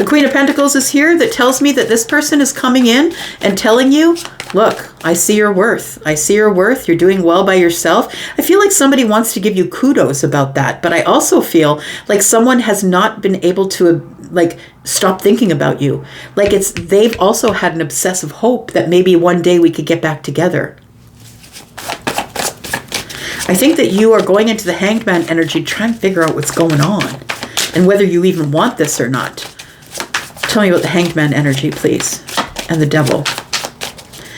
The Queen of Pentacles is here. That tells me that this person is coming in and telling you, look, I see your worth. I see your worth. You're doing well by yourself. I feel like somebody wants to give you kudos about that. But I also feel like someone has not been able to stop thinking about you. Like they've also had an obsessive hope that maybe one day we could get back together. I think that you are going into the Hanged Man energy trying to figure out what's going on and whether you even want this or not. Tell me about the Hanged Man energy, please. And the Devil.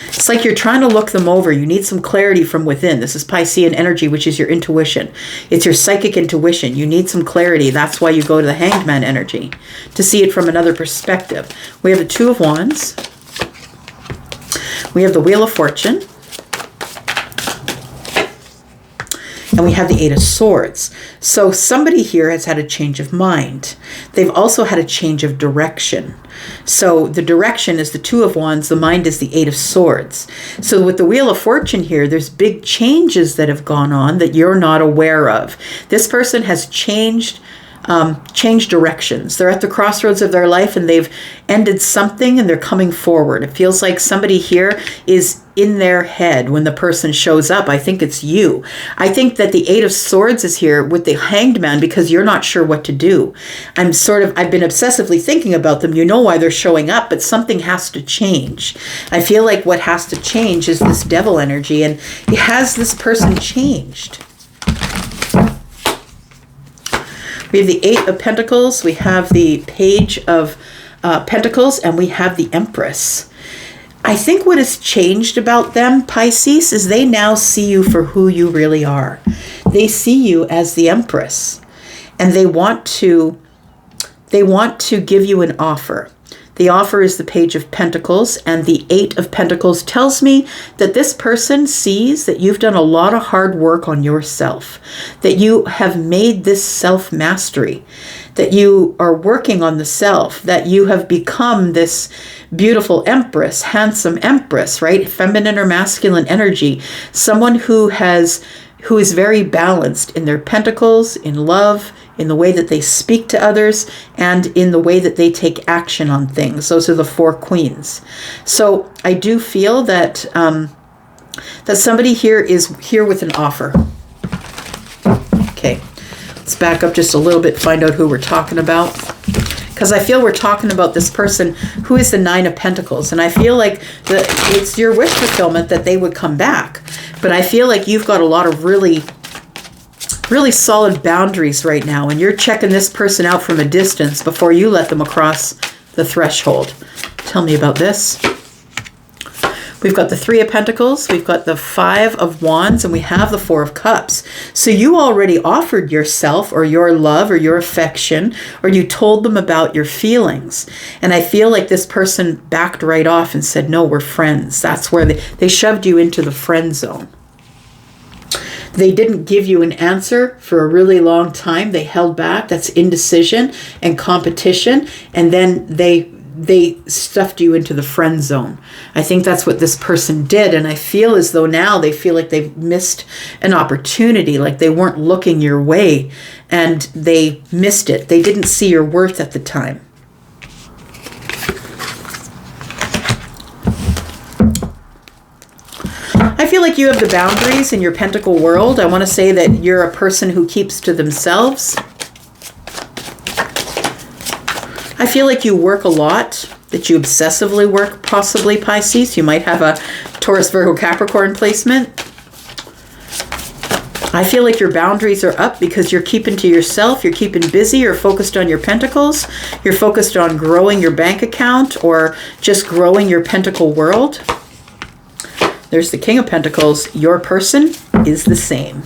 It's like you're trying to look them over. You need some clarity from within. This is Piscean energy, which is your intuition. It's your psychic intuition. You need some clarity. That's why you go to the Hanged Man energy, to see it from another perspective. We have the Two of Wands. We have the Wheel of Fortune. And we have the Eight of Swords. So somebody here has had a change of mind. They've also had a change of direction. So the direction is the Two of Wands. The mind is the Eight of Swords. So with the Wheel of Fortune here, there's big changes that have gone on that you're not aware of. This person has changed directions. They're at the crossroads of their life and they've ended something and they're coming forward. It feels like somebody here is in their head when the person shows up. I think it's you. I think that the Eight of Swords is here with the Hanged Man because you're not sure what to do. I've been obsessively thinking about them. You know why they're showing up, but something has to change. I feel like what has to change is this Devil energy. And has this person changed? We have the Eight of Pentacles, we have the Page of Pentacles, and we have the Empress. I think what has changed about them, Pisces, is they now see you for who you really are. They see you as the Empress, and they want to give you an offer. The offer is the Page of Pentacles, and the Eight of Pentacles tells me that this person sees that you've done a lot of hard work on yourself, that you have made this self-mastery, that you are working on the self, that you have become this beautiful Empress, handsome Empress, right? Feminine or masculine energy, someone who is very balanced in their pentacles, in love, in the way that they speak to others, and in the way that they take action on things. Those are the four queens. So I do feel that that somebody here is here with an offer. Okay, let's back up just a little bit, find out who we're talking about. Because I feel we're talking about this person who is the Nine of Pentacles. And I feel like it's your wish fulfillment that they would come back. But I feel like you've got a lot of really solid boundaries right now, and you're checking this person out from a distance before you let them across the threshold. Tell me about this. We've got the Three of Pentacles, we've got the Five of Wands, and we have the Four of Cups. So you already offered yourself or your love or your affection, or you told them about your feelings. And I feel like this person backed right off and said, no, we're friends. That's where they shoved you into the friend zone. They didn't give you an answer for a really long time. They held back. That's indecision and competition. And then they stuffed you into the friend zone. I think that's what this person did. And I feel as though now they feel like they've missed an opportunity, like they weren't looking your way and they missed it. They didn't see your worth at the time. I feel like you have the boundaries in your pentacle world. I want to say that you're a person who keeps to themselves. I feel like you work a lot, that you obsessively work, possibly Pisces. You might have a Taurus, Virgo, Capricorn placement. I feel like your boundaries are up because you're keeping to yourself, you're keeping busy, you're focused on your pentacles, you're focused on growing your bank account or just growing your pentacle world. There's the King of Pentacles. Your person is the same.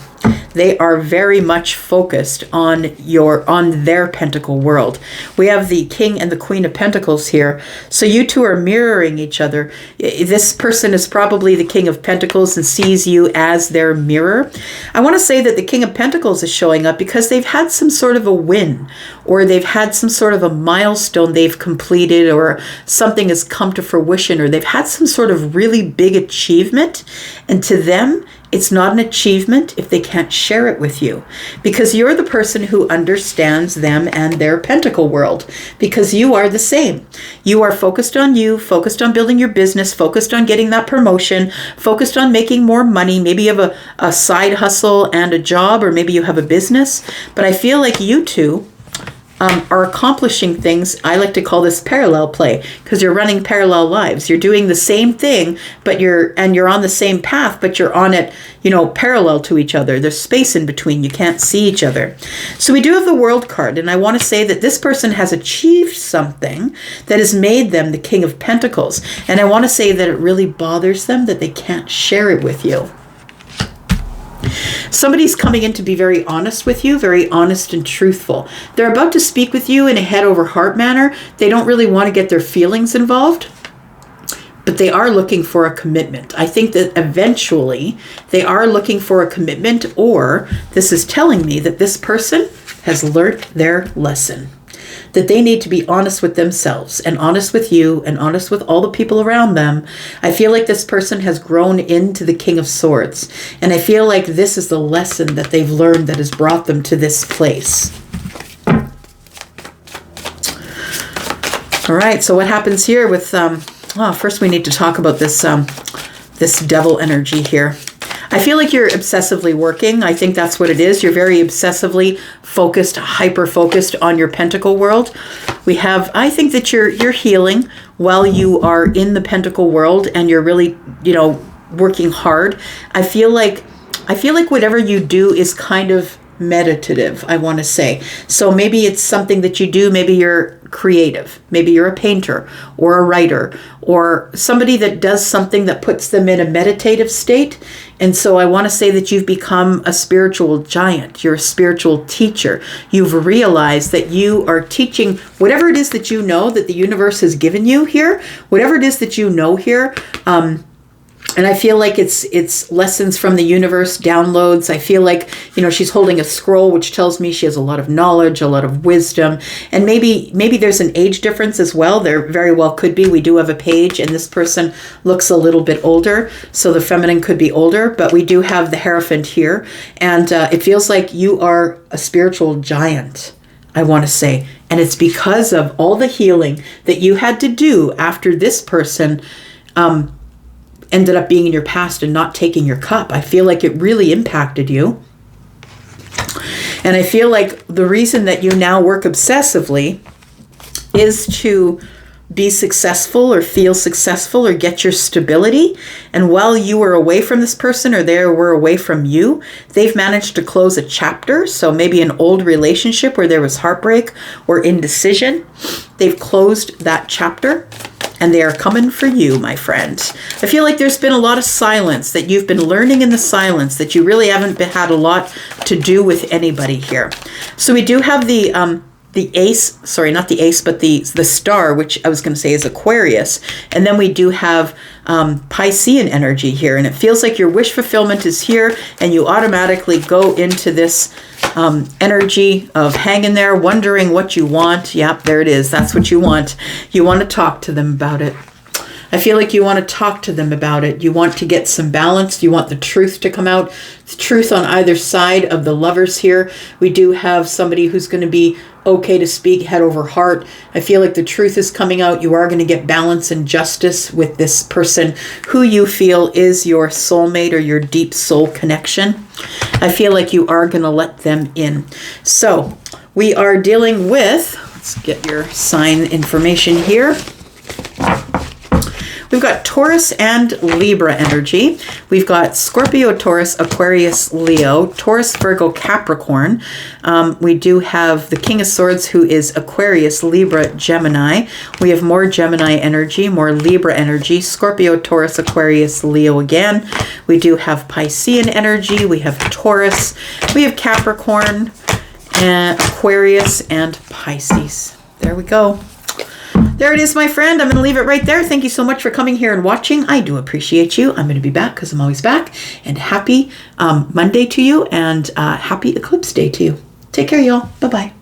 They are very much focused on their pentacle world. We have the King and the Queen of Pentacles here. So you two are mirroring each other. This person is probably the King of Pentacles and sees you as their mirror. I want to say that the King of Pentacles is showing up because they've had some sort of a win, or they've had some sort of a milestone they've completed, or something has come to fruition, or they've had some sort of really big achievement. And to them, It's not an achievement if they can't share it with you, because you're the person who understands them and their pentacle world, because you are the same. You are focused on you, focused on building your business, focused on getting that promotion, focused on making more money. Maybe you have a side hustle and a job, or maybe you have a business. But I feel like you two are accomplishing things. I like to call this parallel play, because you're running parallel lives. You're doing the same thing, but you're on the same path, but you're on it, parallel to each other. There's space in between. You can't see each other. So we do have the World card, and I want to say that this person has achieved something that has made them the King of Pentacles. And I want to say that it really bothers them that they can't share it with you. Somebody's coming in to be very honest with you, very honest and truthful. They're about to speak with you in a head over heart manner. They don't really want to get their feelings involved, but they are looking for a commitment. I think that eventually they are looking for a commitment, or this is telling me that this person has learned their lesson. That they need to be honest with themselves and honest with you and honest with all the people around them. I feel like this person has grown into the King of Swords. And I feel like this is the lesson that they've learned that has brought them to this place. All right, so what happens here with, first we need to talk about this, this devil energy here. I feel like you're obsessively working. I think that's what it is. You're very obsessively focused, hyper-focused on your pentacle world. I think that you're healing while you are in the pentacle world, and you're really, working hard. I feel like whatever you do is kind of meditative, I want to say. So maybe it's something that you do. Maybe you're creative. Maybe you're a painter or a writer or somebody that does something that puts them in a meditative state. And so I want to say that you've become a spiritual giant. You're a spiritual teacher. You've realized that you are teaching whatever it is that you know that the universe has given you here, whatever it is that you know here. And I feel like it's lessons from the universe, downloads. I feel like, she's holding a scroll, which tells me she has a lot of knowledge, a lot of wisdom. And maybe there's an age difference as well. There very well could be. We do have a page, and this person looks a little bit older. So the feminine could be older, but we do have the Hierophant here. And it feels like you are a spiritual giant, I want to say. And it's because of all the healing that you had to do after this person ended up being in your past and not taking your cup. I feel like it really impacted you. And I feel like the reason that you now work obsessively is to be successful or feel successful or get your stability. And while you were away from this person, or they were away from you, they've managed to close a chapter. So maybe an old relationship where there was heartbreak or indecision. They've closed that chapter. And they are coming for you, my friend. I feel like there's been a lot of silence, that you've been learning in the silence, that you really haven't had a lot to do with anybody here. So we do have the ace, sorry, not the ace, but the star, which I was going to say is Aquarius. And then we do have Piscean energy here. And it feels like your wish fulfillment is here, and you automatically go into this energy of hanging there, wondering what you want. Yep, there it is. That's what you want. You want to talk to them about it. I feel like you want to talk to them about it. You want to get some balance. You want the truth to come out. The truth on either side of the lovers here. We do have somebody who's going to be okay to speak head over heart. I feel like the truth is coming out. You are going to get balance and justice with this person who you feel is your soulmate or your deep soul connection. I feel like you are going to let them in. So we are dealing with, let's get your sign information here. We've got Taurus and Libra energy. We've got Scorpio, Taurus, Aquarius, Leo, Taurus, Virgo, Capricorn. We do have the King of Swords, who is Aquarius, Libra, Gemini. We have more Gemini energy, more Libra energy, Scorpio, Taurus, Aquarius, Leo again. We do have Piscean energy. We have Taurus. We have Capricorn, and Aquarius, and Pisces. There we go. There it is, my friend. I'm going to leave it right there. Thank you so much for coming here and watching. I do appreciate you. I'm going to be back because I'm always back. And happy Monday to you, and happy Eclipse Day to you. Take care, y'all. Bye-bye.